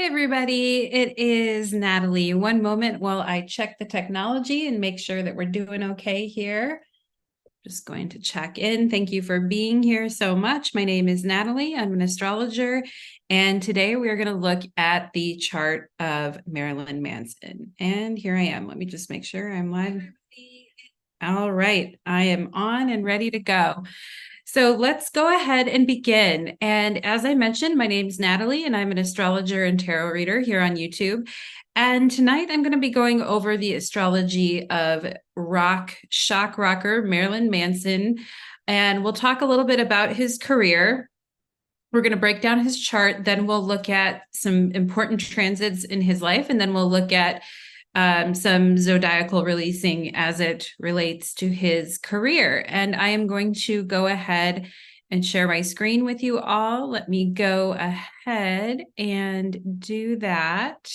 Hey everybody, it is Natalie. One moment while I check the technology and make sure that we're doing okay here. Just going to check in. Thank you for being here so much. My name is Natalie. I'm an astrologer, and today we are going to look at the chart of Marilyn Manson. And here I am. Let me just make sure I'm live. All right, I am on and ready to go. So let's go ahead and begin. And as I mentioned, my name is Natalie, and I'm an astrologer and tarot reader here on YouTube. And tonight I'm going to be going over the astrology of shock rocker Marilyn Manson. And we'll talk a little bit about his career. We're going to break down his chart. Then we'll look at some important transits in his life. And then we'll look at some zodiacal releasing as it relates to his career. And I am going to go ahead and share my screen with you all. Let me go ahead and do that.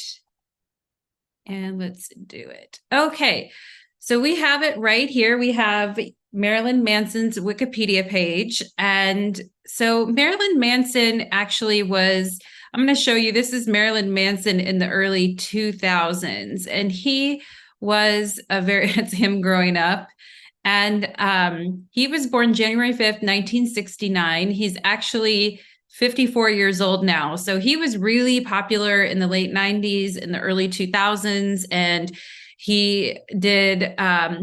And let's do it. Okay, so we have it right here. We have Marilyn Manson's Wikipedia page. And so Marilyn Manson actually was, I'm going to show you, this is Marilyn Manson in the early 2000s. And he was it's him growing up. And he was born January 5th, 1969. He's actually 54 years old now. So he was really popular in the late 90s, in the early 2000s. And he did,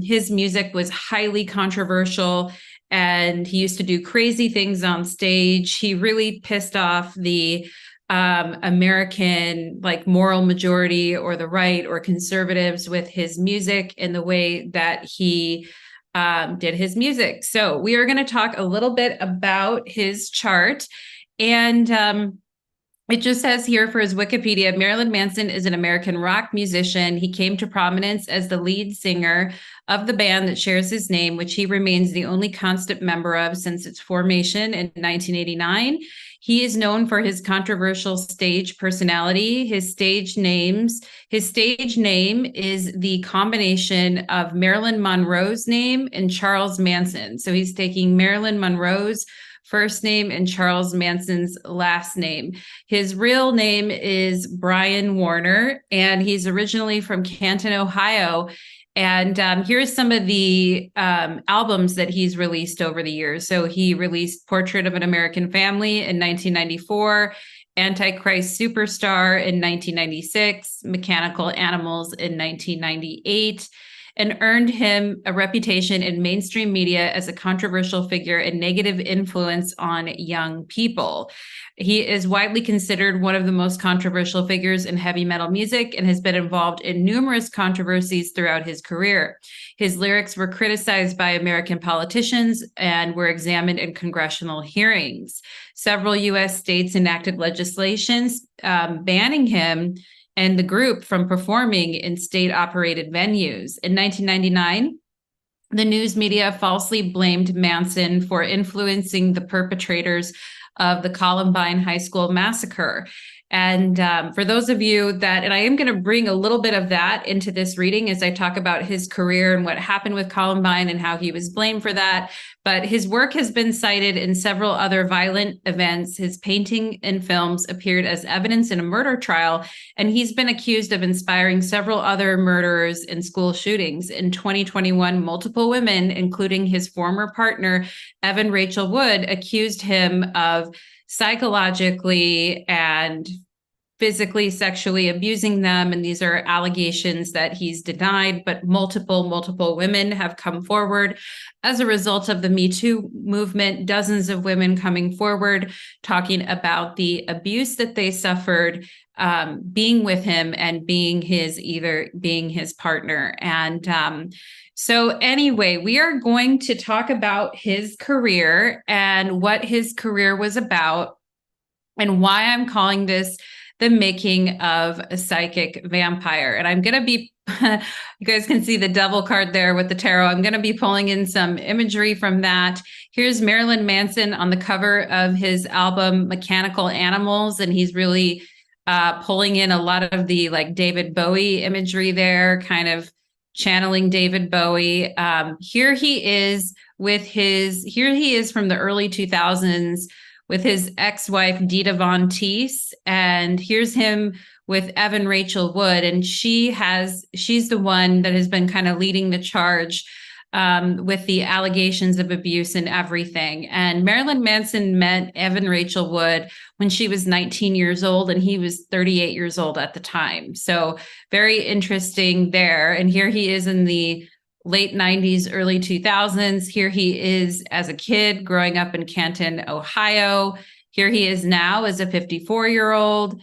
his music was highly controversial. And he used to do crazy things on stage. He really pissed off the American moral majority or the right or conservatives with his music and the way that he did his music. So we are going to talk a little bit about his chart. And it just says here for his Wikipedia, Marilyn Manson is an American rock musician. He came to prominence as the lead singer of the band that shares his name, which he remains the only constant member of since its formation in 1989. He is known for his controversial stage personality. His stage name is the combination of Marilyn Monroe's name and Charles Manson. So he's taking Marilyn Monroe's first name and Charles Manson's last name. His real name is Brian Warner, and he's originally from Canton, Ohio. And here's some of the albums that he's released over the years. So he released Portrait of an American Family in 1994, Antichrist Superstar in 1996, Mechanical Animals in 1998, and earned him a reputation in mainstream media as a controversial figure and negative influence on young people. He is widely considered one of the most controversial figures in heavy metal music and has been involved in numerous controversies throughout his career. His lyrics were criticized by American politicians and were examined in congressional hearings. Several U.S. states enacted legislations banning him and the group from performing in state-operated venues. In 1999, the news media falsely blamed Manson for influencing the perpetrators of the Columbine High School massacre. And for those of you that, and I am going to bring a little bit of that into this reading as I talk about his career and what happened with Columbine and how he was blamed for that. But his work has been cited in several other violent events. His painting and films appeared as evidence in a murder trial, and he's been accused of inspiring several other murderers and school shootings. In 2021, multiple women, including his former partner, Evan Rachel Wood, accused him of psychologically and physically, sexually abusing them. And these are allegations that he's denied, but multiple women have come forward as a result of the Me Too movement, dozens of women coming forward, talking about the abuse that they suffered being with him and being his partner. And so anyway, we are going to talk about his career and what his career was about and why I'm calling this the making of a psychic vampire. And I'm going to be, you guys can see the devil card there with the tarot. I'm going to be pulling in some imagery from that. Here's Marilyn Manson on the cover of his album, Mechanical Animals. And he's really pulling in a lot of the David Bowie imagery there, kind of channeling David Bowie. Here he is from the early 2000s with his ex-wife, Dita Von Teese. And here's him with Evan Rachel Wood. And she's the one that has been kind of leading the charge with the allegations of abuse and everything. And Marilyn Manson met Evan Rachel Wood when she was 19 years old, and he was 38 years old at the time. So very interesting there. And here he is in the late 90s, early 2000s. Here he is as a kid growing up in Canton, Ohio. Here he is now as a 54-year-old.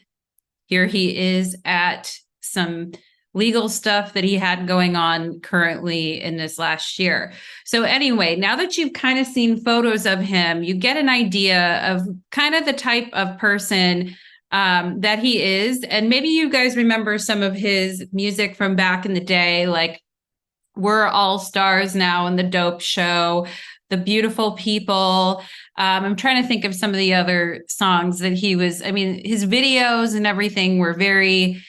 Here he is at some legal stuff that he had going on currently in this last year. So anyway, now that you've kind of seen photos of him, you get an idea of kind of the type of person that he is. And maybe you guys remember some of his music from back in the day, like We're All Stars Now and The Dope Show, The Beautiful People. I'm trying to think of some of the other songs that he was, I mean, his videos and everything were very,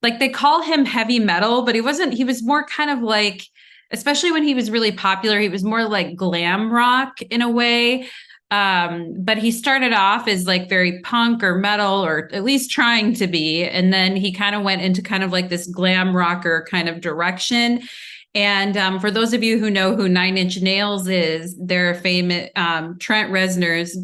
like they call him heavy metal, but he was more kind of like, especially when he was really popular, he was more like glam rock in a way. But he started off as like very punk or metal, or at least trying to be. And then he kind of went into kind of like this glam rocker kind of direction. And for those of you who know who Nine Inch Nails is, they're famous, Trent Reznor's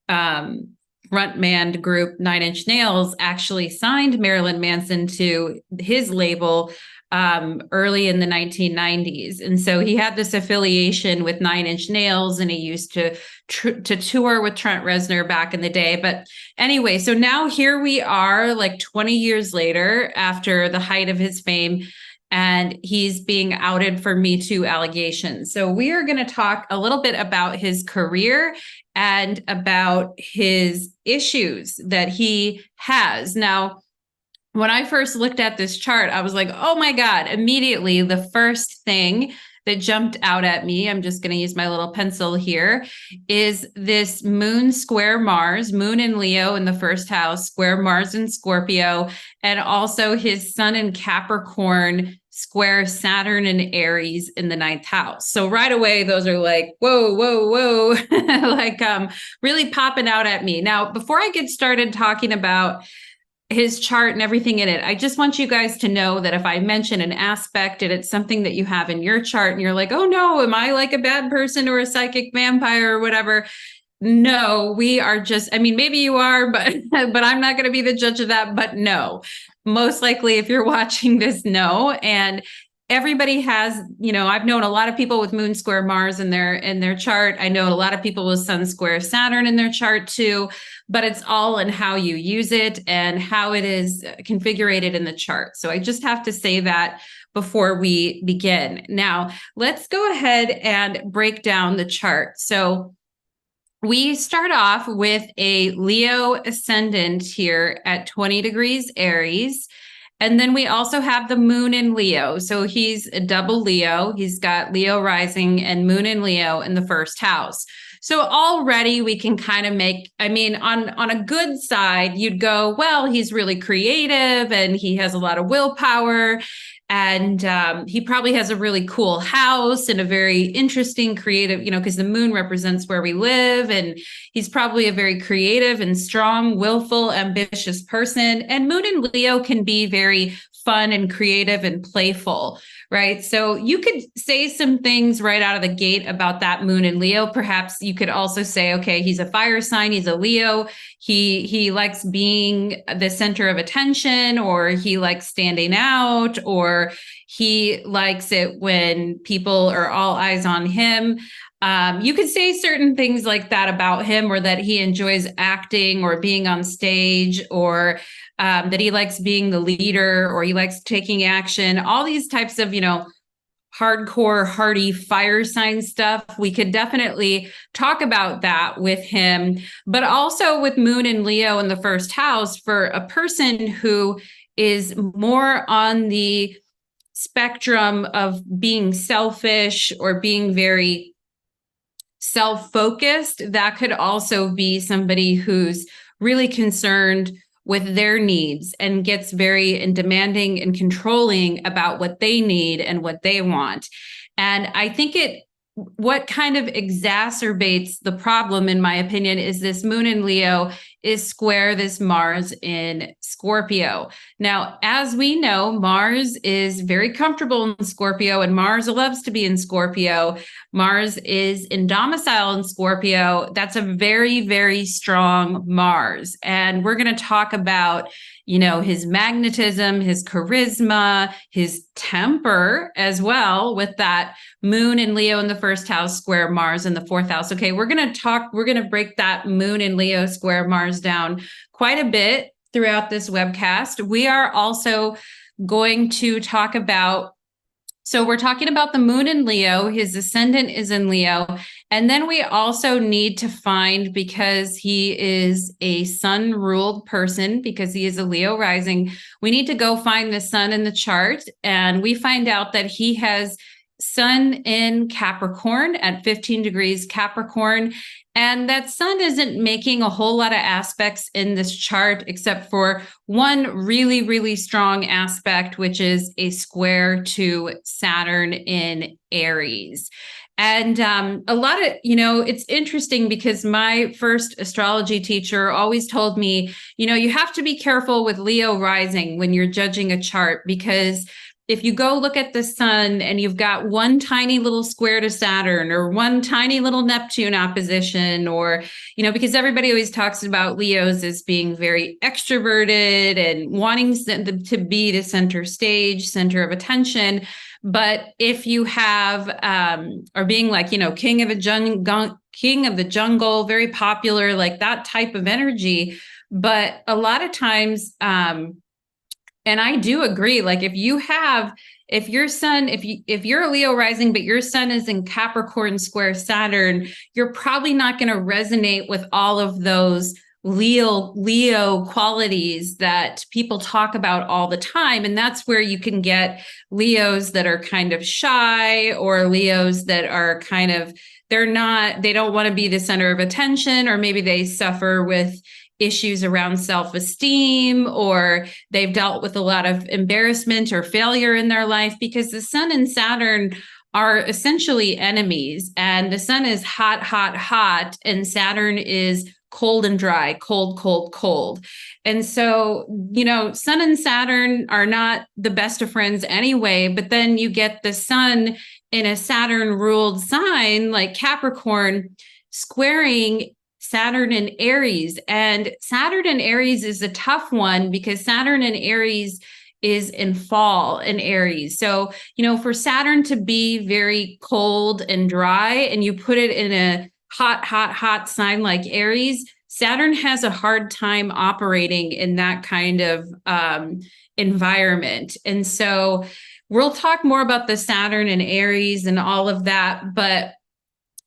frontman group Nine Inch Nails actually signed Marilyn Manson to his label early in the 1990s. And so he had this affiliation with Nine Inch Nails, and he used to tour with Trent Reznor back in the day. But anyway, so now here we are like 20 years later after the height of his fame, and he's being outed for Me Too allegations. So we are going to talk a little bit about his career and about his issues that he has. Now, when I first looked at this chart, I was like, oh my God, immediately the first thing that jumped out at me, I'm just going to use my little pencil here, is this Moon square Mars, Moon in Leo in the first house, square Mars in Scorpio, and also his Sun in Capricorn, square Saturn and Aries in the ninth house. So right away, those are like, whoa, whoa, whoa, like really popping out at me. Now, before I get started talking about his chart and everything in it, I just want you guys to know that if I mention an aspect and it's something that you have in your chart and you're like, oh no, am I like a bad person or a psychic vampire or whatever? No, we are just, I mean, maybe you are, but I'm not going to be the judge of that. But no, most likely if you're watching this, no. And everybody has, you know, I've known a lot of people with Moon square Mars in their chart. I know a lot of people with Sun square Saturn in their chart too, but it's all in how you use it and how it is configured in the chart. So I just have to say that before we begin. Now, let's go ahead and break down the chart. So we start off with a Leo ascendant here at 20 degrees Aries. And then we also have the Moon in Leo. So he's a double Leo. He's got Leo rising and Moon in Leo in the first house. So already we can kind of make, I mean, on a good side, you'd go, well, he's really creative and he has a lot of willpower. And he probably has a really cool house and a very interesting creative, you know, because the moon represents where we live. And he's probably a very creative and strong, willful, ambitious person. And Moon in Leo can be very fun and creative and playful, right? So you could say some things right out of the gate about that Moon in Leo. Perhaps you could also say, okay, he's a fire sign, he's a Leo. He likes being the center of attention, or he likes standing out, or he likes it when people are all eyes on him. You could say certain things like that about him, or that he enjoys acting or being on stage, or that he likes being the leader, or he likes taking action, all these types of, you know, hardcore, hardy fire sign stuff. We could definitely talk about that with him, but also with Moon and Leo in the first house, for a person who is more on the spectrum of being selfish or being very self-focused. That could also be somebody who's really concerned with their needs and gets very demanding and controlling about what they need and what they want. And I think it what kind of exacerbates the problem, in my opinion, is this moon in Leo is square this Mars in Scorpio. Now, as we know, Mars is very comfortable in Scorpio, and Mars loves to be in Scorpio. Mars is in domicile in Scorpio. That's a very, very strong Mars. And we're going to talk about, his magnetism, his charisma, his temper as well, with that moon in Leo in the first house, square Mars in the fourth house. Okay, we're going to break that moon in Leo square Mars down quite a bit throughout this webcast. We are also going to talk about, so we're talking about the moon in Leo, his ascendant is in Leo. And then we also need to find, because he is a sun ruled person, because he is a Leo rising, we need to go find the sun in the chart. And we find out that he has sun in Capricorn at 15 degrees Capricorn. And that sun isn't making a whole lot of aspects in this chart, except for one really, really strong aspect, which is a square to Saturn in Aries. And a lot of, it's interesting because my first astrology teacher always told me, you have to be careful with Leo rising when you're judging a chart, because if you go look at the sun and you've got one tiny little square to Saturn or one tiny little Neptune opposition, or, because everybody always talks about Leos as being very extroverted and wanting to be the center stage, center of attention. But if you have, or being like, king of the jungle, very popular, like that type of energy. But a lot of times, and I do agree, like if you're a Leo rising, but your sun is in Capricorn square Saturn, you're probably not going to resonate with all of those Leo qualities that people talk about all the time. And that's where you can get Leos that are kind of shy, or Leos that are kind of, they don't want to be the center of attention, or maybe they suffer with issues around self-esteem, or they've dealt with a lot of embarrassment or failure in their life, because the sun and Saturn are essentially enemies. And the sun is hot, hot, hot, and Saturn is cold and dry, cold, cold, cold. And so, sun and Saturn are not the best of friends anyway, but then you get the sun in a Saturn ruled sign like Capricorn squaring Saturn and Aries. And Saturn and Aries is a tough one, because Saturn and Aries is in fall in Aries. So, for Saturn to be very cold and dry, and you put it in a hot, hot, hot sign like Aries, Saturn has a hard time operating in that kind of environment. And so we'll talk more about the Saturn and Aries and all of that. But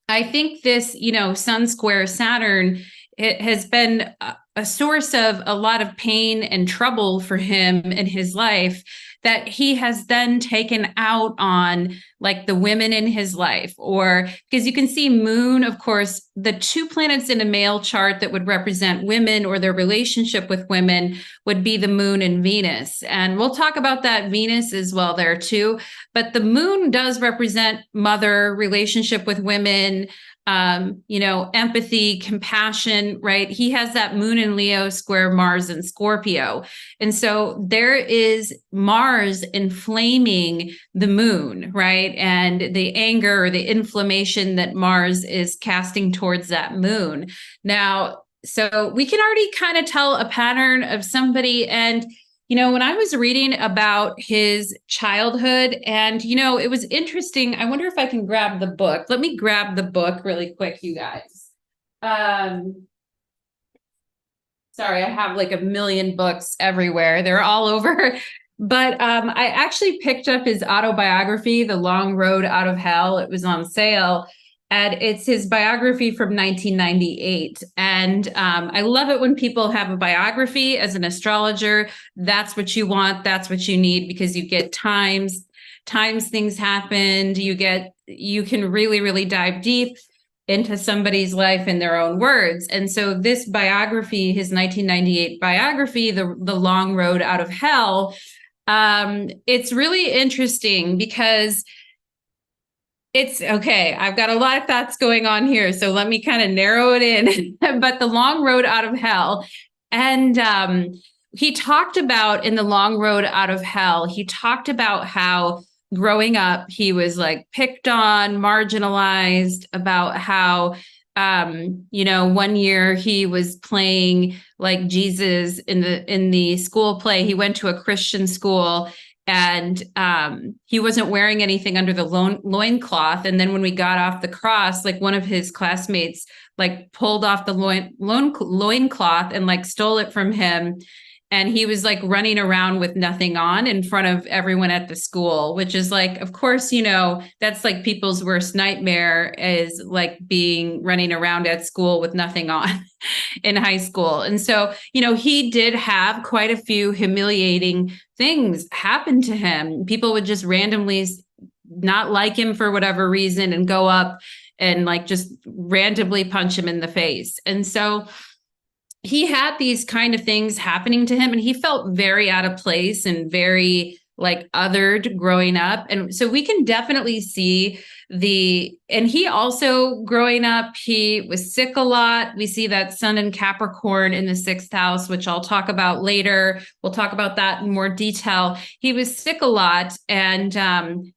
I think this, sun square Saturn, it has been a source of a lot of pain and trouble for him in his life, that he has then taken out on like the women in his life. Or because you can see moon, of course, the two planets in a male chart that would represent women or their relationship with women would be the moon and Venus. And we'll talk about that Venus as well there too. But the moon does represent mother, relationship with women, empathy, compassion, right? He has that moon in Leo square Mars in Scorpio. And so there is Mars inflaming the moon, right? And the anger or the inflammation that Mars is casting towards that moon. Now, so we can already kind of tell a pattern of somebody. And when I was reading about his childhood, and, it was interesting. I wonder if I can grab the book. Let me grab the book really quick, you guys. Sorry, I have like a million books everywhere. They're all over. But I actually picked up his autobiography, The Long Road Out of Hell. It was on sale. And it's his biography from 1998. And I love it when people have a biography as an astrologer. That's what you want. That's what you need, because you get times things happened. You can really, really dive deep into somebody's life in their own words. And so this biography, his 1998 biography, The Long Road Out of Hell, it's really interesting because It's okay. I've got a lot of thoughts going on here, so let me kind of narrow it in. But the long road out of hell, and he talked about in the long road out of hell, he talked about how growing up he was like picked on, marginalized, about how one year he was playing like Jesus in the school play. He went to a Christian school, and he wasn't wearing anything under the loincloth. And then when we got off the cross, like one of his classmates like pulled off the loincloth and like stole it from him. And he was like running around with nothing on in front of everyone at the school, which is like, of course, that's like people's worst nightmare, is like being running around at school with nothing on in high school. And so, he did have quite a few humiliating things happen to him. People would just randomly not like him for whatever reason and go up and like just randomly punch him in the face. And so he had these kind of things happening to him, and he felt very out of place and very like othered growing up. And so we can definitely see and he also growing up, he was sick a lot. We see that sun in Capricorn in the 6th house, which I'll talk about later. We'll talk about that in more detail. He was sick a lot, and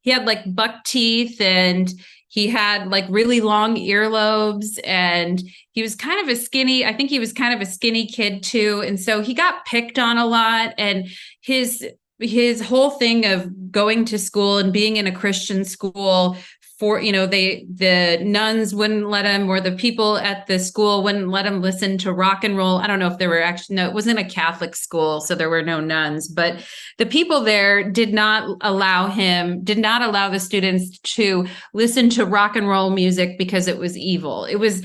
he had like buck teeth, and he had like really long earlobes, and he was kind of I think he was kind of a skinny kid too. And so he got picked on a lot. And his whole thing of going to school and being in a Christian school, for the nuns wouldn't let him, or the people at the school wouldn't let him listen to rock and roll. I don't know if there were actually, no, it wasn't a Catholic school, so there were no nuns, but the people there did not allow the students to listen to rock and roll music because it was evil. It was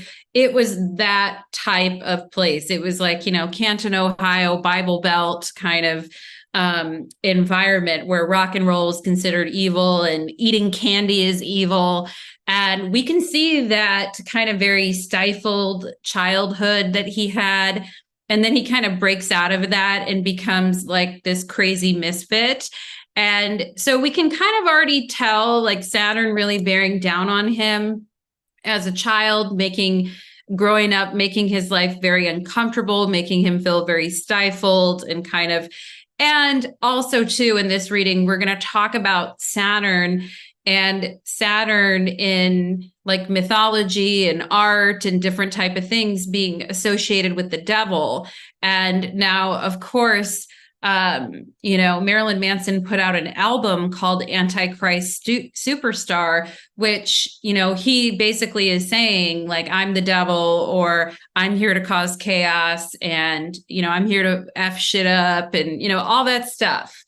that type of place. It was like, Canton, Ohio, Bible Belt kind of environment where rock and roll is considered evil and eating candy is evil. And we can see that kind of very stifled childhood that he had. And then he kind of breaks out of that and becomes like this crazy misfit. And so we can kind of already tell like Saturn really bearing down on him as a child, growing up, making his life very uncomfortable, making him feel very stifled and also too, in this reading, we're going to talk about Saturn in like mythology and art and different type of things being associated with the devil. And now, of course, Marilyn Manson put out an album called Antichrist Superstar, which, he basically is saying like, I'm the devil, or I'm here to cause chaos, and, I'm here to F shit up, and, all that stuff.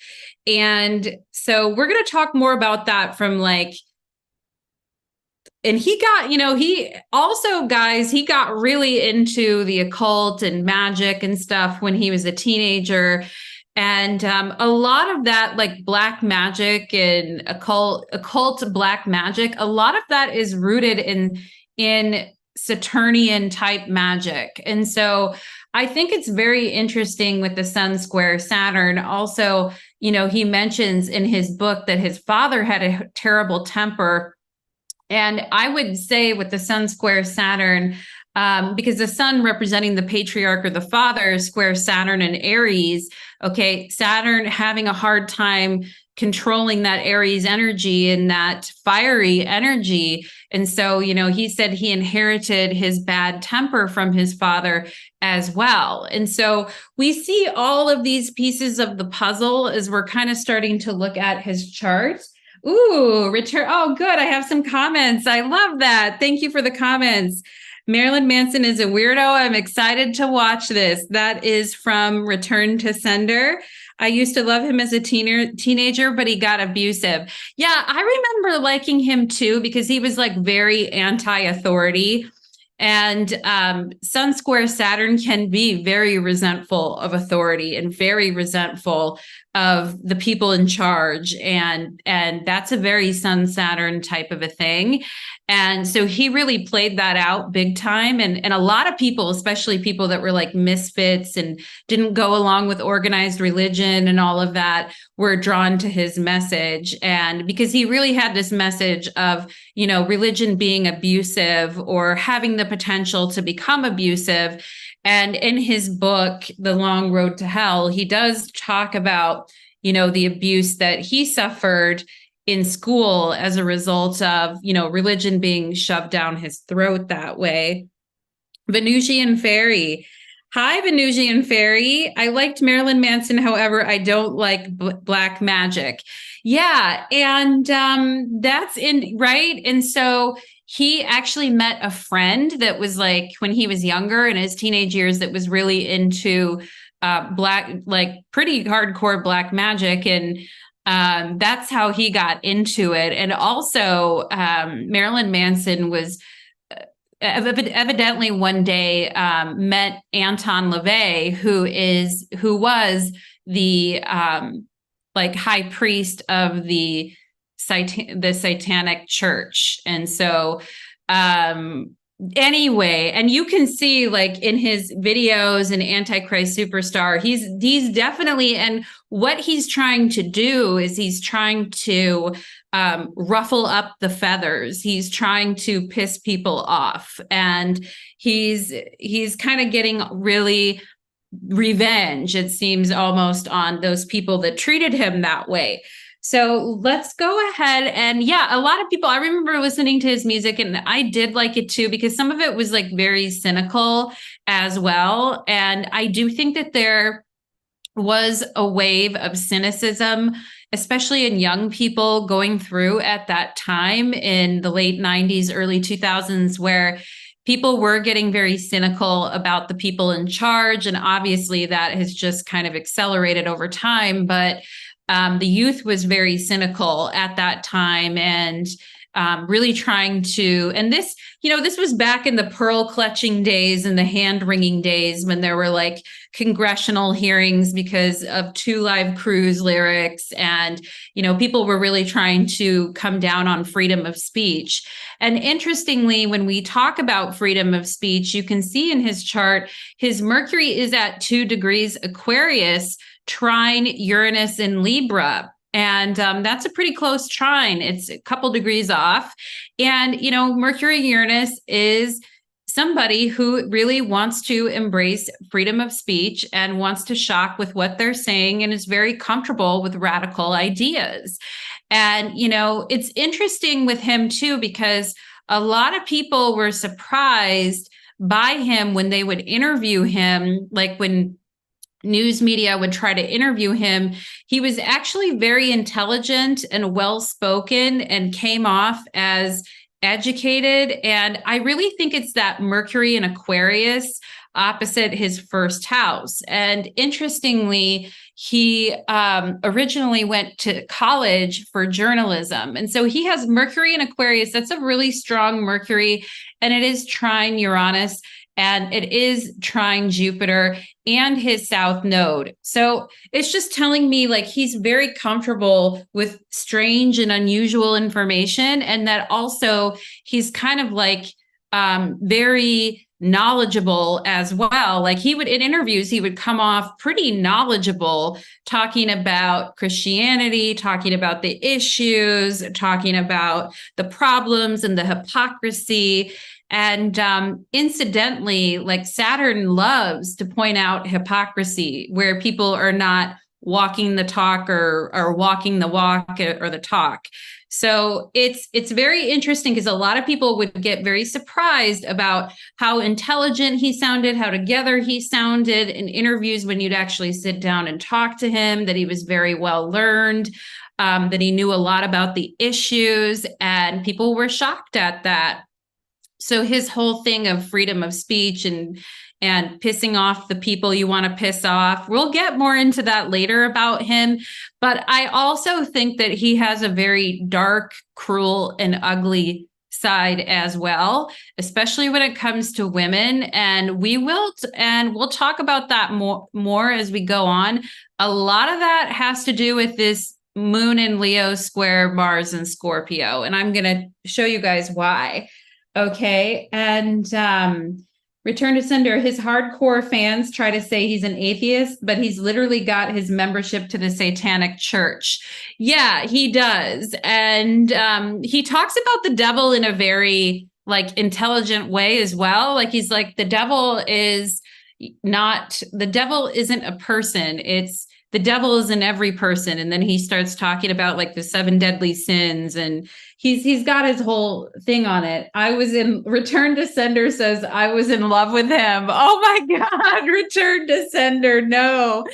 And so we're going to talk more about that from like, and he got, he also, guys, he got really into the occult and magic and stuff when he was a teenager. And a lot of that, like black magic and occult black magic, a lot of that is rooted in Saturnian type magic. And so I think it's very interesting with the Sun square Saturn. Also, he mentions in his book that his father had a terrible temper. And I would say with the Sun square Saturn, because the sun representing the patriarch or the father square Saturn and Aries. Okay, Saturn having a hard time controlling that Aries energy and that fiery energy. And so, he said he inherited his bad temper from his father as well. And so we see all of these pieces of the puzzle as we're kind of starting to look at his chart. Ooh, return. Oh, good. I have some comments. I love that. Thank you for the comments. Marilyn Manson is a weirdo. I'm excited to watch this. That is from Return to Sender. I used to love him as a teenager, but he got abusive. Yeah, I remember liking him too, because he was like very anti-authority. And Sun square Saturn can be very resentful of authority and very resentful of the people in charge. And that's a very Sun Saturn type of a thing. And so he really played that out big time. And a lot of people, especially people that were like misfits and didn't go along with organized religion and all of that, were drawn to his message. And because he really had this message of, you know, religion being abusive or having the potential to become abusive. And in his book, The Long Road to Hell, he does talk about, you know, the abuse that he suffered in school as a result of, you know, religion being shoved down his throat that way. Venusian Fairy. Hi, Venusian Fairy. I liked Marilyn Manson. However, I don't like black magic. Yeah. And that's in right. And so he actually met a friend that was like, when he was younger in his teenage years, that was really into black, like pretty hardcore black magic. And that's how he got into it. And also, Marilyn Manson was evidently one day met Anton LaVey, who was the like high priest of the Satanic Church. And so anyway, and you can see like in his videos and Antichrist Superstar, he's definitely, and what he's trying to do is he's trying to ruffle up the feathers. He's trying to piss people off, and he's kind of getting really revenge, it seems, almost on those people that treated him that way. So let's go ahead. And yeah, a lot of people, I remember listening to his music and I did like it too, because some of it was like very cynical as well. And I do think that there was a wave of cynicism, especially in young people going through at that time in the late 90s, early 2000s, where people were getting very cynical about the people in charge. And obviously that has just kind of accelerated over time. But the youth was very cynical at that time, and really trying to, and this, you know, this was back in the pearl clutching days and the hand wringing days when there were like congressional hearings because of Two Live Crew's lyrics. And, you know, people were really trying to come down on freedom of speech. And interestingly, when we talk about freedom of speech, you can see in his chart, his Mercury is at 2 degrees Aquarius, trine Uranus in Libra. And that's a pretty close trine. It's a couple degrees off. And, you know, Mercury Uranus is somebody who really wants to embrace freedom of speech and wants to shock with what they're saying and is very comfortable with radical ideas. And, you know, it's interesting with him too, because a lot of people were surprised by him when they would interview him, like when news media would try to interview him. He was actually very intelligent and well-spoken and came off as educated. And I really think it's that Mercury in Aquarius opposite his first house. And interestingly, he originally went to college for journalism. And so he has Mercury in Aquarius. That's a really strong Mercury. And it is trine Uranus. And it is trine Jupiter and his south node. So it's just telling me like he's very comfortable with strange and unusual information. And that also he's kind of like very knowledgeable as well. Like he would, in interviews, he would come off pretty knowledgeable, talking about Christianity, talking about the issues, talking about the problems and the hypocrisy. And incidentally, like Saturn loves to point out hypocrisy where people are not walking the talk or walking the walk or the talk. So it's very interesting because a lot of people would get very surprised about how intelligent he sounded, how together he sounded in interviews when you'd actually sit down and talk to him, that he was very well learned, that he knew a lot about the issues, and people were shocked at that. So his whole thing of freedom of speech and pissing off the people you want to piss off, we'll get more into that later about him. But I also think that he has a very dark, cruel, and ugly side as well, especially when it comes to women. And we'll talk about that more as we go on. A lot of that has to do with this Moon in Leo square Mars in Scorpio. And I'm going to show you guys why. Okay. And Return to Sender, his hardcore fans try to say he's an atheist, but he's literally got his membership to the Satanic Church. Yeah, he does. And he talks about the devil in a very like intelligent way as well. Like he's like, the devil isn't a person. The devil is in every person. And then he starts talking about like the 7 deadly sins, and he's got his whole thing on it. Return to Sender says I was in love with him. Oh my God, Return to Sender. No.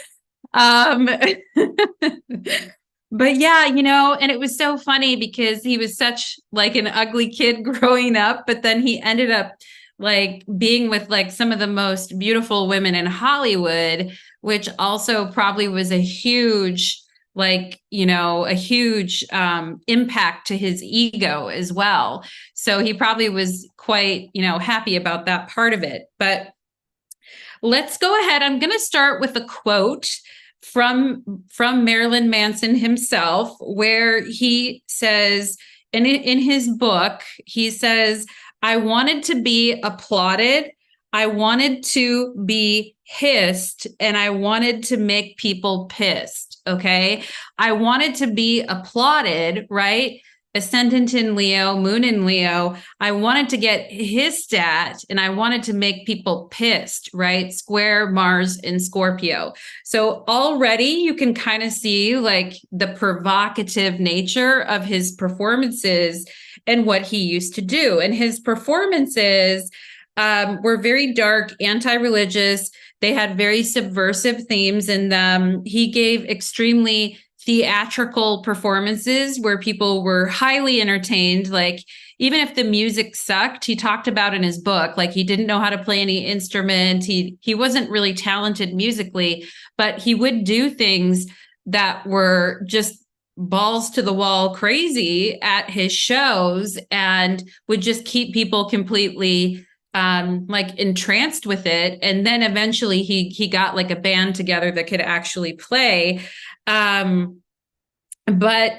But yeah, and it was so funny because he was such like an ugly kid growing up, but then he ended up like being with like some of the most beautiful women in Hollywood, which also probably was a huge impact to his ego as well. So he probably was quite, happy about that part of it. But let's go ahead. I'm going to start with a quote from Marilyn Manson himself, where he says in his book, he says, I wanted to be applauded, I wanted to be hissed, and I wanted to make people pissed. Okay. I wanted to be applauded, right? Ascendant in Leo, moon in Leo. I wanted to get hissed at, and I wanted to make people pissed, right? Square Mars in Scorpio. So already you can kind of see like the provocative nature of his performances and what he used to do. And his performances were very dark, anti-religious. They had very subversive themes in them. He gave extremely theatrical performances where people were highly entertained. Like even if the music sucked, he talked about in his book, like he didn't know how to play any instrument. He wasn't really talented musically, but he would do things that were just balls to the wall crazy at his shows and would just keep people completely like entranced with it. And then eventually he got like a band together that could actually play. But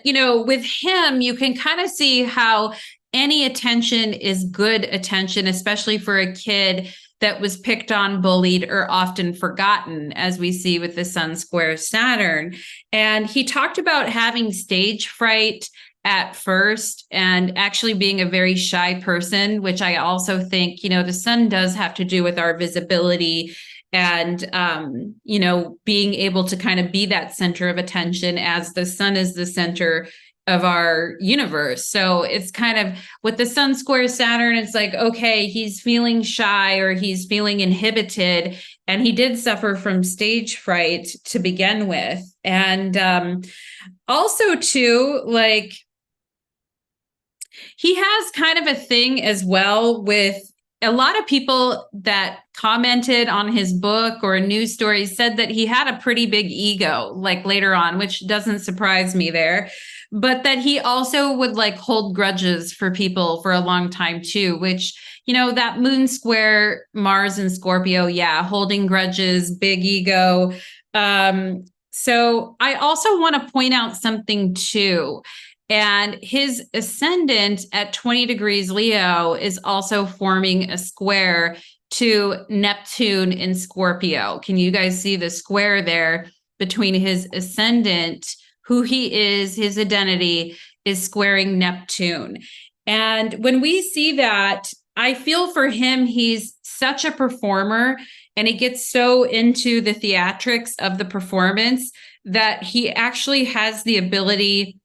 with him, you can kind of see how any attention is good attention, especially for a kid that was picked on, bullied, or often forgotten, as we see with the Sun square Saturn. And he talked about having stage fright at first and actually being a very shy person, which I also think, the sun does have to do with our visibility and, being able to kind of be that center of attention, as the sun is the center of our universe. So it's kind of with the Sun square Saturn, it's like, okay, he's feeling shy or he's feeling inhibited. And he did suffer from stage fright to begin with. And also too, like, he has kind of a thing as well with a lot of people that commented on his book or news stories said that he had a pretty big ego, like later on, which doesn't surprise me there, but that he also would like hold grudges for people for a long time too, which, that moon square Mars in Scorpio, yeah, holding grudges, big ego. So I also want to point out something too. And his ascendant at 20 degrees Leo is also forming a square to Neptune in Scorpio. Can you guys see the square there between his ascendant, who he is, his identity is squaring Neptune? And when we see that, I feel for him, he's such a performer and he gets so into the theatrics of the performance that he actually has the ability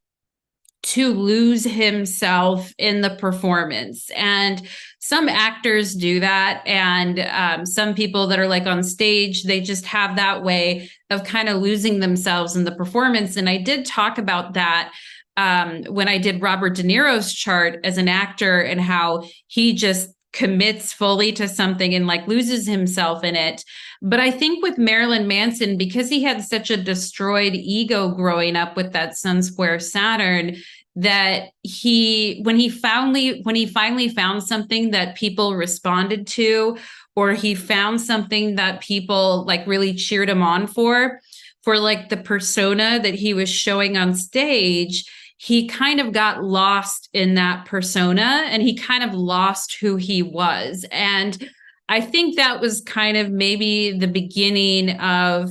to lose himself in the performance. And some actors do that. And some people that are like on stage, they just have that way of kind of losing themselves in the performance. And I did talk about that when I did Robert De Niro's chart as an actor and how he just commits fully to something and like loses himself in it. But I think with Marilyn Manson, because he had such a destroyed ego growing up with that Sun square Saturn, that when he finally found something that people responded to, or he found something that people like really cheered him on for for like the persona that he was showing on stage, he kind of got lost in that persona and he kind of lost who he was. And I think that was kind of maybe the beginning of,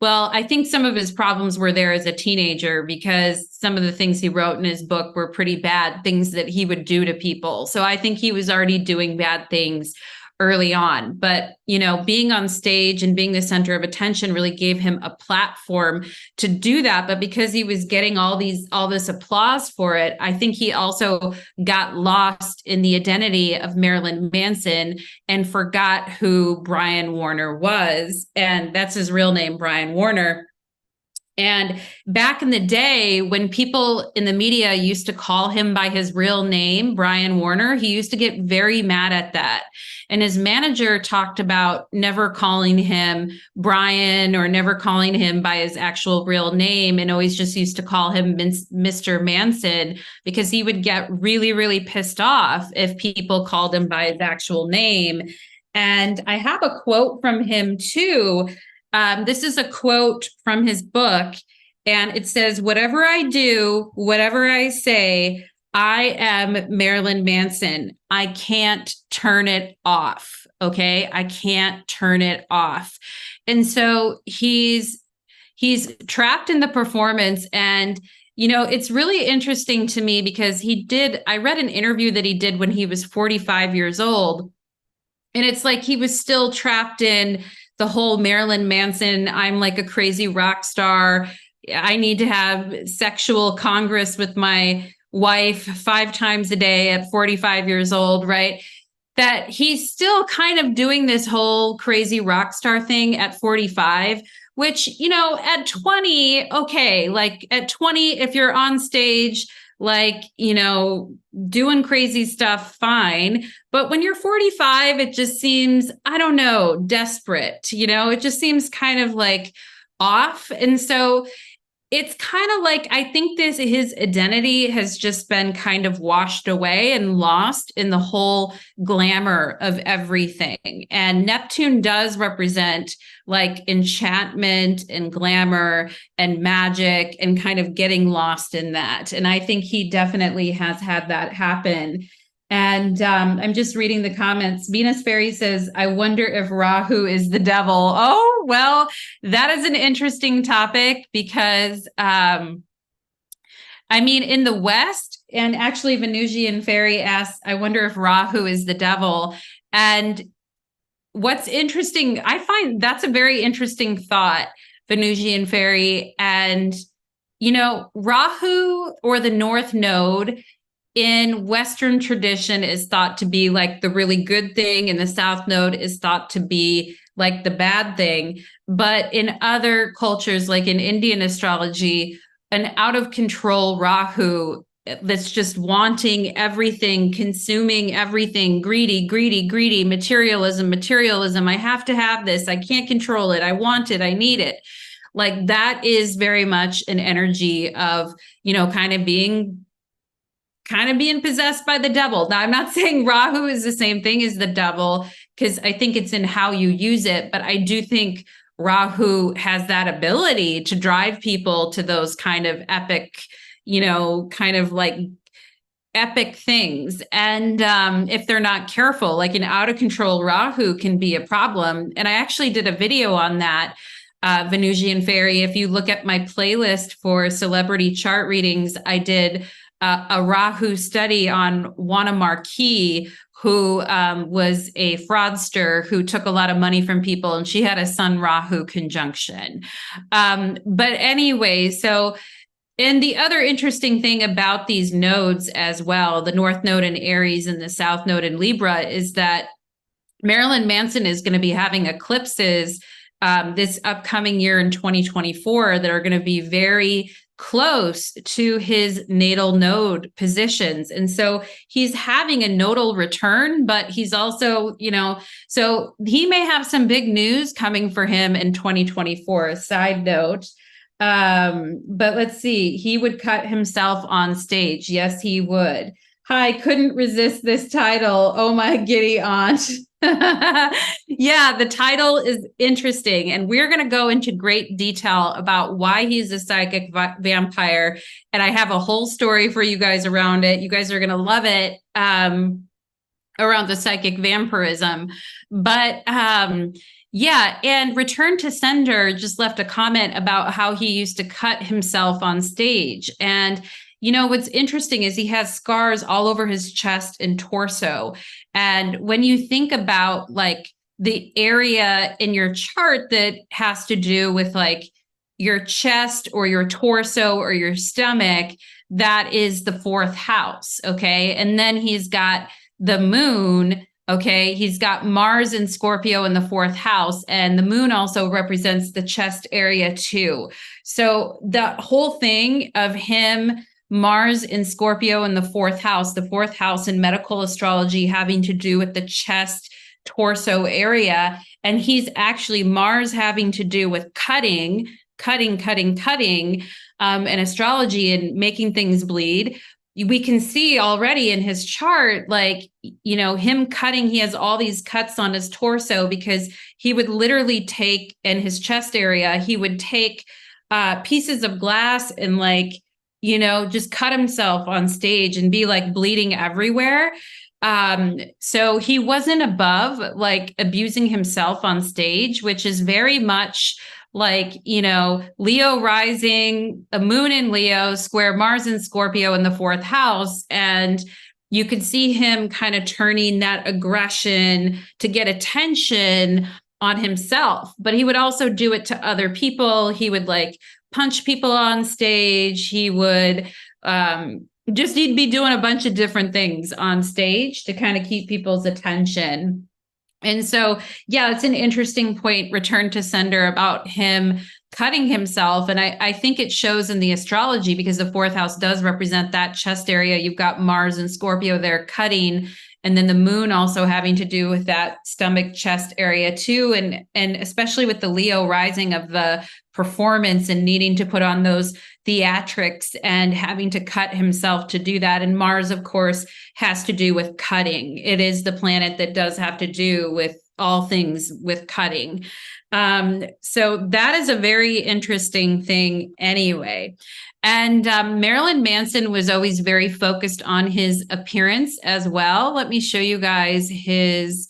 well, I think some of his problems were there as a teenager because some of the things he wrote in his book were pretty bad things that he would do to people. So I think he was already doing bad things early on. But, you know, being on stage and being the center of attention really gave him a platform to do that. But because he was getting all this applause for it, I think he also got lost in the identity of Marilyn Manson and forgot who Brian Warner was. And that's his real name, Brian Warner. And back in the day, when people in the media used to call him by his real name, Brian Warner, he used to get very mad at that. And his manager talked about never calling him Brian or never calling him by his actual real name, and always just used to call him Mr. Manson, because he would get really, really pissed off if people called him by his actual name. And I have a quote from him too. This is a quote from his book, and it says, "Whatever I do, whatever I say, I am Marilyn Manson. I can't turn it off." Okay. I can't turn it off. And so he's trapped in the performance. And, you know, it's really interesting to me because I read an interview that he did when he was 45 years old. And it's like he was still trapped in the whole Marilyn Manson, I'm like a crazy rock star. I need to have sexual congress with my wife 5 times a day at 45 years old, right? That he's still kind of doing this whole crazy rock star thing at 45, which, you know, at 20, okay, like at 20, if you're on stage, like, you know, doing crazy stuff, fine. But when you're 45, it just seems, I don't know, desperate, you know, it just seems kind of like off. And so it's kind of like, I think his identity has just been kind of washed away and lost in the whole glamour of everything. And Neptune does represent like enchantment and glamour and magic and kind of getting lost in that. And I think he definitely has had that happen. And I'm just reading the comments. Venus Fairy says, "I wonder if Rahu is the devil." Oh, well, that is an interesting topic because, I mean, in the West, and actually Venusian Fairy asks, "I wonder if Rahu is the devil." And what's interesting, I find that's a very interesting thought, Venusian Fairy. And, you know, Rahu, or the North Node, in Western tradition is thought to be like the really good thing, and the South Node is thought to be like the bad thing. But in other cultures, like in Indian astrology, an out of control Rahu that's just wanting everything, consuming everything, greedy, greedy, greedy, materialism, materialism. I have to have this. I can't control it. I want it. I need it. Like that is very much an energy of, you know, kind of being possessed by the devil. Now, I'm not saying Rahu is the same thing as the devil, because I think it's in how you use it. But I do think Rahu has that ability to drive people to those kind of epic, you know, kind of like epic things. And if they're not careful, like an out of control Rahu can be a problem. And I actually did a video on that. Venusian Fairy, if you look at my playlist for celebrity chart readings, I did a Rahu study on Juana Marquis, who was a fraudster who took a lot of money from people, and she had a Sun Rahu conjunction. But anyway, so, and the other interesting thing about these nodes as well, the North Node in Aries and the South Node in Libra, is that Marilyn Manson is going to be having eclipses this upcoming year in 2024 that are going to be very close to his natal node positions. And so he's having a nodal return, but he's also, you know, so he may have some big news coming for him in 2024. Side note. But let's see, he would cut himself on stage. Yes, he would. Hi, couldn't resist this title. Oh, my giddy aunt. Yeah, the title is interesting, and we're going to go into great detail about why he's a psychic vampire. And I have a whole story for you guys around it. You guys are going to love it. Around the psychic vampirism. But yeah, and Return to Sender just left a comment about how he used to cut himself on stage. And what's interesting is he has scars all over his chest and torso. And when you think about like the area in your chart that has to do with like your chest or your torso or your stomach, that is the fourth house. Okay. And then he's got the moon. Okay. He's got Mars and Scorpio in the fourth house, and the moon also represents the chest area too. So the whole thing of him, Mars in Scorpio in the fourth house in medical astrology having to do with the chest torso area. And he's actually Mars having to do with cutting in astrology and making things bleed. We can see already in his chart, like, him cutting, he has all these cuts on his torso because he would literally take in his chest area, he would take pieces of glass and like, just cut himself on stage and be like bleeding everywhere. So he wasn't above like abusing himself on stage, which is very much like, Leo rising, a moon in Leo, square Mars in Scorpio in the fourth house. And you could see him kind of turning that aggression to get attention on himself. But he would also do it to other people. He would like punch people on stage. He would he'd be doing a bunch of different things on stage to kind of keep people's attention. And so, yeah, it's an interesting point, Return to Sender, about him cutting himself. And I think it shows in the astrology because the fourth house does represent that chest area. You've got Mars and Scorpio there cutting, and then the moon also having to do with that stomach chest area too. And especially with the Leo rising of the performance and needing to put on those theatrics and having to cut himself to do that. And Mars, of course, has to do with cutting. It is the planet that does have to do with all things with cutting. So that is a very interesting thing anyway. And Marilyn Manson was always very focused on his appearance as well. Let me show you guys his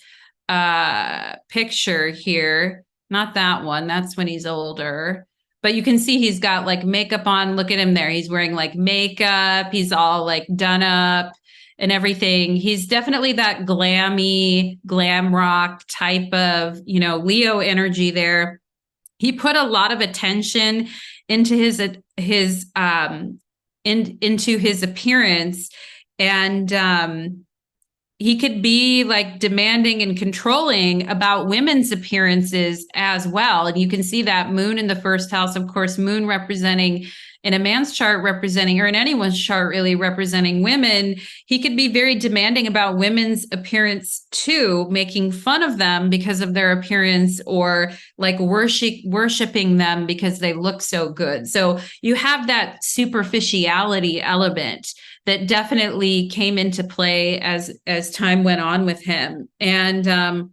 picture here. Not that one. That's when he's older. But you can see he's got like makeup on. Look at him there. He's wearing like makeup. He's all like done up and everything. He's definitely that glammy, glam rock type of, Leo energy there. He put a lot of attention into into his appearance, and he could be like demanding and controlling about women's appearances as well. And you can see that moon in the first house, of course, moon representing in a man's chart representing, or in anyone's chart really representing women. He could be very demanding about women's appearance too, making fun of them because of their appearance, or like worshiping them because they look so good. So you have that superficiality element that definitely came into play as time went on with him. And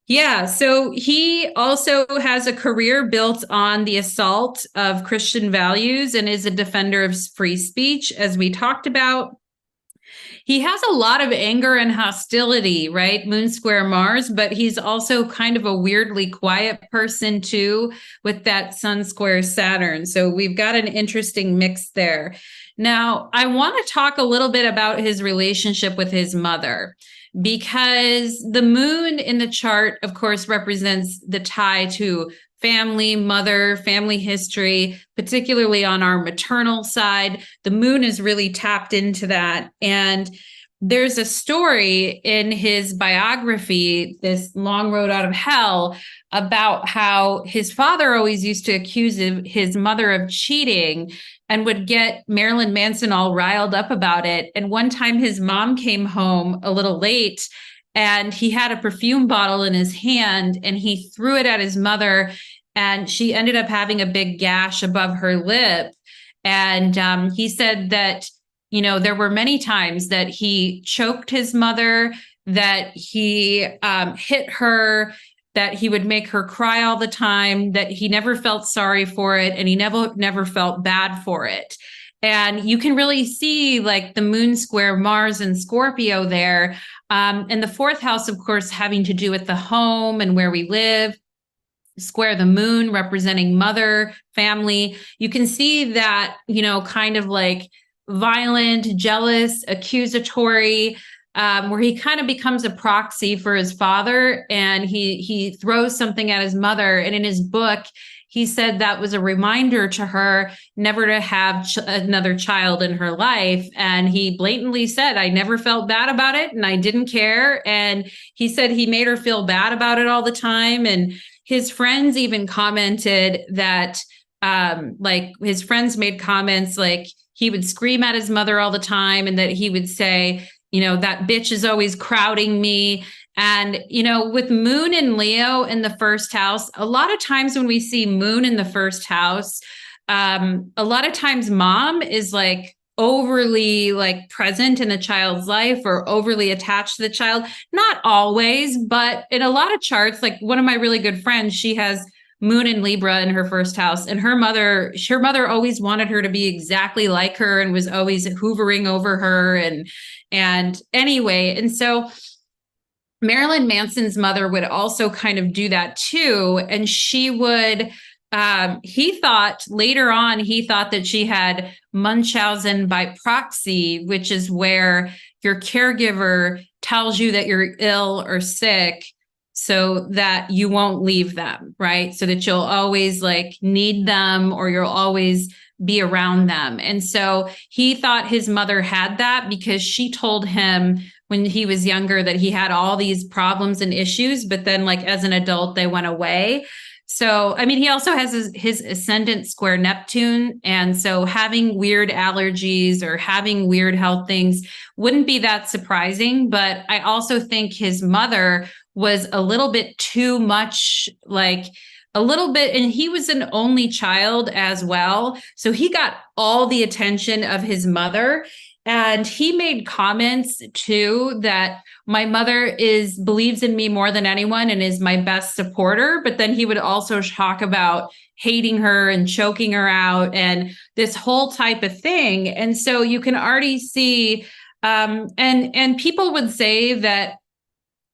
yeah, so he also has a career built on the assault of Christian values and is a defender of free speech, as we talked about. He has a lot of anger and hostility, right? Moon square Mars, but he's also kind of a weirdly quiet person too, with that Sun square Saturn. So we've got an interesting mix there. Now, I want to talk a little bit about his relationship with his mother, because the moon in the chart, of course, represents the tie to family, mother, family history, particularly on our maternal side. The moon is really tapped into that. And there's a story in his biography, this Long Road Out of Hell, about how his father always used to accuse his mother of cheating and would get Marilyn Manson all riled up about it. And one time his mom came home a little late, and he had a perfume bottle in his hand, and he threw it at his mother, and she ended up having a big gash above her lip. And he said that, there were many times that he choked his mother, that he hit her, that he would make her cry all the time, that he never felt sorry for it, and he never felt bad for it. And you can really see like the moon square Mars and Scorpio there. And the fourth house, of course, having to do with the home and where we live. Square the moon representing mother, family. You can see that, kind of like violent, jealous, accusatory, where he kind of becomes a proxy for his father, and he throws something at his mother. And in his book, he said that was a reminder to her never to have another child in her life. And he blatantly said, I never felt bad about it and I didn't care. And he said he made her feel bad about it all the time. And his friends even commented that, like his friends made comments like he would scream at his mother all the time, and that he would say, that bitch is always crowding me. And, with Moon and Leo in the first house, a lot of times when we see Moon in the first house, a lot of times mom is like overly like present in the child's life or overly attached to the child. Not always, but in a lot of charts, like one of my really good friends, she has Moon in Libra in her first house, and her mother always wanted her to be exactly like her and was always hoovering over her. And anyway, and so Marilyn Manson's mother would also kind of do that too. And she would, he thought that she had Munchausen by proxy, which is where your caregiver tells you that you're ill or sick so that you won't leave them, right? So that you'll always like need them, or you'll always be around them. And so he thought his mother had that because she told him when he was younger that he had all these problems and issues, but then like as an adult, they went away. So, I mean, he also has his ascendant square Neptune. And so having weird allergies or having weird health things wouldn't be that surprising. But I also think his mother was a little bit too much, like a little bit, and he was an only child as well. So he got all the attention of his mother. And he made comments too that my mother believes in me more than anyone and is my best supporter. But then he would also talk about hating her and choking her out and this whole type of thing. And so you can already see, and people would say that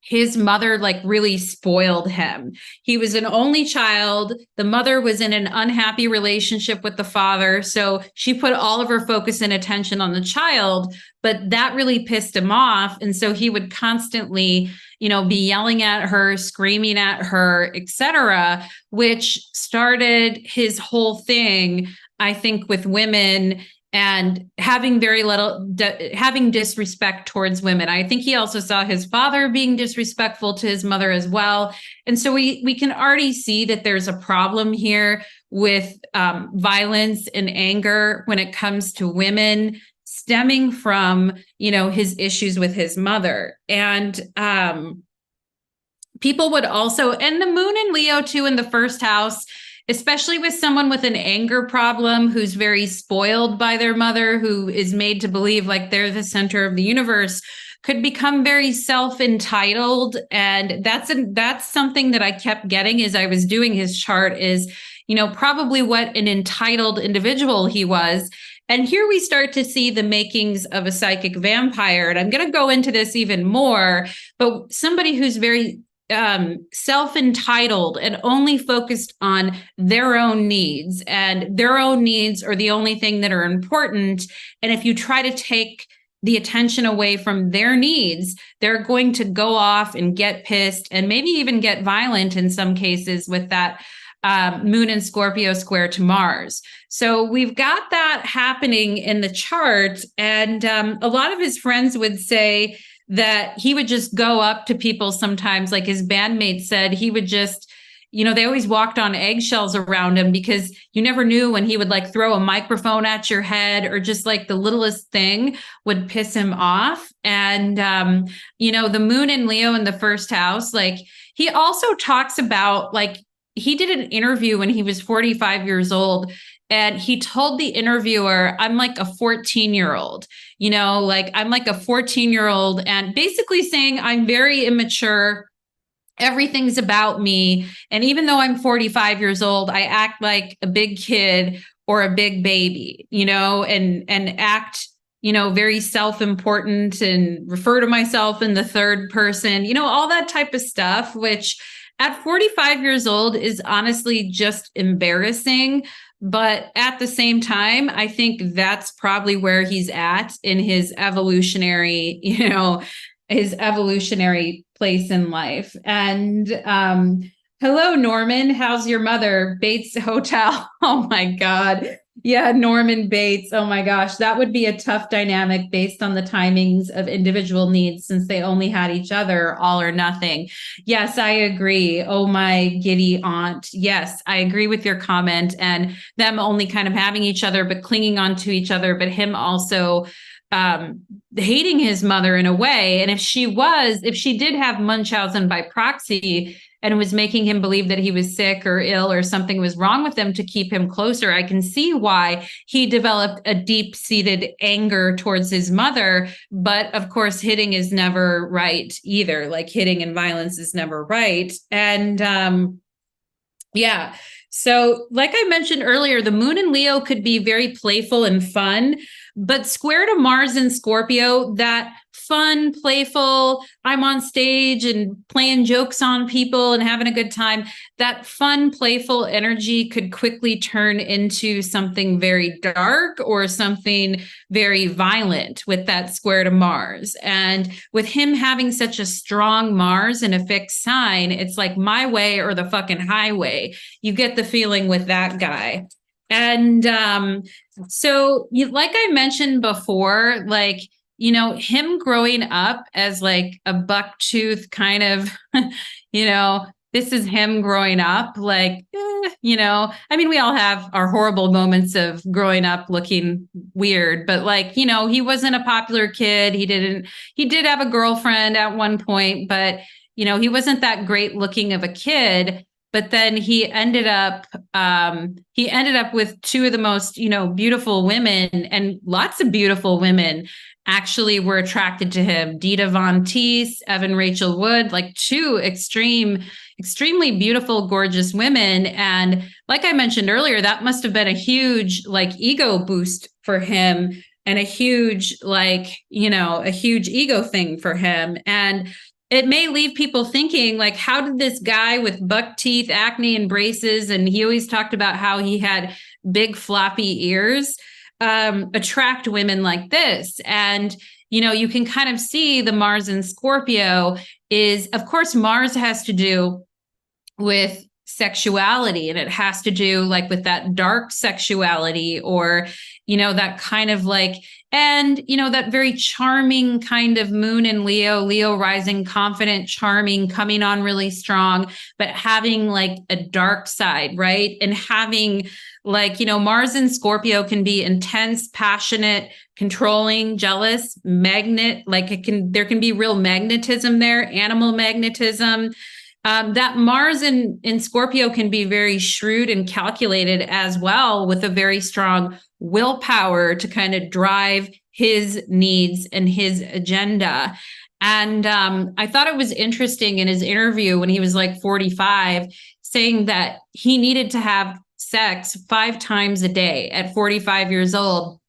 his mother like really spoiled him. He was an only child. The mother was in an unhappy relationship with the father. So she put all of her focus and attention on the child, but that really pissed him off. And so he would constantly, be yelling at her, screaming at her, etc., which started his whole thing, I think, with women and having having disrespect towards women. I think he also saw his father being disrespectful to his mother as well. And so we can already see that there's a problem here with violence and anger when it comes to women, stemming from, his issues with his mother. And people would also, and the moon in Leo too in the first house, especially with someone with an anger problem who's very spoiled by their mother, who is made to believe like they're the center of the universe, could become very self-entitled. And that's something that I kept getting as I was doing his chart is, probably what an entitled individual he was. And here we start to see the makings of a psychic vampire. And I'm going to go into this even more, but somebody who's very self-entitled and only focused on their own needs, and their own needs are the only thing that are important. And if you try to take the attention away from their needs, they're going to go off and get pissed and maybe even get violent in some cases with that Moon and Scorpio square to Mars. So we've got that happening in the chart. And a lot of his friends would say that he would just go up to people sometimes, like his bandmate said, he would just, they always walked on eggshells around him because you never knew when he would like throw a microphone at your head or just like the littlest thing would piss him off. And, the moon in Leo in the first house, like he also talks about like, he did an interview when he was 45 years old, And he told the interviewer, I'm like a 14-year-old, like I'm like a 14-year-old, and basically saying I'm very immature. Everything's about me. And even though I'm 45 years old, I act like a big kid or a big baby, and act, very self-important and refer to myself in the third person, all that type of stuff, which at 45 years old is honestly just embarrassing. But at the same time, I think that's probably where he's at in his evolutionary, his evolutionary place in life. And hello, Norman. How's your mother? Bates Hotel. Oh my God. Yeah, Norman Bates. Oh my gosh, that would be a tough dynamic based on the timings of individual needs, since they only had each other, all or nothing. Yes, I agree. Oh my giddy aunt. Yes, I agree with your comment, and them only kind of having each other, but clinging on to each other, but him also hating his mother in a way. And if she did have Munchausen by proxy and was making him believe that he was sick or ill or something was wrong with him to keep him closer, I can see why he developed a deep-seated anger towards his mother. But of course, hitting is never right either. Like, hitting and violence is never right. And yeah. So, like I mentioned earlier, the moon in Leo could be very playful and fun, but square to Mars in Scorpio, that fun, playful, I'm on stage and playing jokes on people and having a good time, that fun, playful energy could quickly turn into something very dark or something very violent with that square to Mars. And with him having such a strong Mars in a fixed sign, it's like my way or the fucking highway. You get the feeling with that guy. And so like I mentioned before, like, him growing up as like a bucktooth kind of, this is him growing up like, I mean, we all have our horrible moments of growing up looking weird, but like, he wasn't a popular kid. He did have a girlfriend at one point, but, he wasn't that great looking of a kid. But then he ended up with two of the most, beautiful women, and lots of beautiful women actually were attracted to him. Dita Von Teese, Evan Rachel Wood, like two extremely beautiful, gorgeous women. And like I mentioned earlier, that must have been a huge like ego boost for him, and a huge ego thing for him. And it may leave people thinking, like, how did this guy with buck teeth, acne, and braces, and he always talked about how he had big floppy ears, attract women like this? And, you can kind of see the Mars in Scorpio is, of course, Mars has to do with sexuality, and it has to do like with that dark sexuality, or that kind of like, and that very charming kind of moon in Leo rising, confident, charming, coming on really strong, but having like a dark side, right? And having like, Mars in Scorpio can be intense, passionate, controlling, jealous, magnet, like there can be real magnetism there, animal magnetism. That Mars in Scorpio can be very shrewd and calculated as well, with a very strong willpower to kind of drive his needs and his agenda. And I thought it was interesting in his interview when he was like 45, saying that he needed to have sex 5 times a day at 45 years old.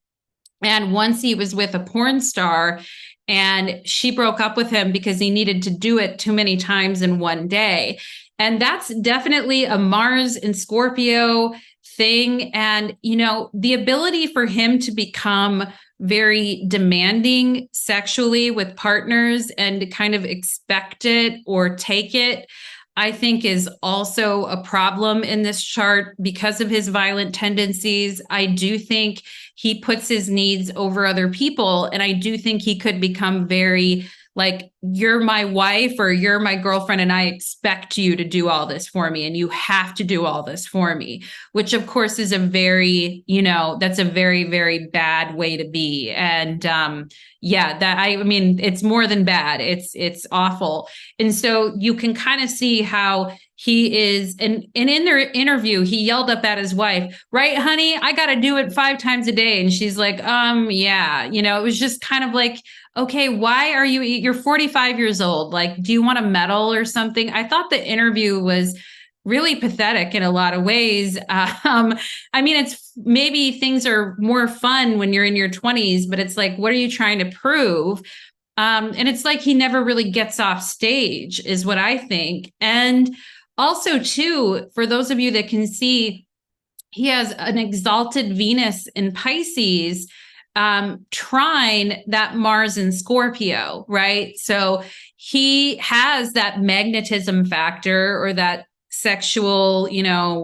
And once he was with a porn star, and she broke up with him because he needed to do it too many times in one day. And that's definitely a Mars in Scorpio thing. And, the ability for him to become very demanding sexually with partners and to kind of expect it or take it, I think is also a problem in this chart because of his violent tendencies. I do think he puts his needs over other people. And I do think he could become very like, you're my wife or you're my girlfriend, and I expect you to do all this for me, and you have to do all this for me, which of course is a very, that's a very, very bad way to be. And I mean, it's more than bad. It's awful. And so you can kind of see how he is, and in their interview, he yelled up at his wife, right, honey, I got to do it 5 times a day. And she's like, yeah, it was just kind of like, okay, why are you're 45 years old? Like, do you want a medal or something? I thought the interview was really pathetic in a lot of ways. I mean, it's maybe things are more fun when you're in your 20s, but it's like, what are you trying to prove? And it's like he never really gets off stage, is what I think. And also, too, for those of you that can see, he has an exalted Venus in Pisces, trine that Mars in Scorpio, right? So he has that magnetism factor or that sexual,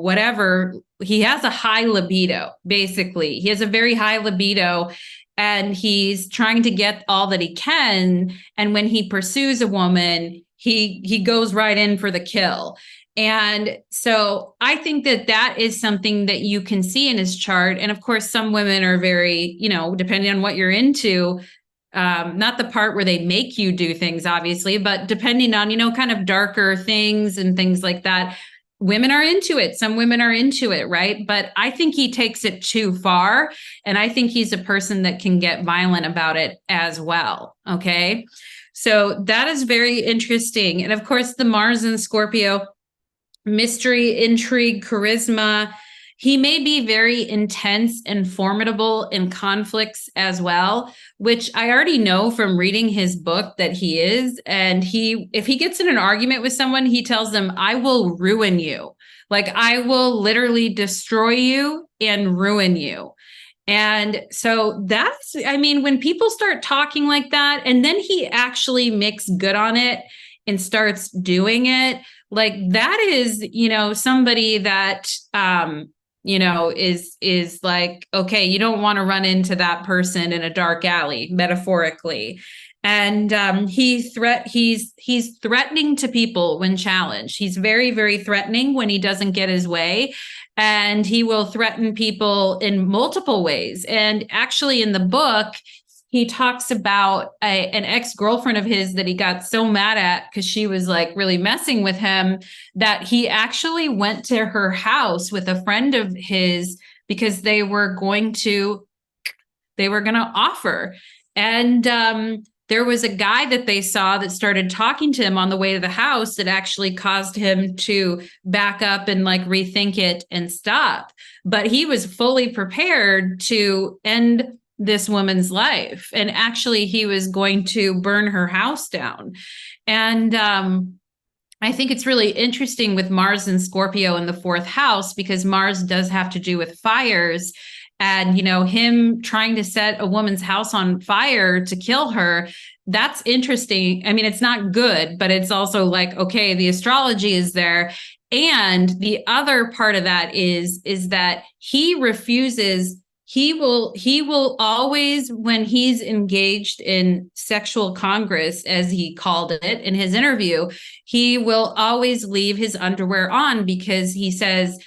whatever. He has a high libido, basically. He has a very high libido, and he's trying to get all that he can. And when he pursues a woman, he goes right in for the kill. And so I think that is something that you can see in his chart. And of course, some women are very, depending on what you're into, not the part where they make you do things, obviously, but depending on, kind of darker things and things like that, women are into it. Some women are into it, right? But I think he takes it too far. And I think he's a person that can get violent about it as well. Okay. So that is very interesting. And of course, the Mars in Scorpio, mystery, intrigue, charisma. He may be very intense and formidable in conflicts as well, which I already know from reading his book that he is. And if he gets in an argument with someone, he tells them, I will ruin you. Like, I will literally destroy you and ruin you. And so when people start talking like that, and then he actually makes good on it and starts doing it, like that is, somebody that, is like, okay, you don't want to run into that person in a dark alley, metaphorically. And he's threatening to people when challenged. He's very, very threatening when he doesn't get his way. And he will threaten people in multiple ways. And actually in the book, he talks about an ex-girlfriend of his that he got so mad at because she was like really messing with him, that he actually went to her house with a friend of his because they were going to offer. And there was a guy that they saw that started talking to him on the way to the house that actually caused him to back up and like rethink it and stop. But he was fully prepared to end this woman's life. And actually, he was going to burn her house down. And I think it's really interesting with Mars and Scorpio in the 4th house, because Mars does have to do with fires. And, him trying to set a woman's house on fire to kill her, that's interesting. I mean, it's not good, but it's also like, okay, the astrology is there. And the other part of that is that he refuses. He will always, when he's engaged in sexual congress, as he called it in his interview, he will always leave his underwear on, because he says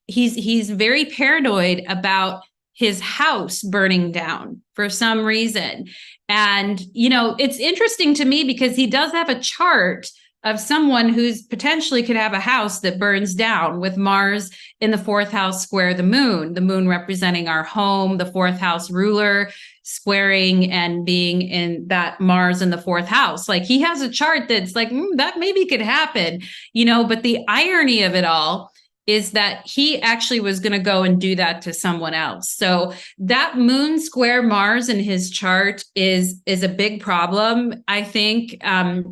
he's very paranoid about his house burning down for some reason. And, it's interesting to me because he does have a chart of someone who's potentially could have a house that burns down, with Mars in the 4th house square the moon representing our home, the 4th house ruler squaring and being in that Mars in the 4th house. Like, he has a chart that's like, that maybe could happen, but the irony of it all is that he actually was going to go and do that to someone else. So that moon square Mars in his chart is a big problem, I think,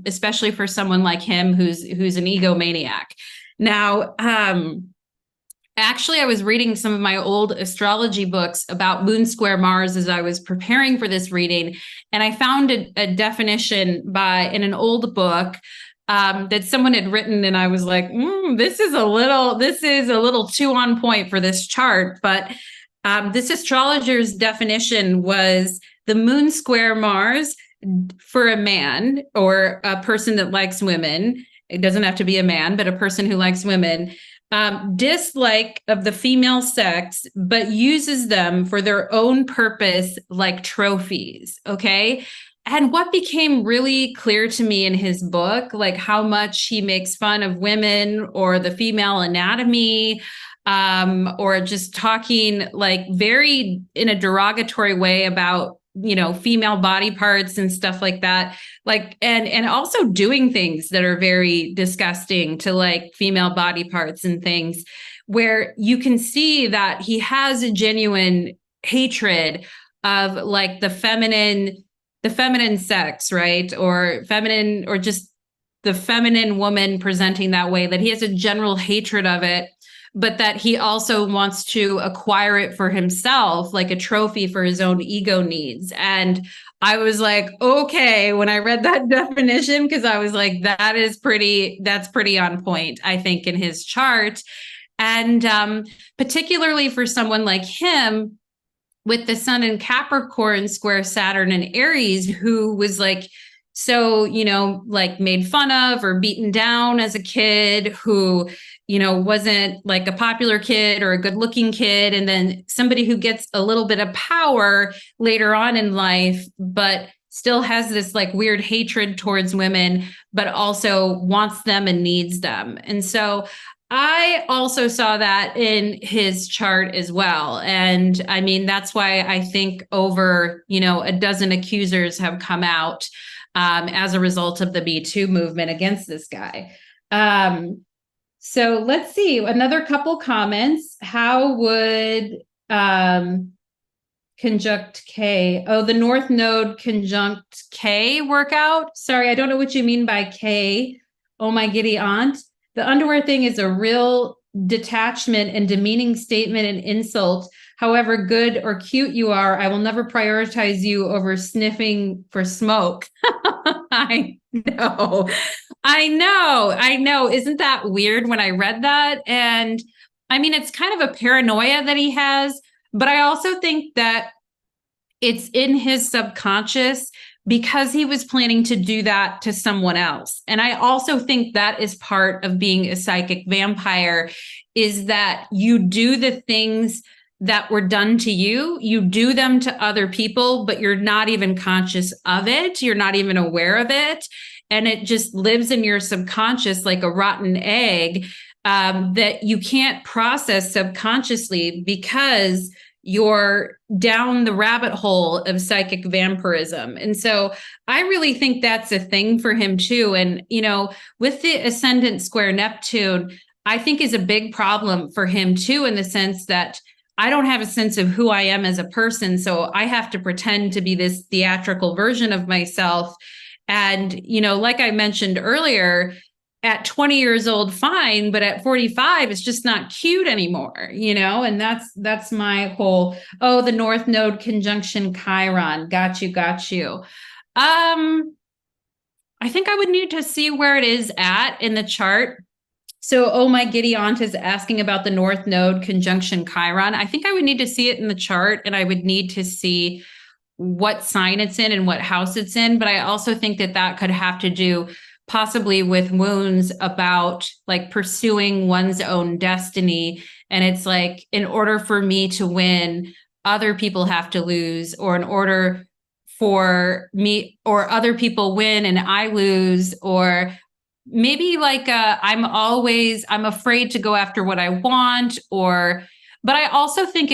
especially for someone like him who's an egomaniac. Now, actually, I was reading some of my old astrology books about moon square Mars as I was preparing for this reading, and I found a definition in an old book that someone had written, and I was like, this is a little too on point for this chart. But this astrologer's definition was the moon square Mars for a man or a person that likes women. It doesn't have to be a man, but a person who likes women, dislike of the female sex, but uses them for their own purpose, like trophies. Okay. And what became really clear to me in his book, like how much he makes fun of women or the female anatomy, or just talking like very in a derogatory way about, female body parts and stuff like that. Like, and also doing things that are very disgusting to like female body parts and things, where you can see that he has a genuine hatred of like the feminine sex, right? Or feminine, or just the feminine woman presenting that way, that he has a general hatred of it, but that he also wants to acquire it for himself, like a trophy for his own ego needs. And I was like, okay, when I read that definition, because I was like, that's pretty on point, I think, in his chart. And particularly for someone like him, with the sun in Capricorn square Saturn and Aries, who was like, so, like made fun of or beaten down as a kid, who, wasn't like a popular kid or a good looking kid. And then somebody who gets a little bit of power later on in life, but still has this like weird hatred towards women, but also wants them and needs them. And so I also saw that in his chart as well. And I mean, that's why I think over, a dozen accusers have come out as a result of the Me Too movement against this guy. So let's see, another couple comments. How would conjunct K? Oh, the North Node conjunct K work out? Sorry, I don't know what you mean by K. Oh, my giddy aunt. The underwear thing is a real detachment and demeaning statement and insult. However good or cute you are, I will never prioritize you over sniffing for smoke. I know. Isn't that weird when I read that? And I mean, it's kind of a paranoia that he has, but I also think that it's in his subconscious because he was planning to do that to someone else. And I also think that is part of being a psychic vampire, is that you do the things that were done to you, you do them to other people, but you're not even conscious of it. You're not even aware of it. And it just lives in your subconscious like a rotten egg that you can't process subconsciously because you're down the rabbit hole of psychic vampirism. And so I really think that's a thing for him too. And, with the ascendant square Neptune, I think is a big problem for him too, in the sense that I don't have a sense of who I am as a person. So I have to pretend to be this theatrical version of myself. And, like I mentioned earlier, at 20 years old, fine, but at 45, it's just not cute anymore, and that's my whole, the North Node conjunction Chiron. Got you. I think I would need to see where it is at in the chart. So, my giddy aunt is asking about the North Node conjunction Chiron. I think I would need to see it in the chart, and I would need to see what sign it's in and what house it's in. But I also think that could have to do possibly with wounds about like pursuing one's own destiny. And it's like, in order for me to win, other people have to lose, or in order for me, or other people win and I lose, or maybe like I'm afraid to go after what I want, but I also think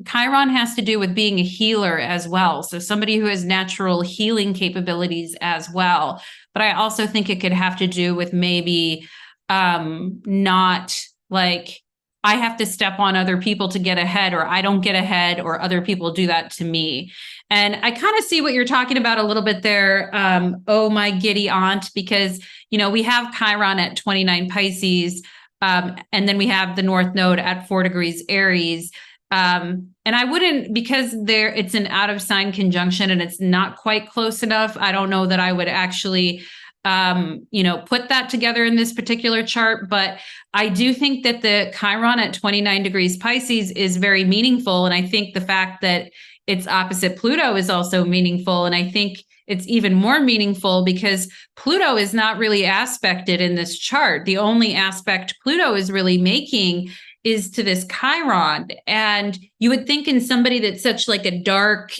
Chiron has to do with being a healer as well. So somebody who has natural healing capabilities as well. But I also think it could have to do with maybe not like I have to step on other people to get ahead, or I don't get ahead, or other people do that to me. And I kind of see what you're talking about a little bit there. My giddy aunt, because, we have Chiron at 29 Pisces. And then we have the North Node at 4 degrees Aries. And I wouldn't, because it's an out of sign conjunction and it's not quite close enough. I don't know that I would actually, put that together in this particular chart. But I do think that the Chiron at 29 degrees Pisces is very meaningful. And I think the fact that it's opposite Pluto is also meaningful. And I think it's even more meaningful because Pluto is not really aspected in this chart. The only aspect Pluto is really making is to this Chiron. And you would think in somebody that's such like a dark,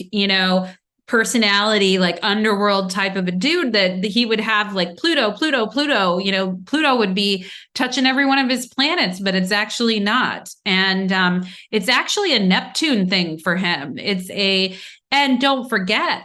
personality, like underworld type of a dude, that he would have like Pluto, Pluto would be touching every one of his planets, but it's actually not. And it's actually a Neptune thing for him. And don't forget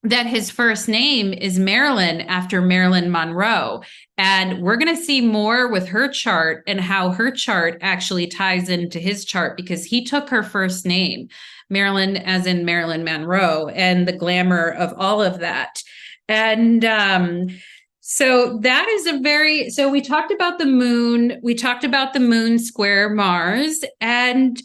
that his first name is Marilyn, after Marilyn Monroe. And we're going to see more with her chart and how her chart actually ties into his chart, because he took her first name, Marilyn, as in Marilyn Monroe, and the glamour of all of that. And so that is so we talked about the moon. We talked about the moon square Mars, and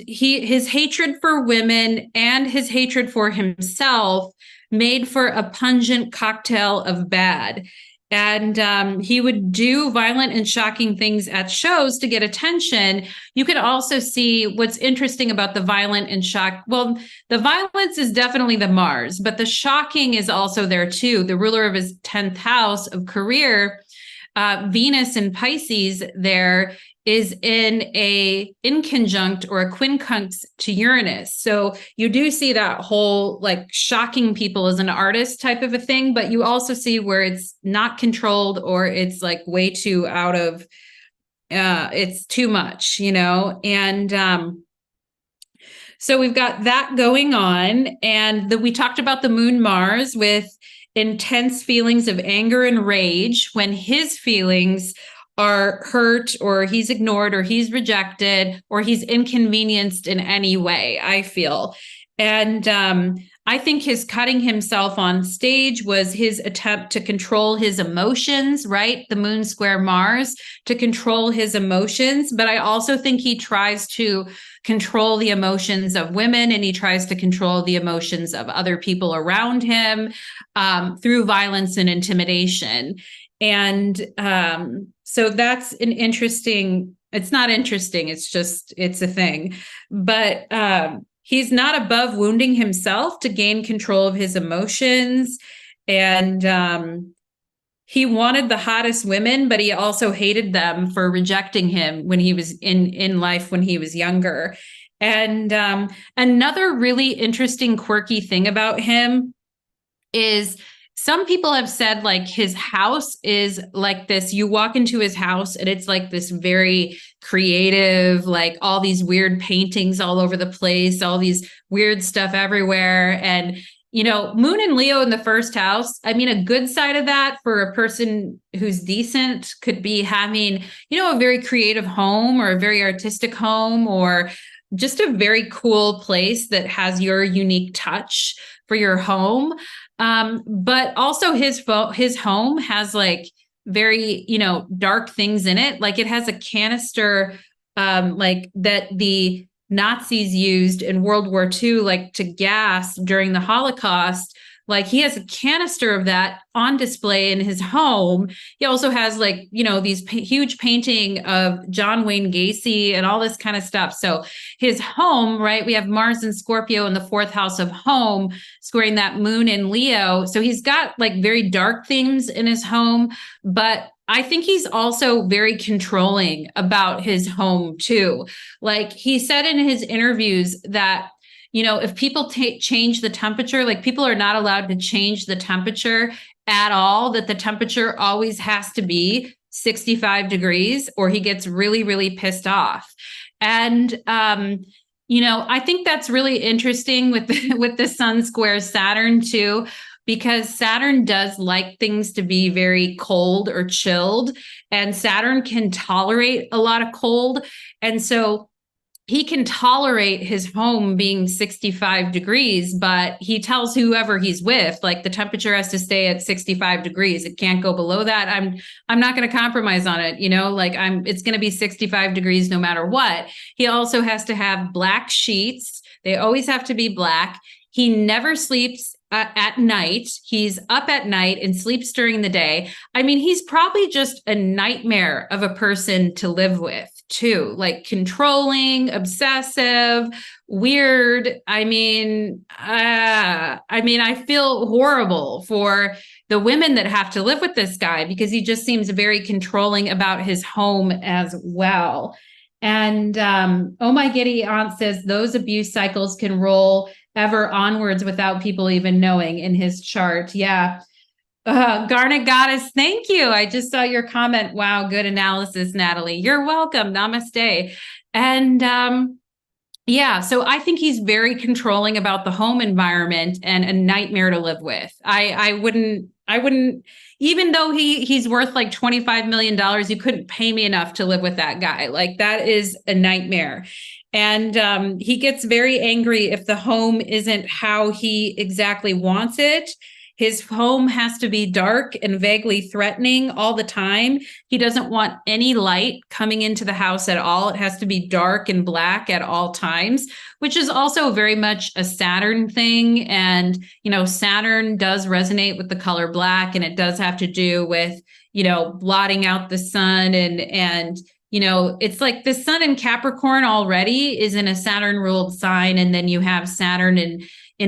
his hatred for women and his hatred for himself made for a pungent cocktail of bad. And he would do violent and shocking things at shows to get attention. You could also see what's interesting about the violent and shock. Well, the violence is definitely the Mars, but the shocking is also there too. The ruler of his 10th house of career, Venus in Pisces, there is in conjunct or a quincunx to Uranus. So you do see that whole like shocking people as an artist type of a thing, but you also see where it's not controlled, or it's like way too out of, it's too much, and so we've got that going on. And we talked about the moon Mars with intense feelings of anger and rage when his feelings are hurt, or he's ignored, or he's rejected, or he's inconvenienced in any way, I feel. And I think his cutting himself on stage was his attempt to control his emotions, right? The moon square Mars, to control his emotions. But I also think he tries to control the emotions of women, and he tries to control the emotions of other people around him through violence and intimidation. And so that's an interesting, it's not interesting, it's a thing. But he's not above wounding himself to gain control of his emotions. And he wanted the hottest women, but he also hated them for rejecting him when he was in life, when he was younger. And another really interesting, quirky thing about him is, some people have said like his house is like this. You walk into his house and it's like this very creative, like all these weird paintings all over the place, all these weird stuff everywhere. And, Moon and Leo in the first house, I mean, a good side of that for a person who's decent could be having, a very creative home, or a very artistic home, or just a very cool place that has your unique touch for your home. But also his home has like very, dark things in it. Like it has a canister, like that the Nazis used in World War II, like to gas during the Holocaust. Like he has a canister of that on display in his home. He also has like, these huge painting of John Wayne Gacy and all this kind of stuff. So his home, right? We have Mars and Scorpio in the 4th house of home, squaring that moon in Leo. So he's got like very dark themes in his home, but I think he's also very controlling about his home too. Like he said in his interviews that, if people change the temperature, like people are not allowed to change the temperature at all, that the temperature always has to be 65 degrees, or he gets really, really pissed off. And, I think that's really interesting with the Sun square Saturn too, because Saturn does like things to be very cold or chilled, and Saturn can tolerate a lot of cold. And so he can tolerate his home being 65 degrees, but he tells whoever he's with, like the temperature has to stay at 65 degrees. It can't go below that. I'm not going to compromise on it. It's going to be 65 degrees no matter what. He also has to have black sheets. They always have to be black. He never sleeps at night. He's up at night and sleeps during the day. I mean, he's probably just a nightmare of a person to live with too, like controlling, obsessive, weird. I feel horrible for the women that have to live with this guy, because he just seems very controlling about his home as well. And Oh My Giddy Aunt says those abuse cycles can roll ever onwards without people even knowing in his chart. Yeah. Garnet Goddess, thank you. I just saw your comment. Wow, good analysis, Natalie. You're welcome. Namaste. And Yeah, so I think he's very controlling about the home environment and a nightmare to live with. I wouldn't even though he's worth like $25 million, you couldn't pay me enough to live with that guy. Like that is a nightmare. And He gets very angry if the home isn't how he exactly wants it. His home has to be dark and vaguely threatening all the time. He doesn't want any light coming into the house at all. It has to be dark and black at all times, which is also very much a Saturn thing. And, Saturn does resonate with the color black, and it does have to do with, blotting out the sun and it's like the sun in Capricorn already is in a Saturn ruled sign. And then you have Saturn in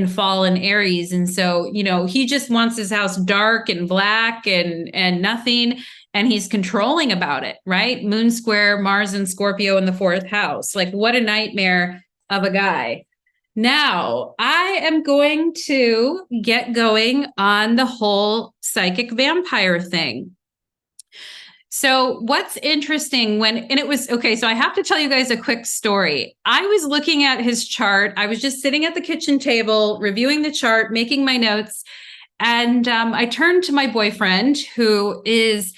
fall in Aries. And so, he just wants his house dark and black and nothing. And he's controlling about it, right? Moon square, Mars and Scorpio in the fourth house. Like, what a nightmare of a guy. Now, I am going to get going on the whole psychic vampire thing. So what's interesting so I have to tell you guys a quick story. I was looking at his chart. I was just sitting at the kitchen table, reviewing the chart, making my notes. And I turned to my boyfriend, who is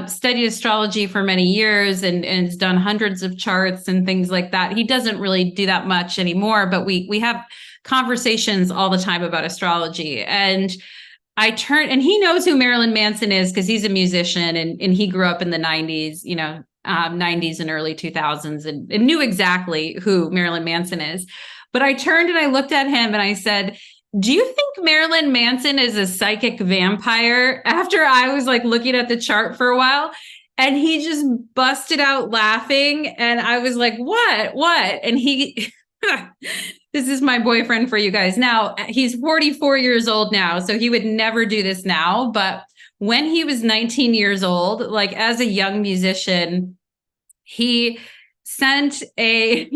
studied astrology for many years and has done hundreds of charts and things like that. He doesn't really do that much anymore, but we have conversations all the time about astrology. And I turned, and he knows who Marilyn Manson is because he's a musician and he grew up in the 90s, 90s and early 2000s and knew exactly who Marilyn Manson is. But I turned and I looked at him and I said, do you think Marilyn Manson is a psychic vampire? After I was like looking at the chart for a while, and he just busted out laughing. And I was like, what? And he, this is my boyfriend for you guys. Now, he's 44 years old now, so he would never do this now. But when he was 19 years old, like as a young musician, he sent a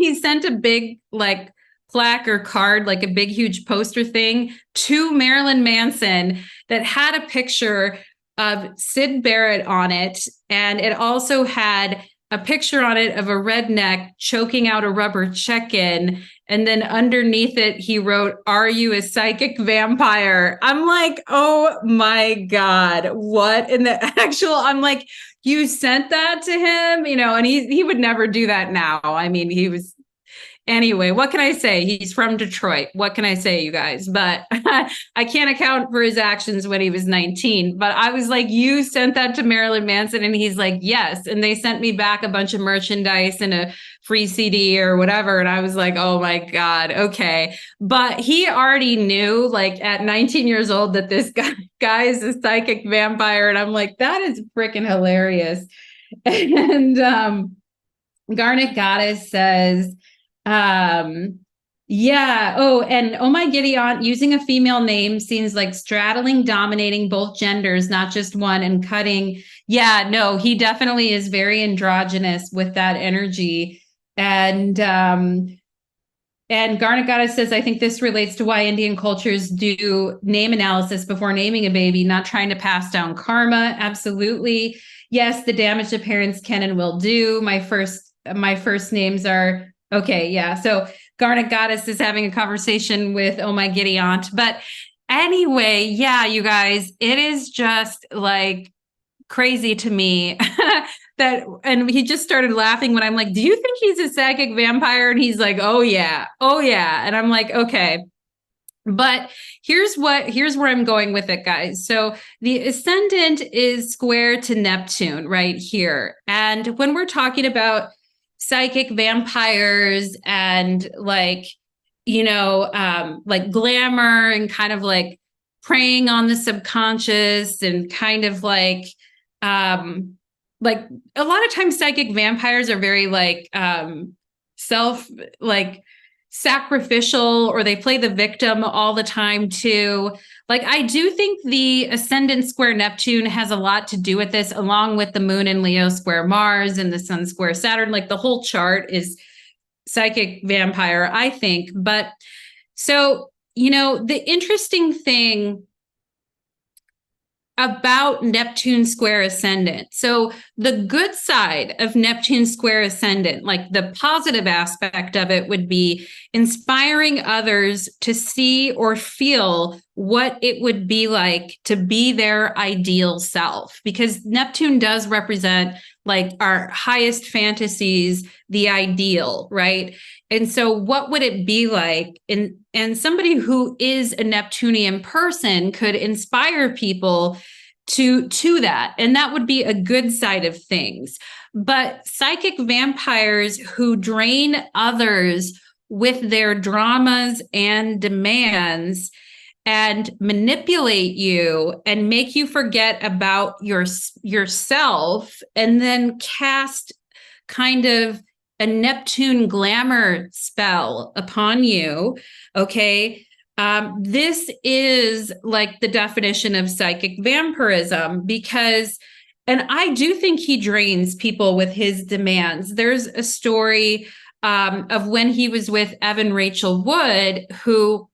big like plaque or card, like a big, huge poster thing to Marilyn Manson that had a picture of Syd Barrett on it. And it also had a picture on it of a redneck choking out a rubber check-in. And then underneath it, he wrote, "Are you a psychic vampire?" I'm like, oh my God, what in the actual, I'm like, you sent that to him, and he would never do that now. I mean, anyway, what can I say? He's from Detroit. What can I say, you guys? But I can't account for his actions when he was 19. But I was like, you sent that to Marilyn Manson? And he's like, yes. And they sent me back a bunch of merchandise and a free CD or whatever. And I was like, oh my God, okay. But he already knew, like at 19 years old, that this guy is a psychic vampire. And I'm like, that is freaking hilarious. And Garnet Goddess says, yeah. Oh, and Oh My Giddy Aunt, using a female name seems like straddling, dominating both genders, not just one, and cutting. Yeah, no, he definitely is very androgynous with that energy. And Garnet Goddess says, I think this relates to why Indian cultures do name analysis before naming a baby, not trying to pass down karma. Absolutely. Yes, the damage that parents can and will do. My first names are okay. Yeah. So Garnet Goddess is having a conversation with Oh My Giddy Aunt. But anyway, yeah, you guys, it is just like crazy to me and he just started laughing when I'm like, do you think he's a psychic vampire? And he's like, oh yeah. And I'm like, okay. But here's where I'm going with it, guys. So the ascendant is square to Neptune right here. And when we're talking about psychic vampires and like glamour and kind of like preying on the subconscious and kind of like a lot of times psychic vampires are very like sacrificial, or they play the victim all the time too. Like, I do think the ascendant square Neptune has a lot to do with this, along with the moon in Leo square Mars and the sun square Saturn. Like, the whole chart is psychic vampire, I think. But so, the interesting thing about Neptune square ascendant. So the good side of Neptune square ascendant, like the positive aspect of it, would be inspiring others to see or feel what it would be like to be their ideal self, because Neptune does represent like our highest fantasies, the ideal, right? And so what would it be like? And somebody who is a Neptunian person could inspire people to that. And that would be a good side of things. But psychic vampires who drain others with their dramas and demands and manipulate you and make you forget about yourself, and then cast kind of a Neptune glamour spell upon you. Okay. This is like the definition of psychic vampirism, because, and I do think he drains people with his demands. There's a story of when he was with Evan Rachel Wood, who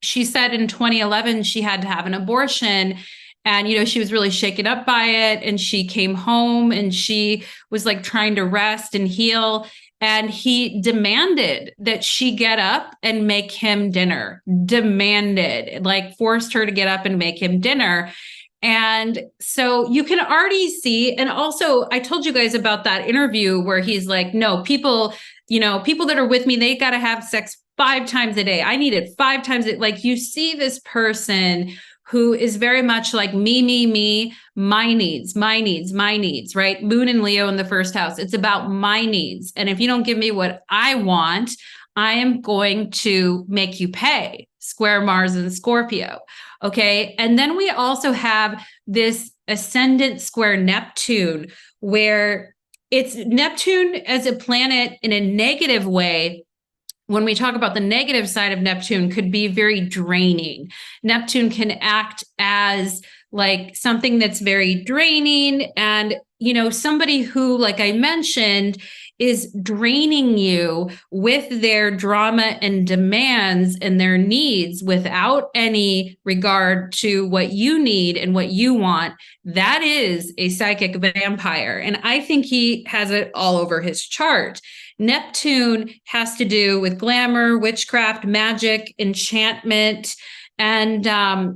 she said in 2011 she had to have an abortion. And, she was really shaken up by it. And she came home and she was like trying to rest and heal. And he demanded that she get up and make him dinner. Demanded, like forced her to get up and make him dinner. And so you can already see, and also I told you guys about that interview where he's like, no, people that are with me, they got to have sex 5 times a day. I need it 5 times. Like, you see this person who is very much like me, my needs, right? Moon and Leo in the first house. It's about my needs. And if you don't give me what I want, I am going to make you pay. Square Mars and Scorpio. Okay. And then we also have this ascendant square Neptune, where it's Neptune as a planet in a negative way. When we talk about the negative side of Neptune, could be very draining. Neptune can act as like something that's very draining, and, somebody who, like I mentioned, is draining you with their drama and demands and their needs without any regard to what you need and what you want. That is a psychic vampire. And I think he has it all over his chart. Neptune has to do with glamour, witchcraft, magic, enchantment. And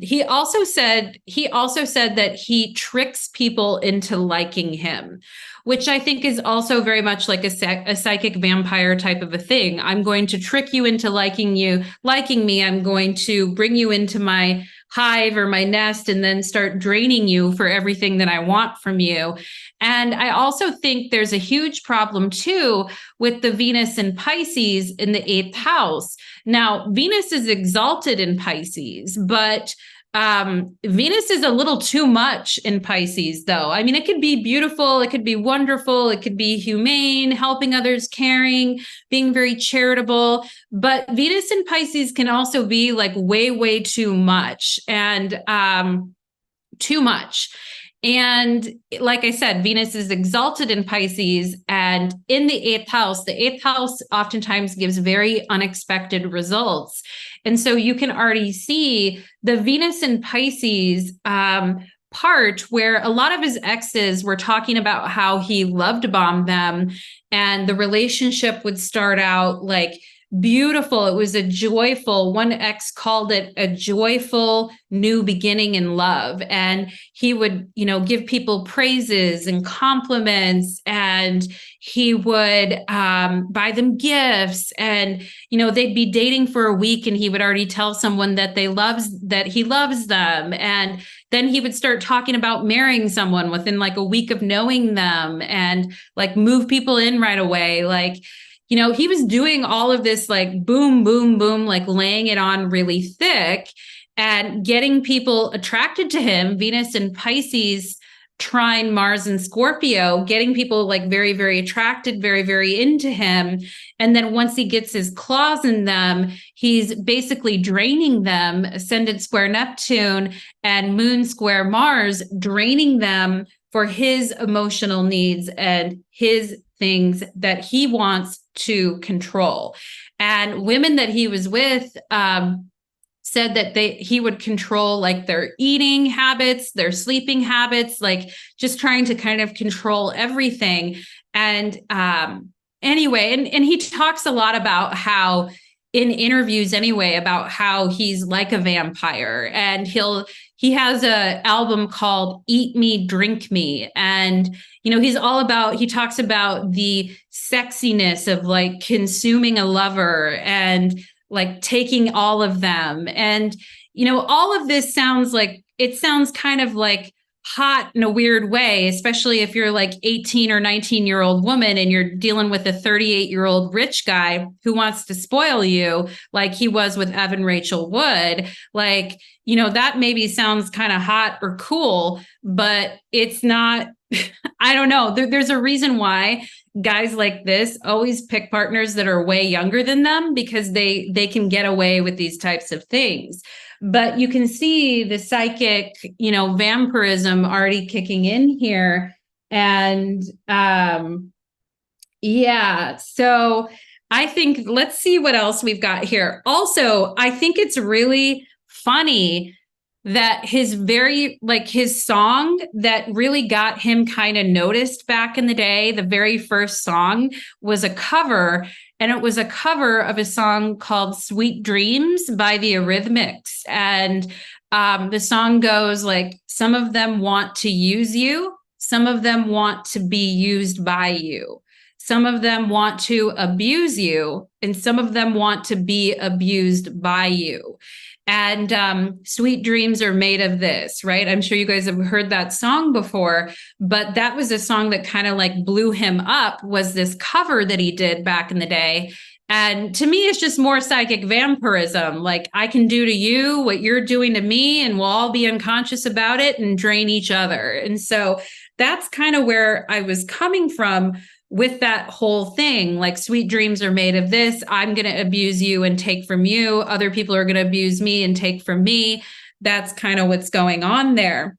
he also said that he tricks people into liking him, which I think is also very much like a psychic vampire type of a thing. I'm going to trick you into liking me. I'm going to bring you into my hive or my nest and then start draining you for everything that I want from you. And I also think there's a huge problem too with the Venus in Pisces in the 8th house. Now, Venus is exalted in Pisces, but Venus is a little too much in Pisces, though. I mean, it could be beautiful, it could be wonderful, it could be humane, helping others, caring, being very charitable. But Venus in Pisces can also be like way, way too much, and too much. And like I said, Venus is exalted in Pisces and in the 8th house. The 8th house oftentimes gives very unexpected results. And so you can already see the Venus in Pisces part where a lot of his exes were talking about how he loved bombed them, and the relationship would start out like beautiful. It was a joyful, one ex called it a joyful new beginning in love. And he would, give people praises and compliments, and he would buy them gifts, and, they'd be dating for a week and he would already tell someone that he loves them. And then he would start talking about marrying someone within like a week of knowing them, and like move people in right away. Like, he was doing all of this like boom, boom, boom, like laying it on really thick and getting people attracted to him. Venus in Pisces trine Mars and Scorpio, getting people like very, very attracted, very, very into him. And then once he gets his claws in them, he's basically draining them, ascendant square Neptune and moon square Mars, draining them for his emotional needs and his things that he wants to control. And women that he was with, said that he would control like their eating habits, their sleeping habits, like just trying to kind of control everything. And anyway, and he talks a lot about how in interviews anyway, about how he's like a vampire, and he has a album called Eat Me, Drink Me. And, he talks about the sexiness of like consuming a lover and like taking all of them. And, all of this sounds kind of like hot in a weird way, especially if you're like 18 or 19-year-old woman and you're dealing with a 38-year-old rich guy who wants to spoil you like he was with Evan Rachel Wood. Like, that maybe sounds kind of hot or cool, but it's not. I don't know. There's a reason why guys like this always pick partners that are way younger than them, because they can get away with these types of things. But you can see the psychic, vampirism already kicking in here. And so I think, let's see what else we've got here. Also, I think it's really funny that his song that really got him kind of noticed back in the day, the very first song was a cover, and it was a cover of a song called Sweet Dreams by the Eurythmics. And the song goes like, some of them want to use you, some of them want to be used by you, some of them want to abuse you, and some of them want to be abused by you. And Sweet Dreams are made of this, right? I'm sure you guys have heard that song before, but that was a song that kind of like blew him up, was this cover that he did back in the day. And to me, it's just more psychic vampirism. Like, I can do to you what you're doing to me, and we'll all be unconscious about it and drain each other. And so that's kind of where I was coming from with that whole thing. Like, sweet dreams are made of this. I'm going to abuse you and take from you. Other people are going to abuse me and take from me. That's kind of what's going on there.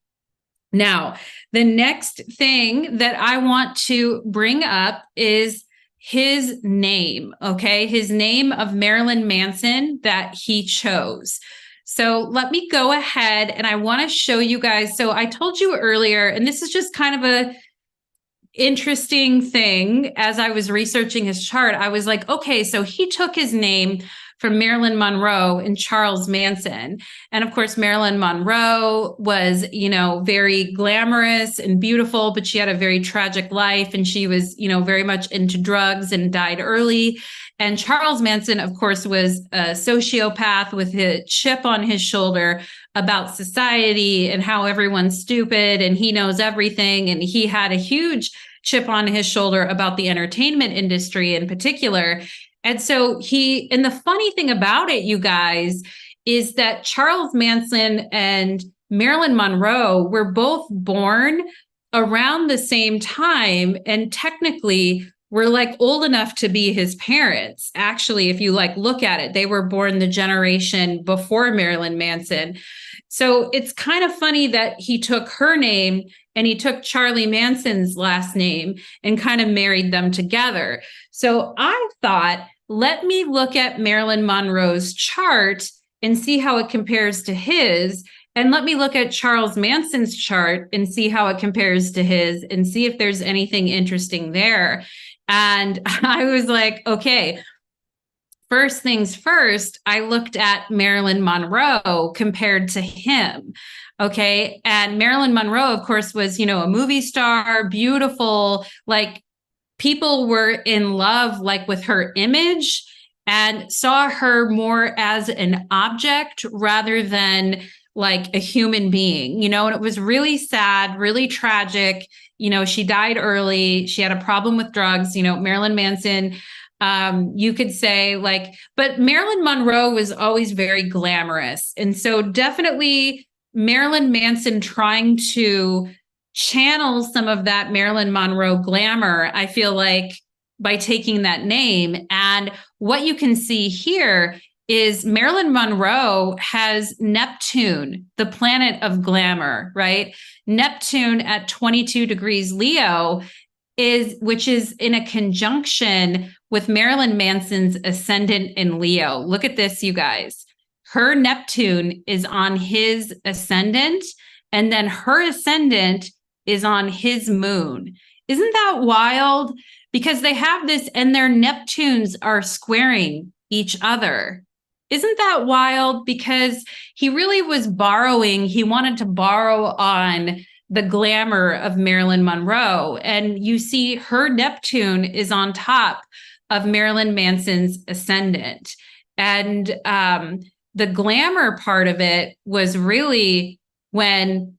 Now, the next thing that I want to bring up is his name, okay? His name of Marilyn Manson that he chose. So let me go ahead and I want to show you guys. So I told you earlier, and this is just kind of a interesting thing. As I was researching his chart, I was like, okay, so he took his name from Marilyn Monroe and Charles Manson. And of course, Marilyn Monroe was, very glamorous and beautiful, but she had a very tragic life, and she was, very much into drugs and died early. And Charles Manson, of course, was a sociopath with a chip on his shoulder about society and how everyone's stupid and he knows everything. And he had a huge chip on his shoulder about the entertainment industry in particular. And so and the funny thing about it, you guys, is that Charles Manson and Marilyn Monroe were both born around the same time, and technically were like old enough to be his parents. Actually, if you look at it, they were born the generation before Marilyn Manson. So it's kind of funny that he took her name and he took Charlie Manson's last name and kind of married them together. So I thought, let me look at Marilyn Monroe's chart and see how it compares to his. And let me look at Charles Manson's chart and see how it compares to his, and see if there's anything interesting there. And I was like, okay, first things first, I looked at Marilyn Monroe compared to him. Okay. And Marilyn Monroe, of course, was, a movie star, beautiful, people were in love, with her image, and saw her more as an object rather than a human being, and it was really sad, really tragic. She died early. She had a problem with drugs, Marilyn Manson. You could say but Marilyn Monroe was always very glamorous. And so definitely Marilyn Manson trying to channels some of that Marilyn Monroe glamour, I feel like, by taking that name. And what you can see here is Marilyn Monroe has Neptune, the planet of glamour, right? Neptune at 22 degrees Leo which is in a conjunction with Marilyn Manson's ascendant in Leo. Look at this, you guys. Her Neptune is on his ascendant, and then her ascendant is on his moon. Isn't that wild? Because they have this, and their Neptunes are squaring each other. Isn't that wild? Because he really was borrowing, he wanted to borrow on the glamour of Marilyn Monroe. And you see her Neptune is on top of Marilyn Manson's ascendant. And the glamour part of it was really when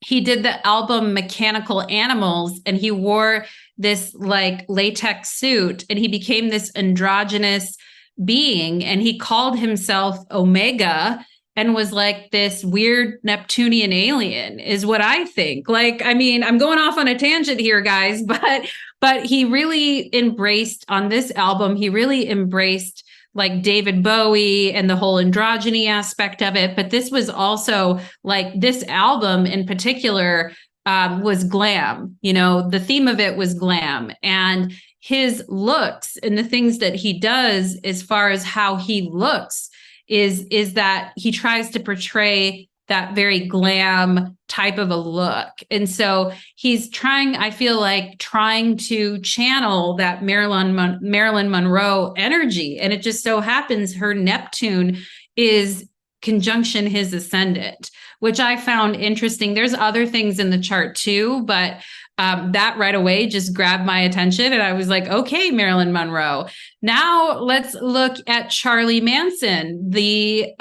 he did the album Mechanical Animals, and he wore this like latex suit, and he became this androgynous being, and he called himself Omega, and was like this weird Neptunian alien, is what I think. Like, I mean, I'm going off on a tangent here, guys, but he really embraced, on this album, he really embraced like David Bowie and the whole androgyny aspect of it. But this was also like, this album in particular was glam. You know, the theme of it was glam. And his looks and the things that he does as far as how he looks is that he tries to portray that very glam type of a look. And so he's trying, I feel like, trying to channel that Marilyn Monroe energy. And it just so happens her Neptune is conjunction his ascendant, which I found interesting. There's other things in the chart too, but that right away just grabbed my attention. And I was like, okay, Marilyn Monroe. Now let's look at Charlie Manson, the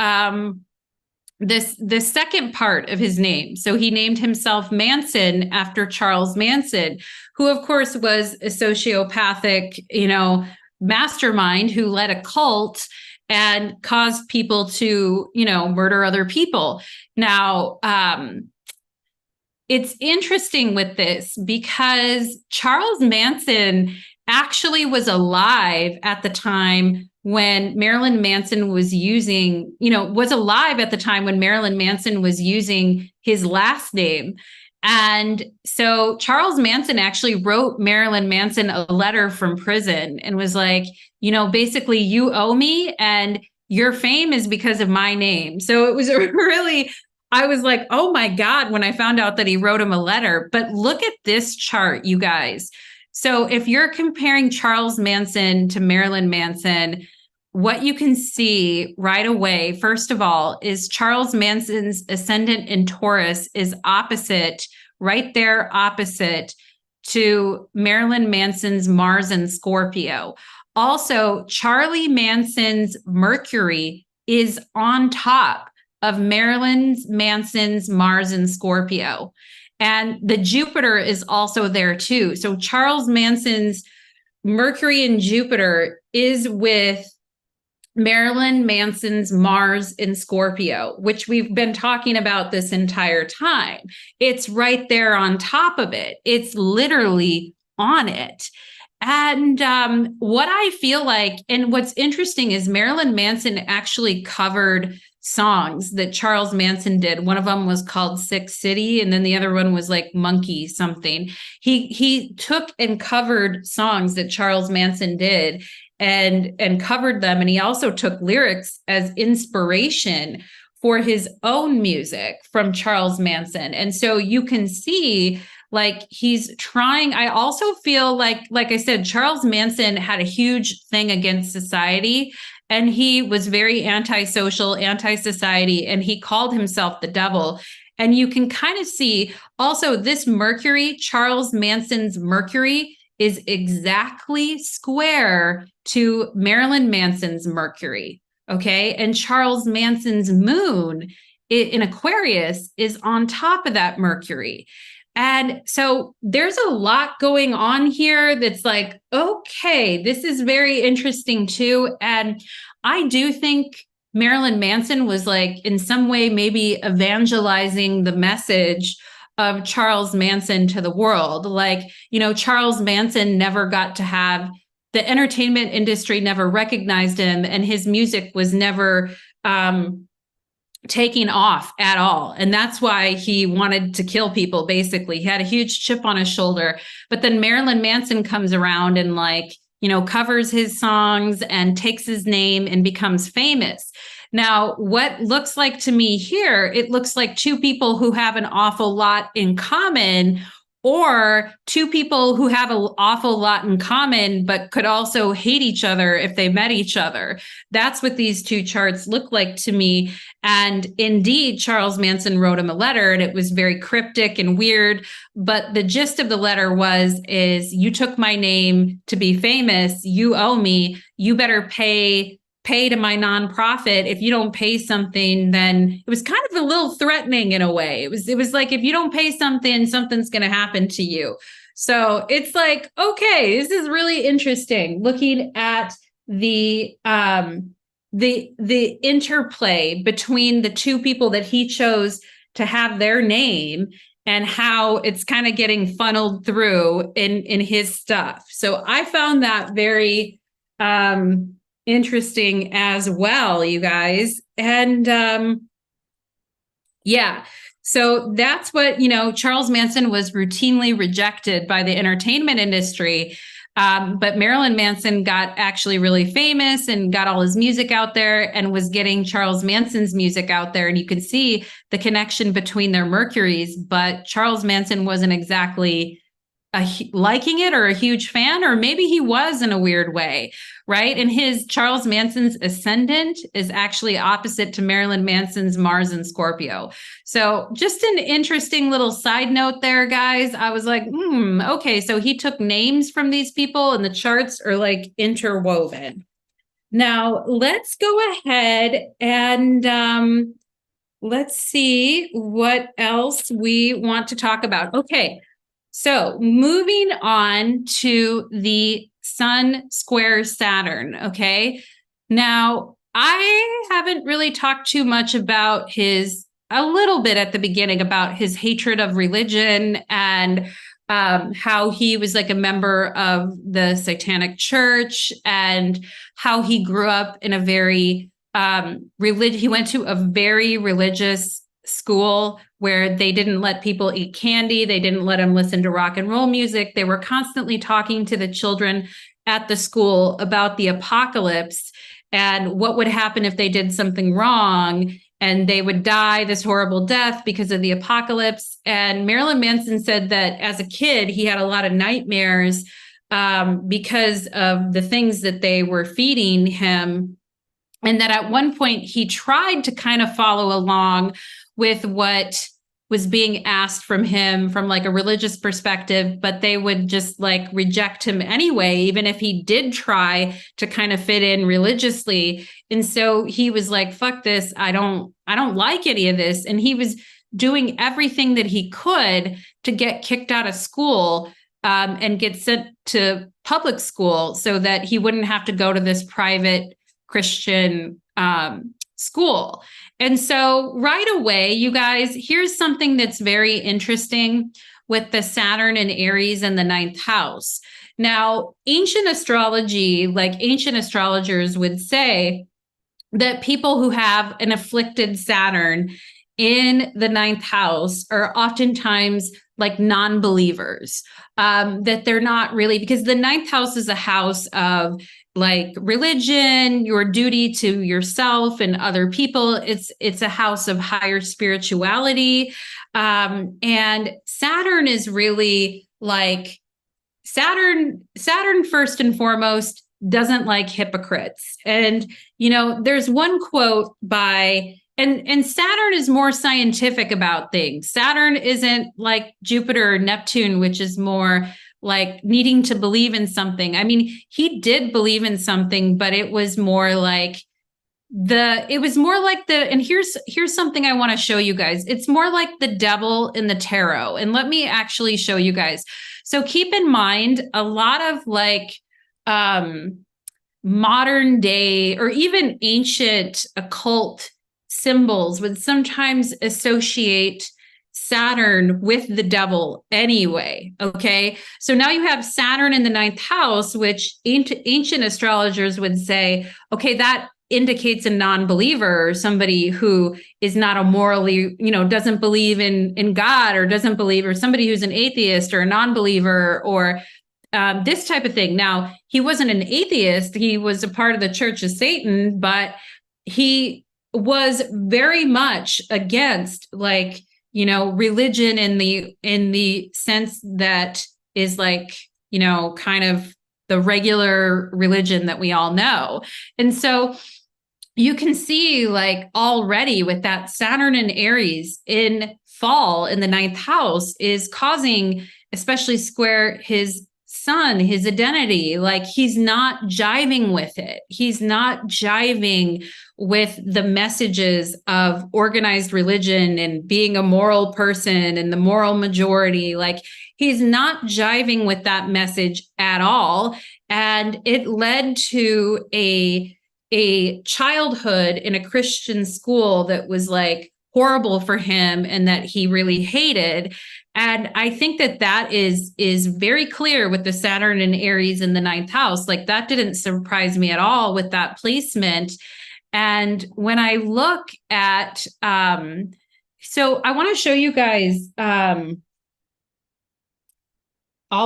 second part of his name. So he named himself Manson after Charles Manson, who of course was a sociopathic, mastermind who led a cult and caused people to, murder other people. Now, it's interesting with this because Charles Manson actually was alive at the time when Marilyn Manson was using his last name. And so Charles Manson actually wrote Marilyn Manson a letter from prison and was like, basically, you owe me and your fame is because of my name. So it was really, I was like, oh my God, when I found out that he wrote him a letter. But look at this chart, you guys. So if you're comparing Charles Manson to Marilyn Manson, what you can see right away, first of all, is Charles Manson's ascendant in Taurus is right there opposite to Marilyn Manson's Mars in Scorpio. Also, Charlie Manson's Mercury is on top of Marilyn Manson's Mars in Scorpio. And the Jupiter is also there too. So Charles Manson's Mercury and Jupiter is with Marilyn Manson's Mars in Scorpio, which we've been talking about this entire time. It's right there on top of it. It's literally on it. And what I feel like, and what's interesting is Marilyn Manson actually covered songs that Charles Manson did. One of them was called Sick City, and then the other one was like Monkey something. He took and covered songs that Charles Manson did and covered them. And he also took lyrics as inspiration for his own music from Charles Manson. And so you can see, like, he's trying. I also feel like I said, Charles Manson had a huge thing against society, and he was very antisocial, anti-society, and he called himself the devil. And you can kind of see also this Mercury, Charles Manson's Mercury, is exactly square to Marilyn Manson's Mercury. Okay. And Charles Manson's moon in Aquarius is on top of that Mercury. And so there's a lot going on here that's like, okay, this is very interesting too. And I do think Marilyn Manson was like in some way maybe evangelizing the message of Charles Manson to the world. Like, Charles Manson never got to have, the entertainment industry never recognized him, and his music was never taking off at all. And that's why he wanted to kill people, basically. He had a huge chip on his shoulder. But then Marilyn Manson comes around and covers his songs and takes his name and becomes famous. Now, what looks like to me here, it looks like two people who have an awful lot in common, or two people who have an awful lot in common, but could also hate each other if they met each other. That's what these two charts look like to me. And indeed, Charles Manson wrote him a letter, and it was very cryptic and weird. But the gist of the letter is you took my name to be famous. You owe me. You better pay to my nonprofit. If you don't pay something, then it was kind of a little threatening in a way. It was like, if you don't pay something, something's going to happen to you. So it's like, okay, this is really interesting looking at the interplay between the two people that he chose to have their name, and how it's kind of getting funneled through in his stuff. So I found that very interesting as well, you guys. And so that's what, Charles Manson was routinely rejected by the entertainment industry. But Marilyn Manson got actually really famous and got all his music out there, and was getting Charles Manson's music out there. And you can see the connection between their Mercuries, but Charles Manson wasn't exactly liking it or a huge fan, or maybe he was in a weird way, right? And Charles Manson's ascendant is actually opposite to Marilyn Manson's Mars in Scorpio. So just an interesting little side note there, guys. I was like, okay, so he took names from these people, and the charts are like interwoven. Now let's go ahead and let's see what else we want to talk about. Okay. So moving on to the Sun square Saturn, okay? Now, I haven't really talked too much about a little bit at the beginning about his hatred of religion, and how he was like a member of the Satanic Church, and how he grew up in a very he went to a very religious school where they didn't let people eat candy. They didn't let them listen to rock and roll music. They were constantly talking to the children at the school about the apocalypse and what would happen if they did something wrong, and they would die this horrible death because of the apocalypse. And Marilyn Manson said that as a kid, he had a lot of nightmares because of the things that they were feeding him. And that at one point he tried to kind of follow along with what was being asked from him from like a religious perspective, but they would just like reject him anyway, even if he did try to kind of fit in religiously. And so he was like, fuck this. I don't like any of this. And he was doing everything that he could to get kicked out of school and get sent to public school so that he wouldn't have to go to this private Christian school. And so right away, you guys, here's something that's very interesting with the Saturn and Aries in the ninth house. Now, ancient astrology, like ancient astrologers would say that people who have an afflicted Saturn in the ninth house are oftentimes like non-believers, that they're not really, because the ninth house is a house of like religion, your duty to yourself and other people. It's a house of higher spirituality. And Saturn is really like Saturn first and foremost doesn't like hypocrites. And, there's one quote by, and Saturn is more scientific about things. Saturn isn't like Jupiter or Neptune, which is more like needing to believe in something. I mean, he did believe in something, but it was more like and here's something I want to show you guys. It's more like the devil in the tarot. And let me actually show you guys. So keep in mind, a lot of like modern day or even ancient occult symbols would sometimes associate Saturn with the devil anyway. Okay. So now you have Saturn in the ninth house, which ancient astrologers would say, okay, that indicates a non-believer, or somebody who is not a morally, doesn't believe in God, or doesn't believe, or somebody who's an atheist or a non-believer, or this type of thing. Now, he wasn't an atheist. He was a part of the Church of Satan, but he was very much against, like, religion in the sense that is like, kind of the regular religion that we all know. And so you can see, like, already with that Saturn and Aries in fall in the ninth house is causing, especially square his sun, his identity. Like, he's not jiving with it. He's not jiving with the messages of organized religion and being a moral person and the moral majority. Like, he's not jiving with that message at all. And it led to a childhood in a Christian school that was like horrible for him and that he really hated. And I think that is very clear with the Saturn and Aries in the ninth house. Like, that didn't surprise me at all with that placement. And when I look at, so I want to show you guys All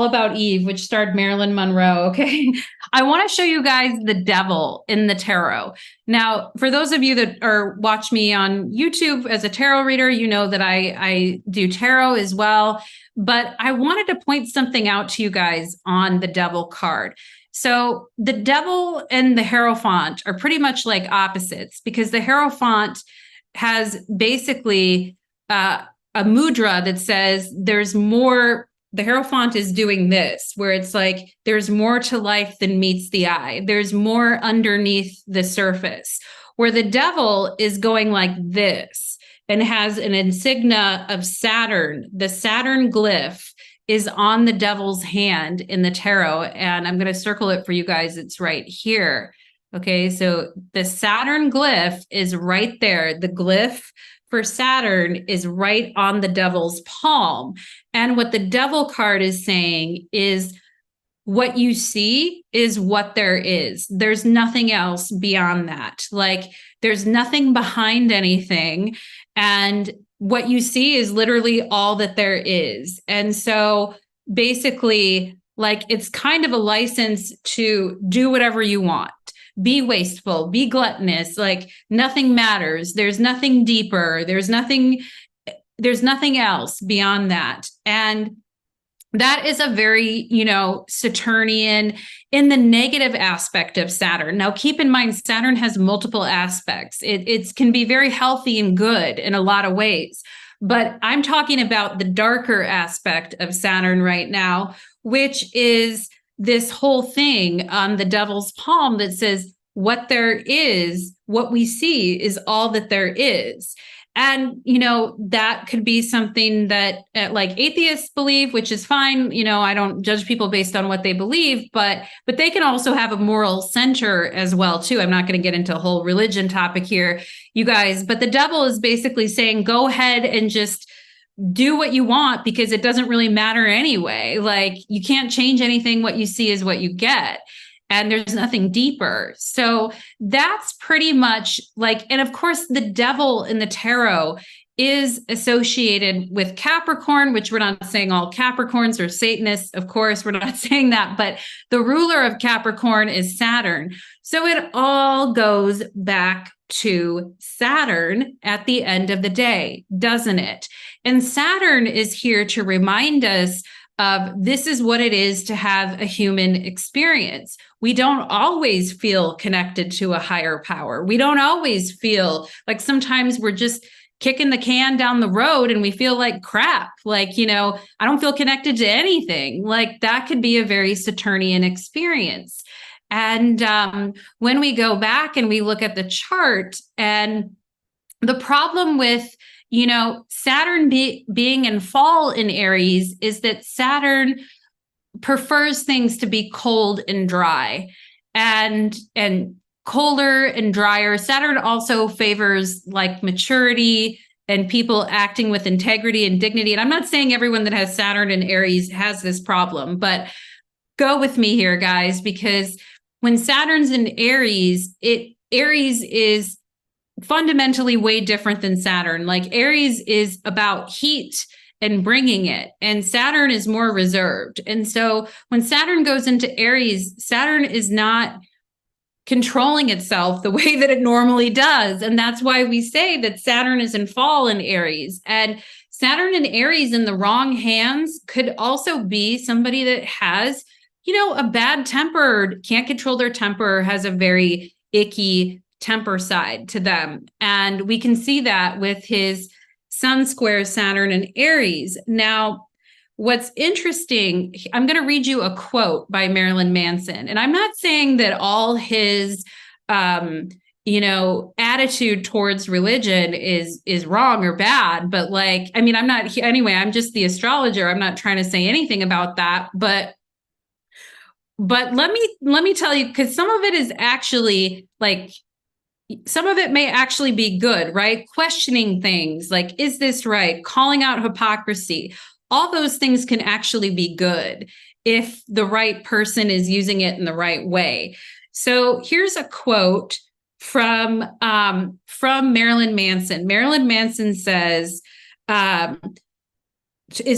About Eve, which starred Marilyn Monroe. Okay. I want to show you guys the devil in the tarot. Now, for those of you that watch me on YouTube as a tarot reader, you know that I do tarot as well. But I wanted to point something out to you guys on the devil card. So the devil and the Hierophant are pretty much like opposites, because the Hierophant has basically a mudra that says there's more. The Hierophant is doing this, where it's like, there's more to life than meets the eye. There's more underneath the surface, where the devil is going like this and has an insignia of Saturn. The Saturn glyph is on the devil's hand in the tarot. And I'm going to circle it for you guys. It's right here. Okay. So the Saturn glyph is right there. The glyph for Saturn is right on the devil's palm. And what the devil card is saying is, what you see is what there is. There's nothing else beyond that. Like, there's nothing behind anything. And what you see is literally all that there is. And so basically, like, it's kind of a license to do whatever you want. Be wasteful, be gluttonous, like, nothing matters. There's nothing deeper. There's nothing else beyond that. And that is a very, Saturnian in the negative aspect of Saturn. Now, keep in mind, Saturn has multiple aspects. It can be very healthy and good in a lot of ways. But I'm talking about the darker aspect of Saturn right now, which is this whole thing on the devil's palm that says, what there is, what we see is all that there is. And, that could be something that like atheists believe, which is fine. I don't judge people based on what they believe, but they can also have a moral center as well, too. I'm not going to get into a whole religion topic here, you guys, but the devil is basically saying, go ahead and just do what you want, because it doesn't really matter anyway. Like, you can't change anything. What you see is what you get. And there's nothing deeper. So that's pretty much like, and of course, the devil in the tarot is associated with Capricorn, which we're not saying all Capricorns are Satanists. Of course, we're not saying that, but the ruler of Capricorn is Saturn. So it all goes back to Saturn at the end of the day, doesn't it? And Saturn is here to remind us of, this is what it is to have a human experience. We don't always feel connected to a higher power. We don't always feel like, sometimes we're just kicking the can down the road and we feel like crap. Like, I don't feel connected to anything. Like, that could be a very Saturnian experience. And when we go back and we look at the chart, and the problem with, Saturn being in fall in Aries is that Saturn prefers things to be cold and dry, and colder and drier. Saturn also favors like maturity and people acting with integrity and dignity. And I'm not saying everyone that has Saturn in Aries has this problem, but go with me here, guys, because when Saturn's in Aries, Aries is fundamentally way different than Saturn. Like Aries is about heat and bringing it, and Saturn is more reserved. And so when Saturn goes into Aries, Saturn is not controlling itself the way that it normally does. And that's why we say that Saturn is in fall in Aries. And Saturn in Aries in the wrong hands could also be somebody that has, a bad tempered, can't control their temper, has a very icky temper side to them. And we can see that with his Sun square Saturn in Aries. Now, what's interesting, I'm going to read you a quote by Marilyn Manson. And I'm not saying that all his, attitude towards religion is wrong or bad, but I'm not, anyway, I'm just the astrologer. I'm not trying to say anything about that, but let me tell you, because some of it is actually some of it may actually be good, right? Questioning things like, is this right? Calling out hypocrisy. All those things can actually be good if the right person is using it in the right way. So here's a quote from Marilyn Manson. Marilyn Manson says,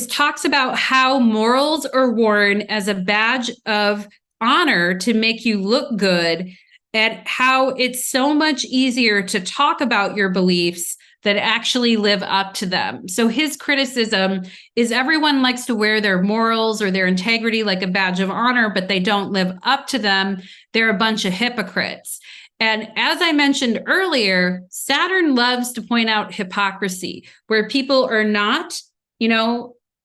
talks about how morals are worn as a badge of honor to make you look good, and how it's so much easier to talk about your beliefs than actually live up to them. So his criticism is everyone likes to wear their morals or their integrity like a badge of honor, but they don't live up to them. They're a bunch of hypocrites. And as I mentioned earlier, Saturn loves to point out hypocrisy, where people are not,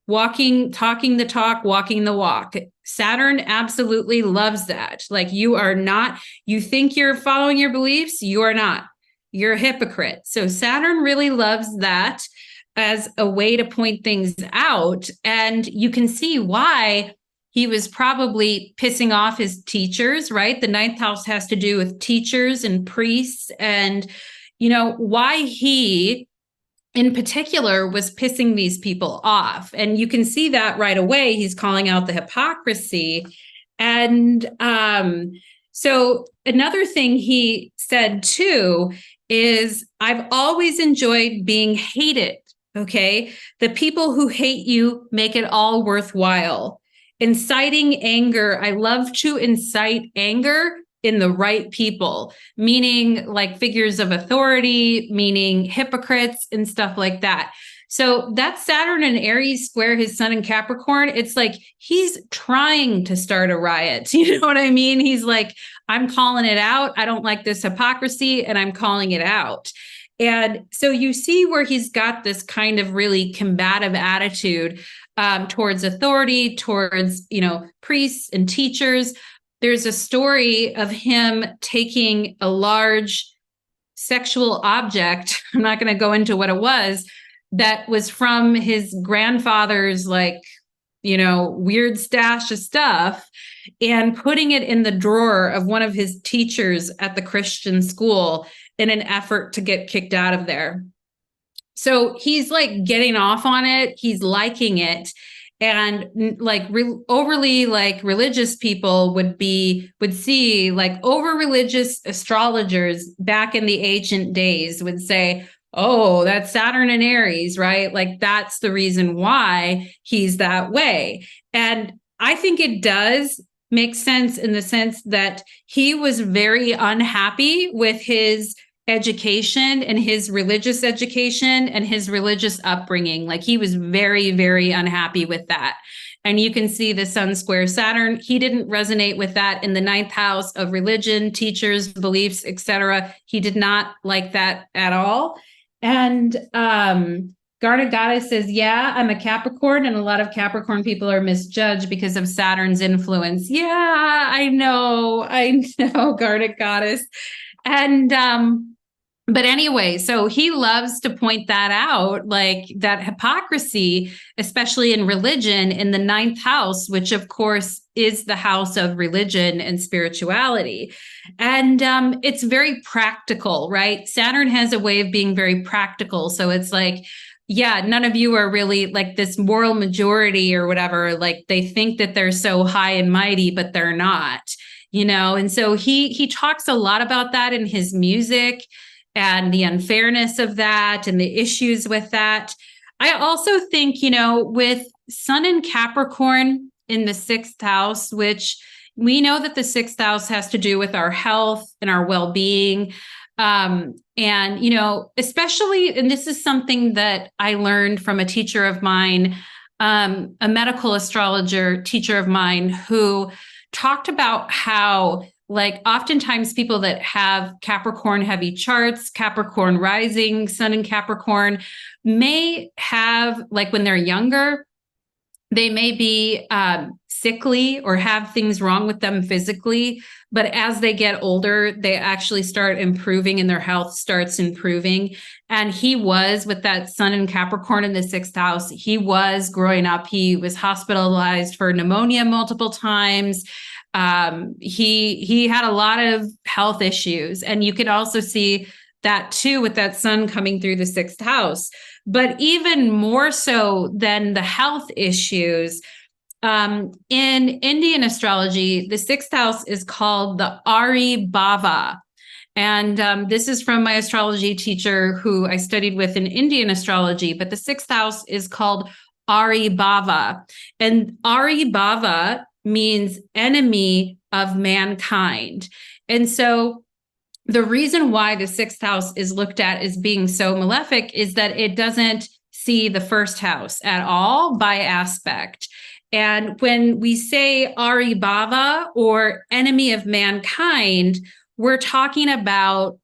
talking the talk, walking the walk. Saturn absolutely loves that. Like you think you're following your beliefs, you are not. You're a hypocrite. So Saturn really loves that as a way to point things out. And you can see why he was probably pissing off his teachers, right? The ninth house has to do with teachers and priests, and, why he in particular was pissing these people off. And you can see that right away. He's calling out the hypocrisy. And so another thing he said too is, I've always enjoyed being hated. Okay. The people who hate you make it all worthwhile. Inciting anger. I love to incite anger in the right people, meaning like figures of authority, meaning hypocrites and stuff like that. So that's Saturn in Aries square his sun in Capricorn. It's like he's trying to start a riot. You know what I mean? He's like, I'm calling it out. I don't like this hypocrisy, and I'm calling it out. And so you see where he's got this kind of really combative attitude towards authority, towards, priests and teachers. There's a story of him taking a large sexual object. I'm not going to go into what it was, that was from his grandfather's, weird stash of stuff, and putting it in the drawer of one of his teachers at the Christian school in an effort to get kicked out of there. So he's getting off on it. He's liking it. And overly religious people would see over religious astrologers back in the ancient days would say, oh, that's Saturn and Aries, right? That's the reason why he's that way. And I think it does make sense in the sense that he was very unhappy with his education and his religious education and his religious upbringing. He was very, very unhappy with that. And you can see the Sun square Saturn. He didn't resonate with that in the ninth house of religion, teachers, beliefs, etc. He did not like that at all. And Garnet Goddess says, yeah, I'm a Capricorn, and a lot of Capricorn people are misjudged because of Saturn's influence. Yeah, I know, Garnet Goddess. And but anyway, so he loves to point that out, that hypocrisy, especially in religion, in the ninth house, which of course is the house of religion and spirituality. And it's very practical, right? Saturn has a way of being very practical. So it's like, yeah, none of you are really like this moral majority or whatever. Like they think that they're so high and mighty, but they're not, And so he talks a lot about that in his music and the unfairness of that and the issues with that. I also think, with Sun in Capricorn in the sixth house, which we know that the sixth house has to do with our health and our well-being. Especially, and this is something that I learned from a teacher of mine, a medical astrologer teacher of mine, who talked about how, like, oftentimes people that have Capricorn heavy charts, Capricorn rising, Sun in Capricorn, may have, like, when they're younger, they may be sickly or have things wrong with them physically. But as they get older, they actually start improving and their health starts improving. And he was, with that Sun in Capricorn in the sixth house, he was growing up. He was hospitalized for pneumonia multiple times. He had a lot of health issues. And you could also see that too with that Sun coming through the sixth house. But even more so than the health issues, in Indian astrology, the sixth house is called the Ari Bhava. And this is from my astrology teacher who I studied with in Indian astrology, but the sixth house is called Ari Bhava. And Ari Bhava means enemy of mankind. And so the reason why the sixth house is looked at as being so malefic is that it doesn't see the first house at all by aspect. And when we say Ari Bhava or enemy of mankind, we're talking about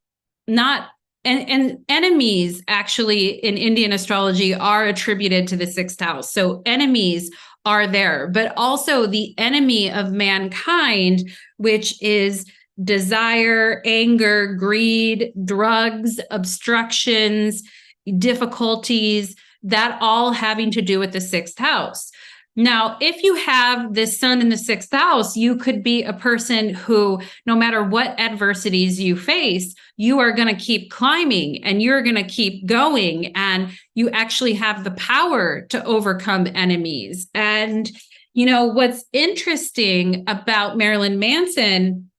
not, and enemies actually in Indian astrology are attributed to the sixth house. So enemies are there, but also the enemy of mankind, which is desire, anger, greed, drugs, obstructions, difficulties, that all having to do with the sixth house. Now, if you have this Sun in the sixth house, you could be a person who, no matter what adversities you face, you are going to keep climbing and you're going to keep going. And you actually have the power to overcome enemies. And, what's interesting about Marilyn Manson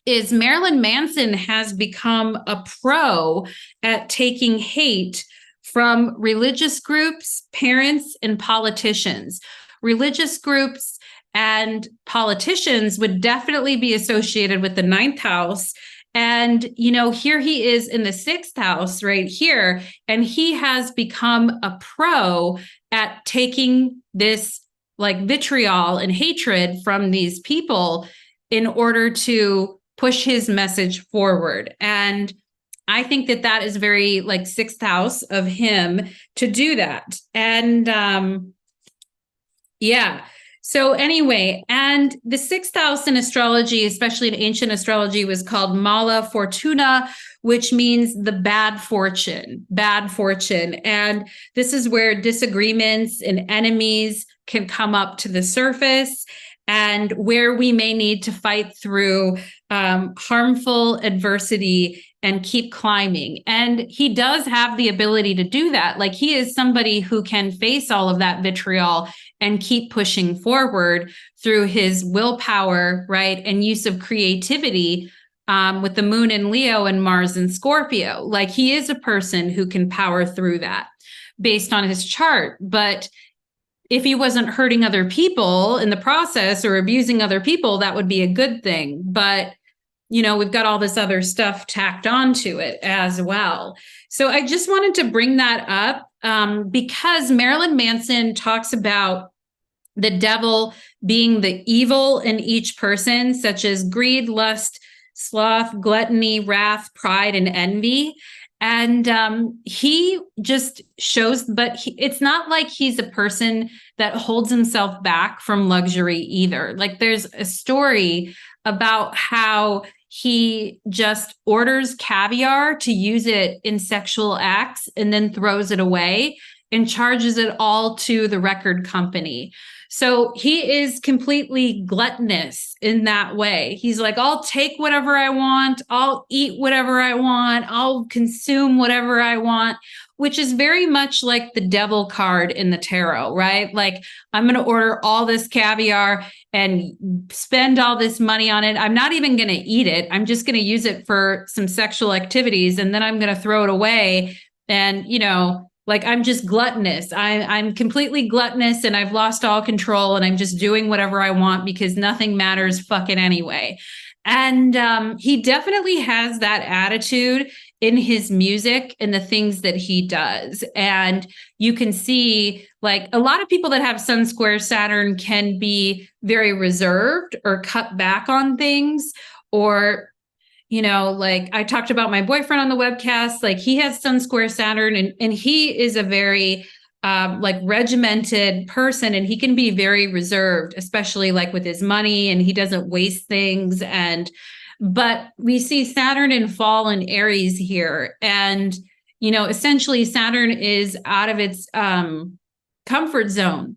is Marilyn Manson has become a pro at taking hate from religious groups, parents, and politicians. Religious groups and politicians would definitely be associated with the ninth house. And, here he is in the sixth house right here, and he has become a pro at taking this like vitriol and hatred from these people in order to push his message forward. And I think that that is very like sixth house of him to do that. And yeah. So anyway, and the sixth house in astrology, especially in ancient astrology, was called Mala Fortuna, which means the bad fortune. And this is where disagreements and enemies can come up to the surface, and where we may need to fight through harmful adversity and keep climbing. And he does have the ability to do that. Like, he is somebody who can face all of that vitriol and keep pushing forward through his willpower, right? And use of creativity with the moon in Leo and Mars in Scorpio. Like, he is a person who can power through that based on his chart. But if he wasn't hurting other people in the process or abusing other people, that would be a good thing. But we've got all this other stuff tacked onto it as well. So I just wanted to bring that up because Marilyn Manson talks about the devil being the evil in each person, such as greed, lust, sloth, gluttony, wrath, pride, and envy. And he just shows, but it's not like he's a person that holds himself back from luxury either. Like, there's a story about how he just orders caviar to use it in sexual acts and then throws it away and charges it all to the record company. So he is completely gluttonous in that way. He's like, I'll take whatever I want. I'll eat whatever I want. I'll consume whatever I want, which is very much like the devil card in the tarot, right? Like, I'm going to order all this caviar and spend all this money on it. I'm not even going to eat it. I'm just going to use it for some sexual activities. And then I'm going to throw it away. And, like, I'm just gluttonous. I'm completely gluttonous and I've lost all control and I'm just doing whatever I want because nothing matters fucking anyway. And he definitely has that attitude in his music and the things that he does. And you can see, like, a lot of people that have Sun Square Saturn can be very reserved or cut back on things, or like I talked about my boyfriend on the webcast, like he has Sun Square Saturn and he is a very like regimented person, and he can be very reserved, especially like with his money, and he doesn't waste things. But we see Saturn in fall in Aries here. And, essentially Saturn is out of its comfort zone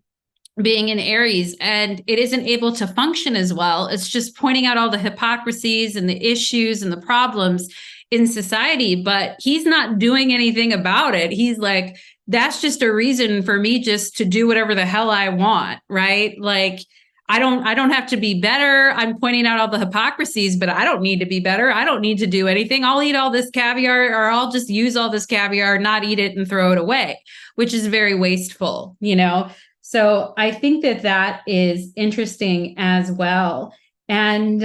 being in Aries, and it isn't able to function as well. It's just pointing out all the hypocrisies and the issues and the problems in society, but he's not doing anything about it. He's like, that's just a reason for me just to do whatever the hell I want, right? Like, I don't have to be better. I'm pointing out all the hypocrisies, but I don't need to be better. I don't need to do anything. I'll eat all this caviar, or I'll just use all this caviar, not eat it and throw it away, which is very wasteful, So I think that is interesting as well. And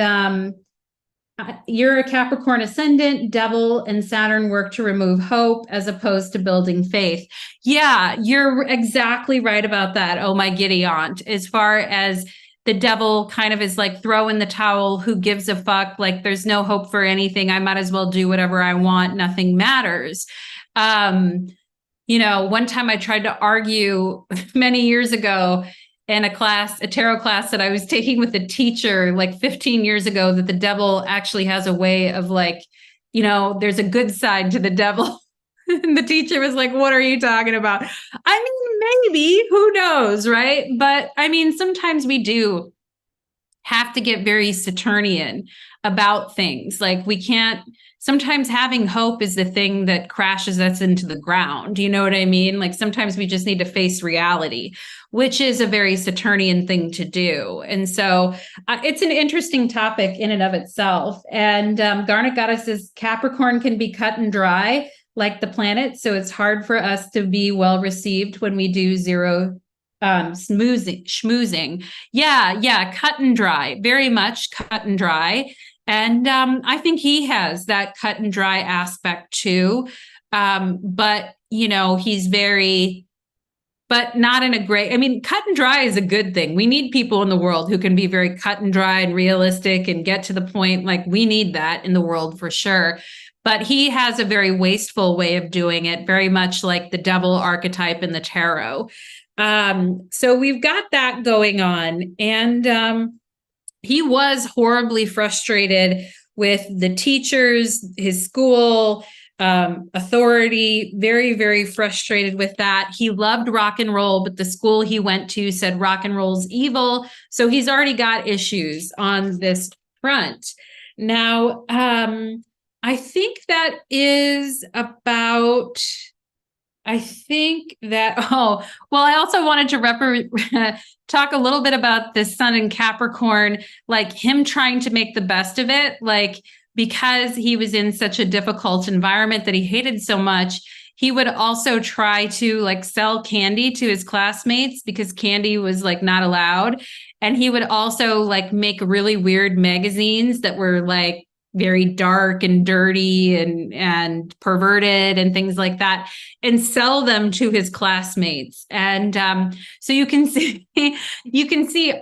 you're a Capricorn ascendant, devil and Saturn work to remove hope as opposed to building faith. Yeah, you're exactly right about that. Oh, my giddy aunt. As far as the devil kind of is like, throw in the towel, who gives a fuck? Like, there's no hope for anything. I might as well do whatever I want. Nothing matters. One time I tried to argue many years ago in a tarot class that I was taking with a teacher like 15 years ago, that the devil actually has a way of, like, there's a good side to the devil. And the teacher was like, what are you talking about? I mean, maybe, who knows, right? But I mean, sometimes we do have to get very Saturnian about things. Like, we can't, sometimes having hope is the thing that crashes us into the ground. You know what I mean? Like, sometimes we just need to face reality, which is a very Saturnian thing to do. And so it's an interesting topic in and of itself. And Garnet Goddess says Capricorn can be cut and dry like the planet. So it's hard for us to be well received when we do zero schmoozing. Yeah, cut and dry, very much cut and dry. And I think he has that cut and dry aspect too. But he's very, but not in a great, I mean, cut and dry is a good thing. We need people in the world who can be very cut and dry and realistic and get to the point. Like, we need that in the world for sure. But he has a very wasteful way of doing it, very much like the devil archetype in the tarot. So we've got that going on. And he was horribly frustrated with the teachers, his school, authority, very, very frustrated with that. He loved rock and roll, but the school he went to said rock and roll's evil. So he's already got issues on this front. Now, I think that is about... I also wanted to talk a little bit about the sun in Capricorn, like him trying to make the best of it, like, because he was in such a difficult environment that he hated so much. He would also try to, like, sell candy to his classmates because candy was, like, not allowed. And he would also, like, make really weird magazines that were, like, very dark and dirty and perverted and things like that, and sell them to his classmates. And so you can see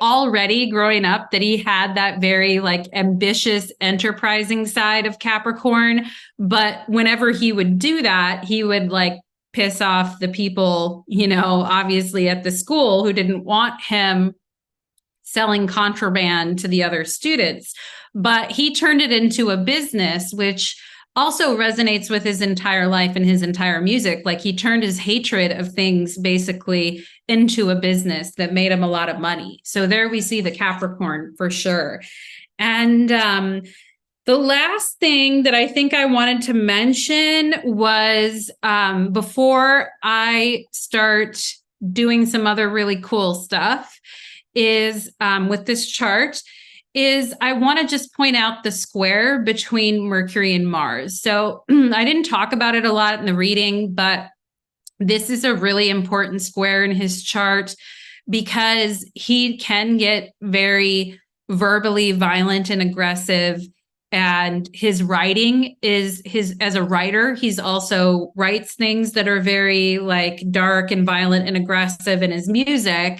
already growing up that he had that very, like, ambitious, enterprising side of Capricorn. But whenever he would do that, he would, like, piss off the people, obviously at the school, who didn't want him selling contraband to the other students. But he turned it into a business, which also resonates with his entire life and his entire music. Like he turned his hatred of things basically into a business that made him a lot of money. So there we see the Capricorn for sure. And the last thing that I think I wanted to mention was before I start doing some other really cool stuff is with this chart is I want to just point out the square between Mercury and Mars. So I didn't talk about it a lot in the reading, but this is a really important square in his chart because he can get very verbally violent and aggressive. And his writing is as a writer, he's also writes things that are very like dark and violent and aggressive in his music.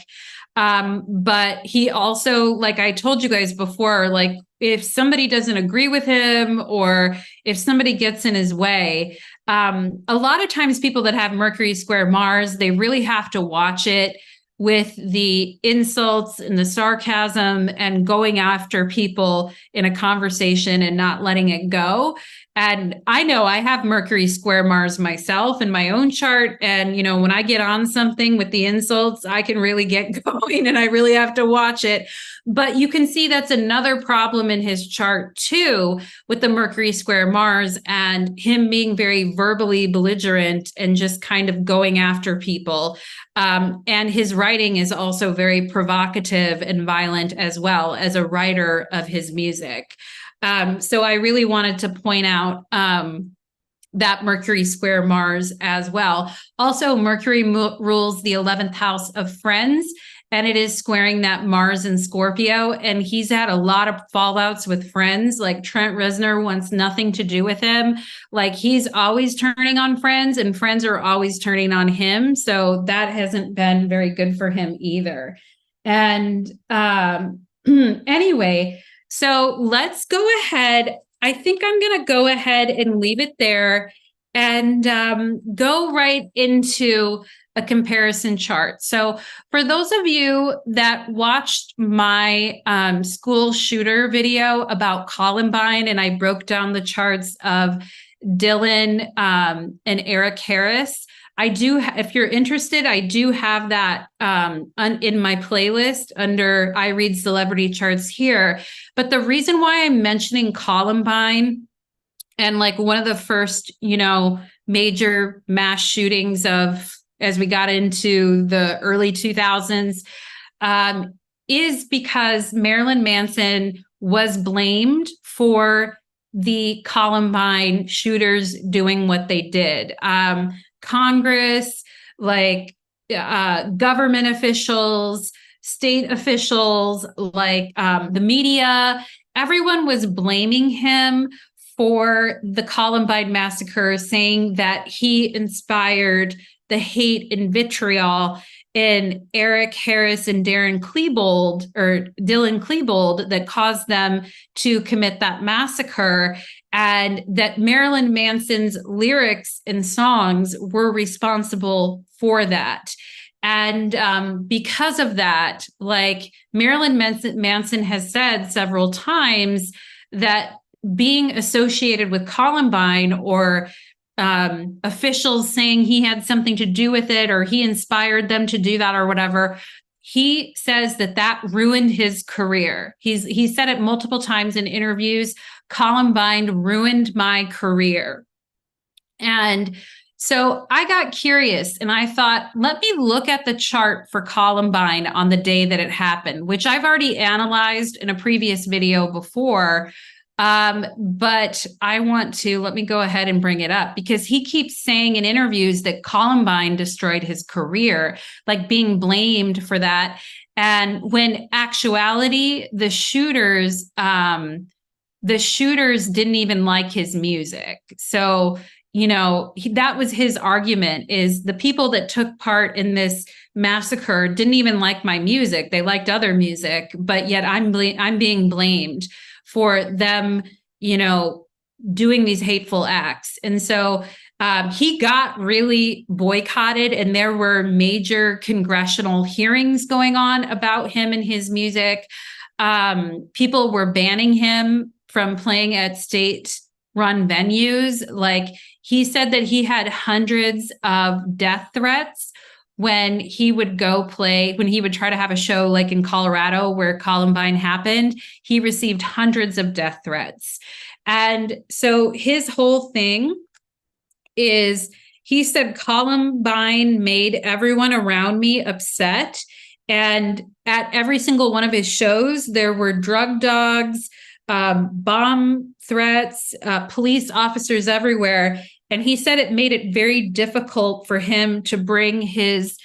But he also, like I told you guys before, like if somebody doesn't agree with him or if somebody gets in his way, a lot of times people that have Mercury square Mars, they really have to watch it with the insults and the sarcasm and going after people in a conversation and not letting it go. And I know I have Mercury square Mars myself in my own chart. And, you know, when I get on something with the insults, I can really get going and I really have to watch it. But you can see that's another problem in his chart too, with the Mercury square Mars and him being very verbally belligerent and just kind of going after people. And his writing is also very provocative and violent as well as a writer of his music. So I really wanted to point out that Mercury square Mars as well. Also, Mercury rules the 11th house of friends, and it is squaring that Mars in Scorpio. And he's had a lot of fallouts with friends. Like Trent Reznor wants nothing to do with him. Like he's always turning on friends, and friends are always turning on him. So that hasn't been very good for him either. And anyway, so let's go ahead. I think I'm going to go ahead and leave it there and go right into a comparison chart. So for those of you that watched my school shooter video about Columbine, and I broke down the charts of Dylan and Eric Harris, I do, if you're interested, I do have that in my playlist under I Read Celebrity Charts here. But the reason why I'm mentioning Columbine and like one of the first, you know, major mass shootings of as we got into the early 2000s is because Marilyn Manson was blamed for the Columbine shooters doing what they did. Congress, like government officials, state officials, like the media, everyone was blaming him for the Columbine massacre, saying that he inspired the hate and vitriol in Eric Harris and Dylan Klebold that caused them to commit that massacre, and that Marilyn Manson's lyrics and songs were responsible for that. And because of that, like Marilyn Manson has said several times that being associated with Columbine or officials saying he had something to do with it or he inspired them to do that or whatever, he says that ruined his career. He said it multiple times in interviews. Columbine ruined my career. And so I got curious and I thought, let me look at the chart for Columbine on the day that it happened, which I've already analyzed in a previous video before. But let me go ahead and bring it up because he keeps saying in interviews that Columbine destroyed his career, like being blamed for that. And when actuality, the shooters didn't even like his music. So, you know, that was his argument, is the people that took part in this massacre didn't even like my music. They liked other music, but yet I'm being blamed for them, you know, doing these hateful acts. And so he got really boycotted, and there were major congressional hearings going on about him and his music. People were banning him from playing at state run venues. Like he said that he had hundreds of death threats when he would when he would try to have a show like in Colorado where Columbine happened. He received hundreds of death threats. And so his whole thing is, he said Columbine made everyone around me upset. And at every single one of his shows, there were drug dogs, bomb threats, police officers everywhere. And he said it made it very difficult for him to bring his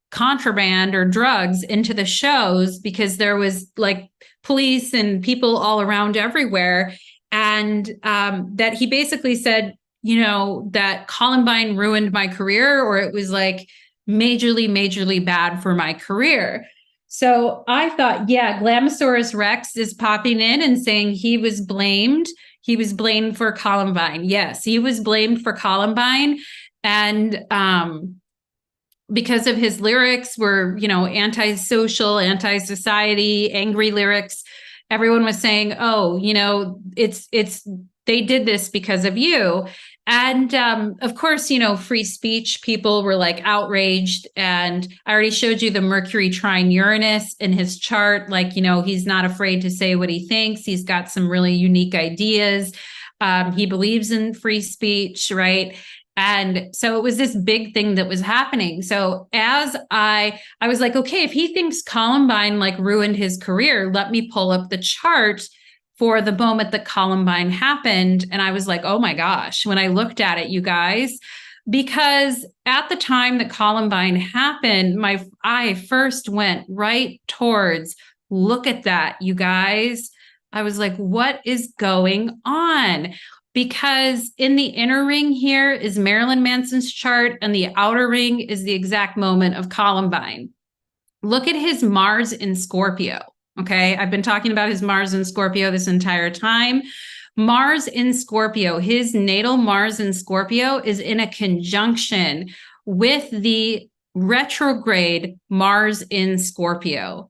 contraband or drugs into the shows because there was like police and people all around everywhere. And that he basically said, that Columbine ruined my career, or it was like majorly bad for my career. So I thought, yeah, Glamosaurus Rex is popping in and saying he was blamed. He was blamed for Columbine. Yes, he was blamed for Columbine. And because of his lyrics were, antisocial, anti-society, angry lyrics, everyone was saying, oh, they did this because of you. And of course, free speech people were like outraged. And I already showed you the Mercury trine Uranus in his chart. Like, he's not afraid to say what he thinks. He's got some really unique ideas. He believes in free speech, right? And so it was this big thing that was happening. So as I was like, okay, if he thinks Columbine like ruined his career, let me pull up the chart for the moment that Columbine happened. And I was like, oh my gosh, when I looked at it, you guys, because at the time that Columbine happened, my eye first went right towards, look at that, you guys. I was like, what is going on? Because in the inner ring here is Marilyn Manson's chart, and the outer ring is the exact moment of Columbine. Look at his Mars in Scorpio. Okay, I've been talking about his Mars in Scorpio this entire time. Mars in Scorpio, his natal Mars in Scorpio is in a conjunction with the retrograde Mars in Scorpio.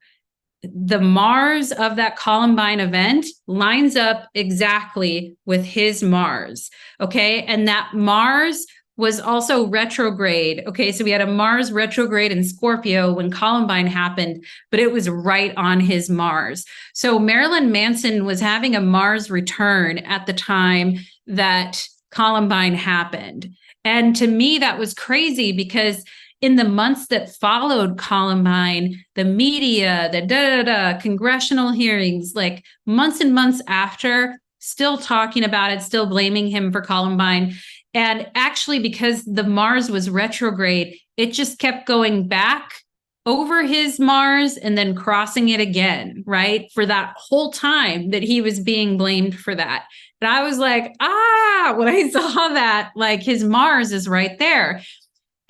The Mars of that Columbine event lines up exactly with his Mars. Okay, and that Mars was also retrograde. Okay, so we had a Mars retrograde in Scorpio when Columbine happened, but it was right on his Mars. So Marilyn Manson was having a Mars return at the time that Columbine happened. And to me, that was crazy because in the months that followed Columbine, the media, the congressional hearings, like months and months after, still talking about it, still blaming him for Columbine. And actually, because the Mars was retrograde, it just kept going back over his Mars and then crossing it again, right? For that whole time that he was being blamed for that. And I was like, when I saw that, like his Mars is right there.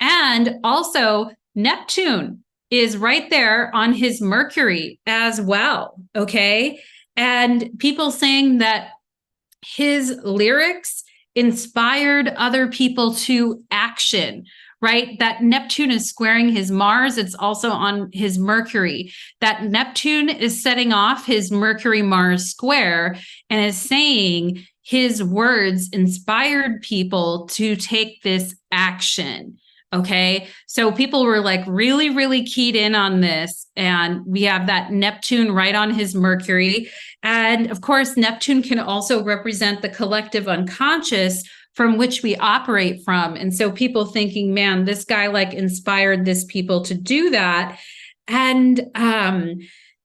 And also Neptune is right there on his Mercury as well, okay? And people saying that his lyrics inspired other people to action, right? That Neptune is squaring his Mars. It's also on his Mercury. That Neptune is setting off his Mercury-Mars square and is saying his words inspired people to take this action. Okay, so people were like really keyed in on this. And we have that Neptune right on his Mercury. And of course, Neptune can also represent the collective unconscious from which we operate from. And so people thinking, man, this guy like inspired this people to do that. And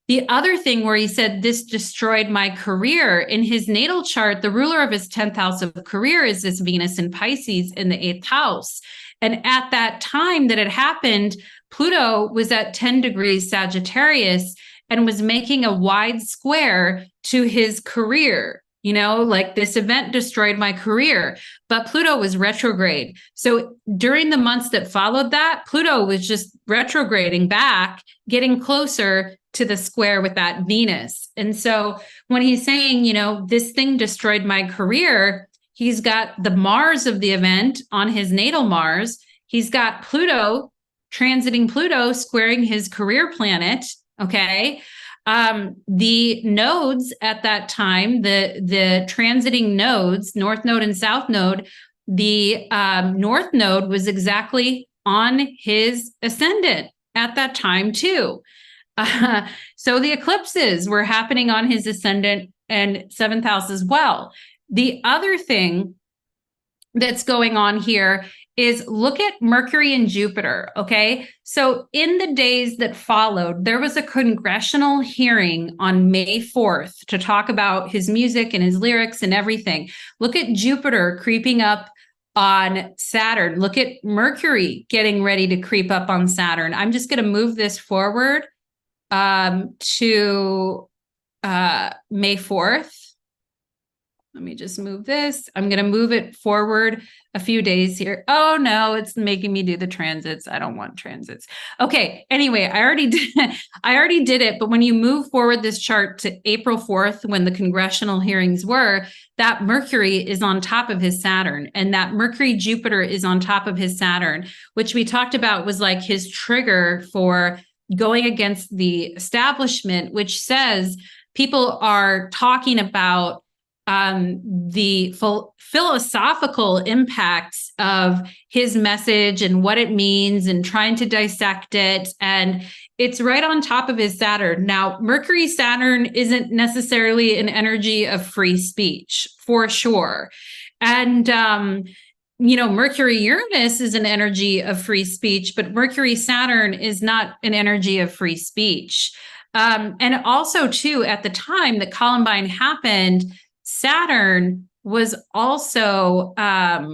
the other thing where he said this destroyed my career, in his natal chart, the ruler of his 10th house of career is this Venus in Pisces in the 8th house. And at that time that it happened, Pluto was at 10 degrees Sagittarius and was making a wide square to his career. Like this event destroyed my career, but Pluto was retrograde. So during the months that followed that, Pluto was just retrograding back, getting closer to the square with that Venus. And so when he's saying, this thing destroyed my career, he's got the Mars of the event on his natal Mars. He's got Pluto transiting Pluto, squaring his career planet. Okay. The nodes at that time, the transiting nodes, North Node and South Node, the North Node was exactly on his ascendant at that time too. So the eclipses were happening on his ascendant and seventh house as well. The other thing that's going on here is look at Mercury and Jupiter, okay? So in the days that followed, there was a congressional hearing on May 4th to talk about his music and his lyrics and everything. Look at Jupiter creeping up on Saturn. Look at Mercury getting ready to creep up on Saturn. I'm just going to move this forward to May 4th. Let me just move this. I'm going to move it forward a few days here. Oh no, it's making me do the transits. I don't want transits. Okay. Anyway, I already did it. But when you move forward this chart to April 4th, when the congressional hearings were, that Mercury is on top of his Saturn, and that Mercury Jupiter is on top of his Saturn, which we talked about was like his trigger for going against the establishment, which says people are talking about the philosophical impacts of his message and what it means and trying to dissect it. And it's right on top of his Saturn. Now, Mercury Saturn isn't necessarily an energy of free speech, for sure. And, Mercury Uranus is an energy of free speech, but Mercury Saturn is not an energy of free speech. And also, too, at the time that Columbine happened, Saturn was also why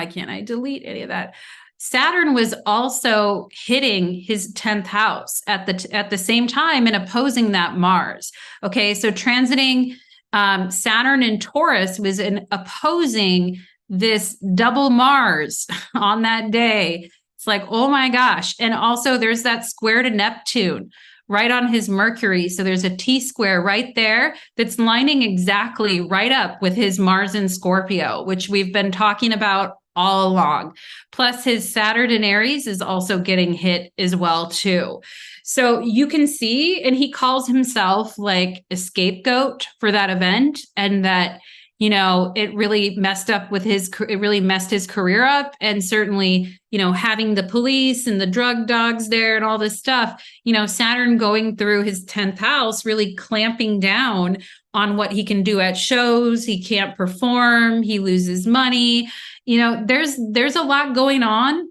can't I delete any of that? Saturn was also hitting his 10th house at the same time and opposing that Mars. Okay, so transiting Saturn in Taurus was opposing this double Mars on that day. It's like, oh my gosh. And also there's that square to Neptune right on his Mercury. So there's a T-square right there that's lining exactly right up with his Mars in Scorpio, which we've been talking about all along. Plus his Saturn in Aries is also getting hit as well too. So you can see, and he calls himself like a scapegoat for that event, and that, it really messed his career up. And certainly, having the police and the drug dogs there and all this stuff, Saturn going through his 10th house, really clamping down on what he can do at shows. He can't perform, he loses money. There's a lot going on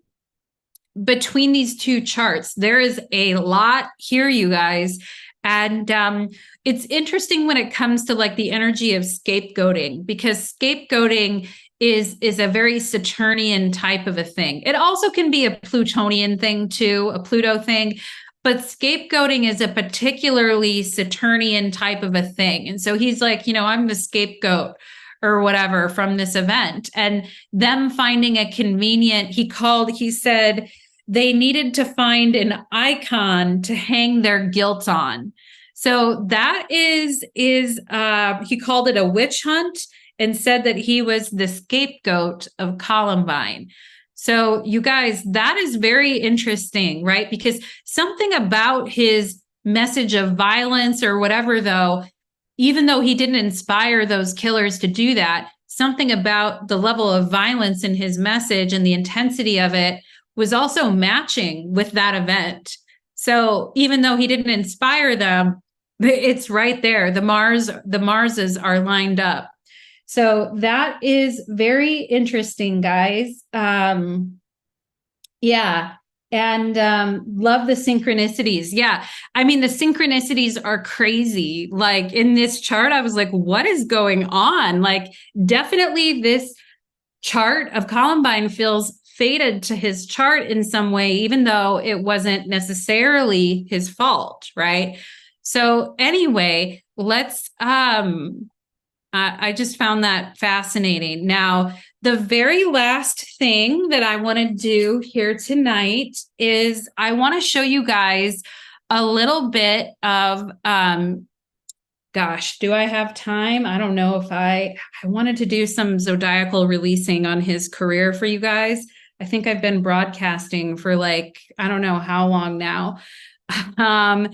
between these two charts. There is a lot here, you guys. And it's interesting when it comes to like the energy of scapegoating, because scapegoating is a very Saturnian type of a thing. It also can be a Plutonian thing too, a Pluto thing, but scapegoating is a particularly Saturnian type of a thing. And so he's like, I'm the scapegoat or whatever from this event. And them finding a convenient, he said, they needed to find an icon to hang their guilt on. So that is he called it a witch hunt and said that he was the scapegoat of Columbine. So you guys, that is very interesting, right? Because something about his message of violence or whatever, though, even though he didn't inspire those killers to do that, something about the level of violence in his message and the intensity of it was also matching with that event. So even though he didn't inspire them, it's right there. The Marses are lined up. So that is very interesting, guys. Yeah. And love the synchronicities. Yeah. I mean, the synchronicities are crazy. Like in this chart, I was like, what is going on? Like, definitely this chart of Columbine feels fated to his chart in some way, even though it wasn't necessarily his fault, right? So anyway, let's I just found that fascinating. Now, the very last thing that I want to do here tonight is I want to show you guys a little bit of gosh, do I have time? I don't know if I wanted to do some zodiacal releasing on his career for you guys. I think I've been broadcasting for like, I don't know how long now. Um,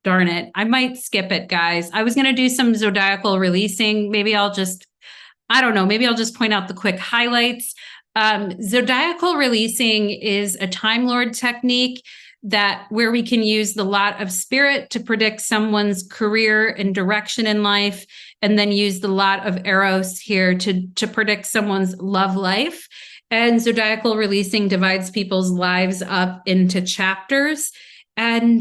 darn it. I might skip it, guys. I was going to do some zodiacal releasing. Maybe I don't know, maybe I'll just point out the quick highlights. Zodiacal releasing is a Time Lord technique that where we can use the lot of spirit to predict someone's career and direction in life, and then use the lot of Eros here to predict someone's love life. And zodiacal releasing divides people's lives up into chapters. And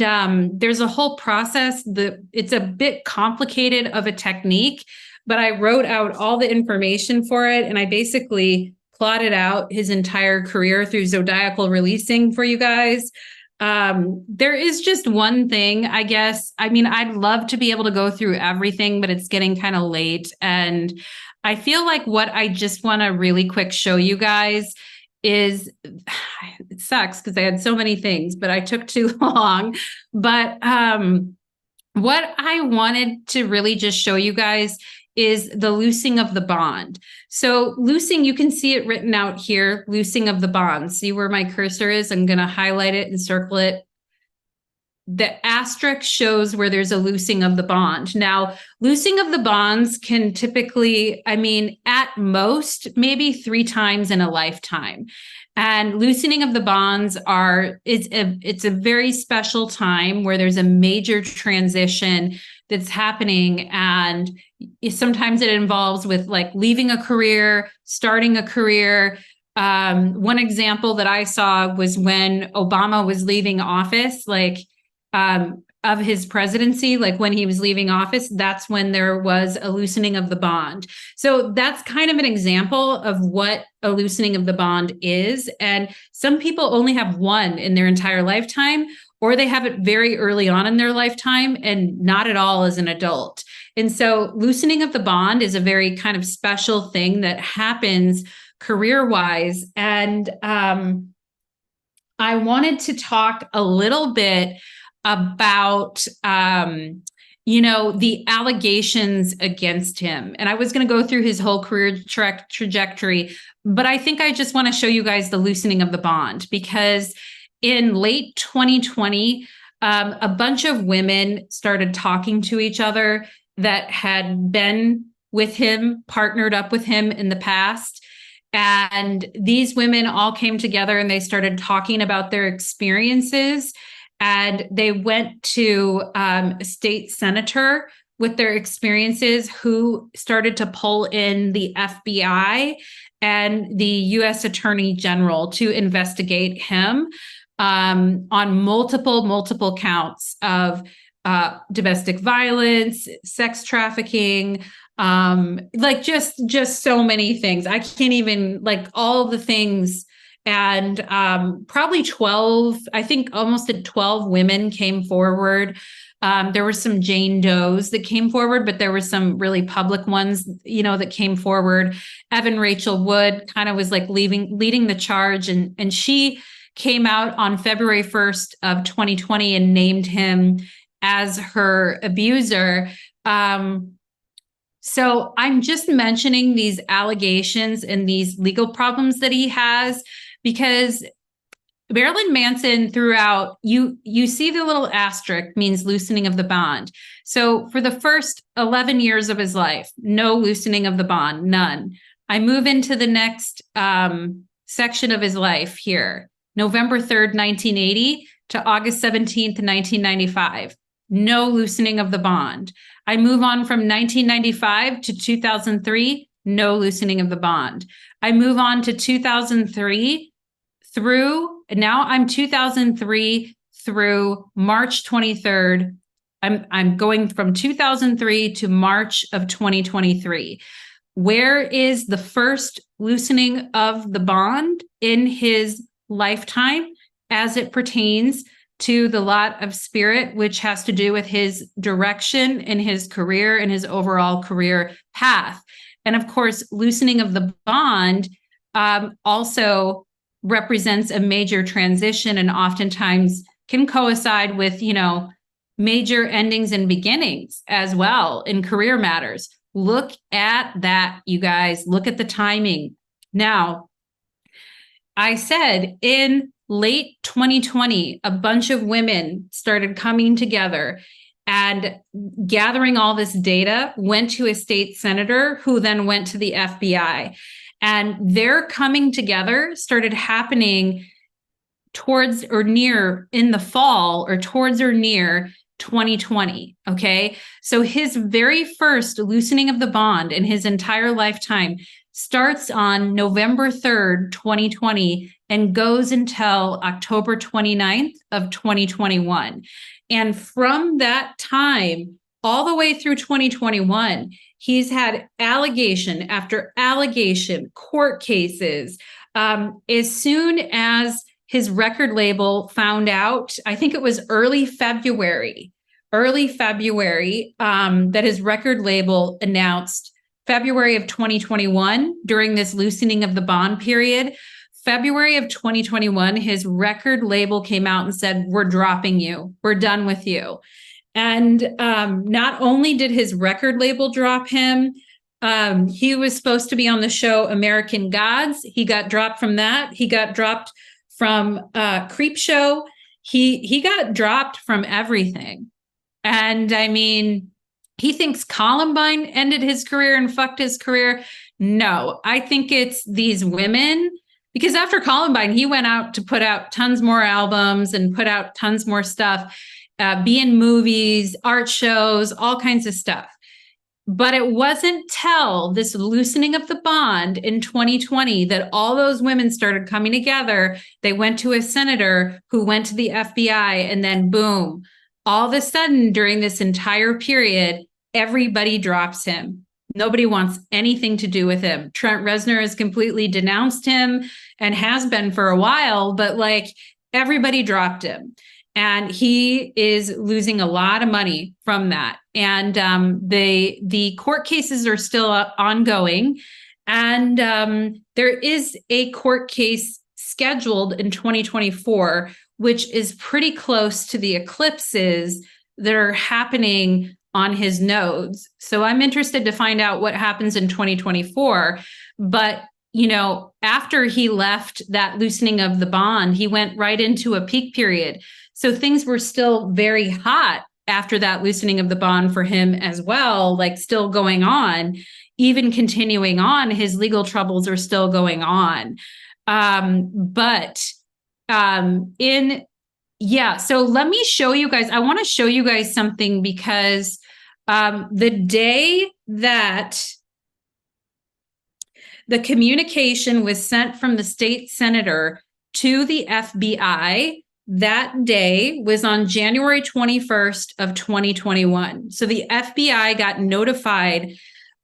there's a whole process that it's a bit complicated of a technique, but I wrote out all the information for it. And I basically plotted out his entire career through zodiacal releasing for you guys. There is just one thing, I guess. I mean, I'd love to be able to go through everything, but it's getting kind of late. And I feel like what I just want to really quick show you guys is it sucks because I had so many things, but I took too long. But what I wanted to really just show you guys is the loosing of the bond. So loosing, you can see it written out here, loosing of the bond. See where my cursor is? I'm going to highlight it and circle it. The asterisk shows where there's a loosing of the bond. Now, loosing of the bonds can typically, I mean, at most, maybe 3 times in a lifetime. And loosening of the bonds it's a very special time where there's a major transition that's happening. And sometimes it involves with like leaving a career, starting a career. One example that I saw was when Obama was leaving office, of his presidency, like when he was leaving office, that's when there was a loosening of the bond. So that's kind of an example of what a loosening of the bond is. And some people only have one in their entire lifetime, or they have it very early on in their lifetime and not at all as an adult. And so loosening of the bond is a very kind of special thing that happens career-wise. And I wanted to talk a little bit about the allegations against him. And I was going to go through his whole career trajectory, but I think I just want to show you guys the loosening of the bond, because in late 2020, a bunch of women started talking to each other that had been with him, partnered up with him in the past. And these women all came together and they started talking about their experiences. And they went to a state senator with their experiences, who started to pull in the FBI and the U.S. Attorney General to investigate him on multiple counts of domestic violence, sex trafficking, just so many things. I can't even, like, all the things. And probably 12, I think almost 12 women came forward. There were some Jane Does that came forward, but there were some really public ones, that came forward. Evan Rachel Wood kind of was like leading the charge. And she came out on February 1st of 2020 and named him as her abuser. So I'm just mentioning these allegations and these legal problems that he has, because Marilyn Manson throughout, you see the little asterisk means loosening of the bond. So for the first 11 years of his life, no loosening of the bond, none. I move into the next section of his life here, November 3rd, 1980 to August 17th, 1995. No loosening of the bond. I move on from 1995 to 2003, no loosening of the bond. I move on to 2003 now I'm 2003 through March 23rd. I'm going from 2003 to March of 2023. Where is the first loosening of the bond in his lifetime as it pertains to the lot of spirit, which has to do with his direction in his career and his overall career path? And of course, loosening of the bond also represents a major transition, and oftentimes can coincide with, major endings and beginnings as well in career matters. Look at that, you guys. Look at the timing. Now, I said in late 2020, a bunch of women started coming together and gathering all this data, went to a state senator who then went to the FBI. And their coming together started happening towards or near in the fall or towards or near 2020. Okay. So his very first loosening of the bond in his entire lifetime starts on November 3rd, 2020, and goes until October 29th of 2021. And from that time, all the way through 2021, he's had allegation after allegation, court cases. As soon as his record label found out, I think it was early February, that his record label announced February of 2021 during this loosening of the bond period. February of 2021, his record label came out and said, "We're dropping you. We're done with you." And not only did his record label drop him, he was supposed to be on the show American Gods. He got dropped from that. He got dropped from Creep Show. He got dropped from everything. And I mean, he thinks Columbine ended his career and fucked his career. No, I think it's these women. Because after Columbine, he went out to put out tons more albums and put out tons more stuff, be in movies, art shows, all kinds of stuff. But it wasn't till this loosening of the bond in 2020 that all those women started coming together. They went to a senator who went to the FBI, and then boom, all of a sudden during this entire period, everybody drops him. Nobody wants anything to do with him. Trent Reznor has completely denounced him and has been for a while, but like everybody dropped him. And he is losing a lot of money from that. And the court cases are still ongoing. And there is a court case scheduled in 2024, which is pretty close to the eclipses that are happening on his nodes. So I'm interested to find out what happens in 2024. But, you know, after he left that loosening of the bond, he went right into a peak period. So things were still very hot after that loosening of the bond for him as well, like still going on, even continuing on. His legal troubles are still going on. So let me show you guys. I want to show you guys something because the day that the communication was sent from the state senator to the FBI, that day was on January 21st of 2021. So the FBI got notified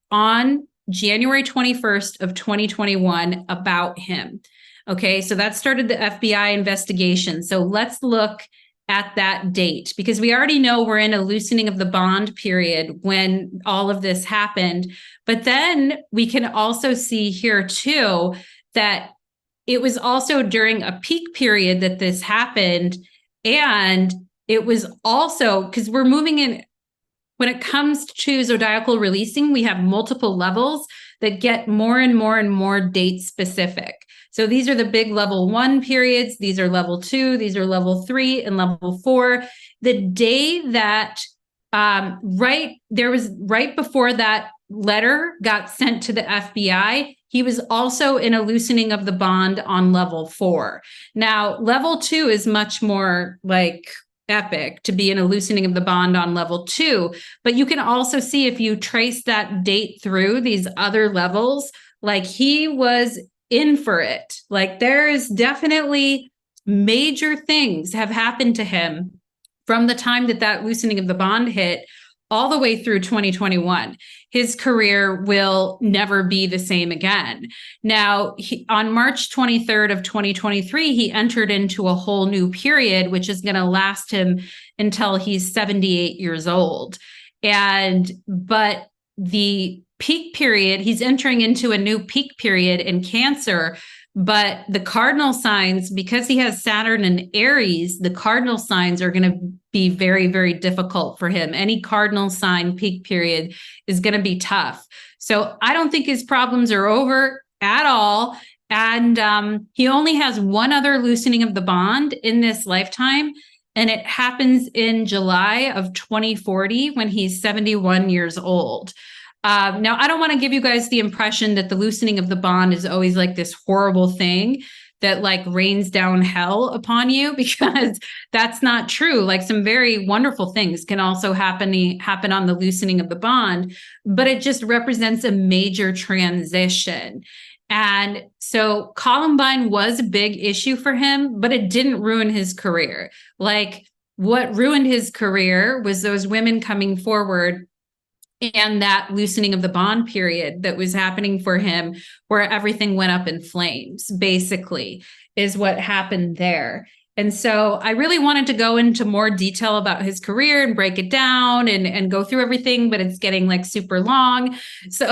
on January 21st of 2021 about him. Okay, so that started the FBI investigation. So let's look at that date because we already know we're in a loosening of the bond period when all of this happened. But then we can also see here too that it was also during a peak period that this happened. And it was also because we're moving in, when it comes to zodiacal releasing, we have multiple levels that get more and more and more date specific. So these are the big level 1 periods. These are level 2. These are level 3 and level 4. The day that right before that letter got sent to the FBI, he was also in a loosening of the bond on level 4. Now, level 2 is much more like epic to be in a loosening of the bond on level 2. But you can also see if you trace that date through these other levels, like he was in for it. Like there is definitely major things have happened to him from the time that loosening of the bond hit all the way through 2021. His career will never be the same again. Now, on March 23rd of 2023, he entered into a whole new period, which is going to last him until he's 78 years old. But the peak period, he's entering into a new peak period in Cancer, but the cardinal signs, because he has Saturn in Aries, the cardinal signs are going to be very, very difficult for him. Any cardinal sign peak period is going to be tough. So I don't think his problems are over at all. And he only has one other loosening of the bond in this lifetime. And it happens in July of 2040 when he's 71 years old. Now, I don't want to give you guys the impression that the loosening of the bond is always like this horrible thing that like rains down hell upon you, because that's not true. Like some very wonderful things can also happen on the loosening of the bond, but it just represents a major transition. And so Columbine was a big issue for him, but it didn't ruin his career. Like what ruined his career was those women coming forward and that loosening of the bond period that was happening for him, where everything went up in flames, basically, is what happened there. And so I really wanted to go into more detail about his career and break it down and go through everything, but it's getting like super long. So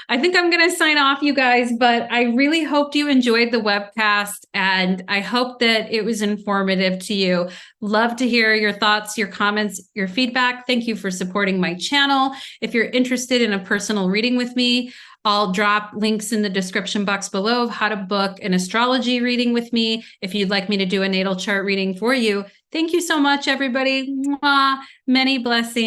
I think I'm going to sign off, you guys, but I really hoped you enjoyed the webcast and I hope that it was informative to you. Love to hear your thoughts, your comments, your feedback. Thank you for supporting my channel. If you're interested in a personal reading with me, I'll drop links in the description box below of how to book an astrology reading with me if you'd like me to do a natal chart reading for you. Thank you so much, everybody. Mwah. Many blessings.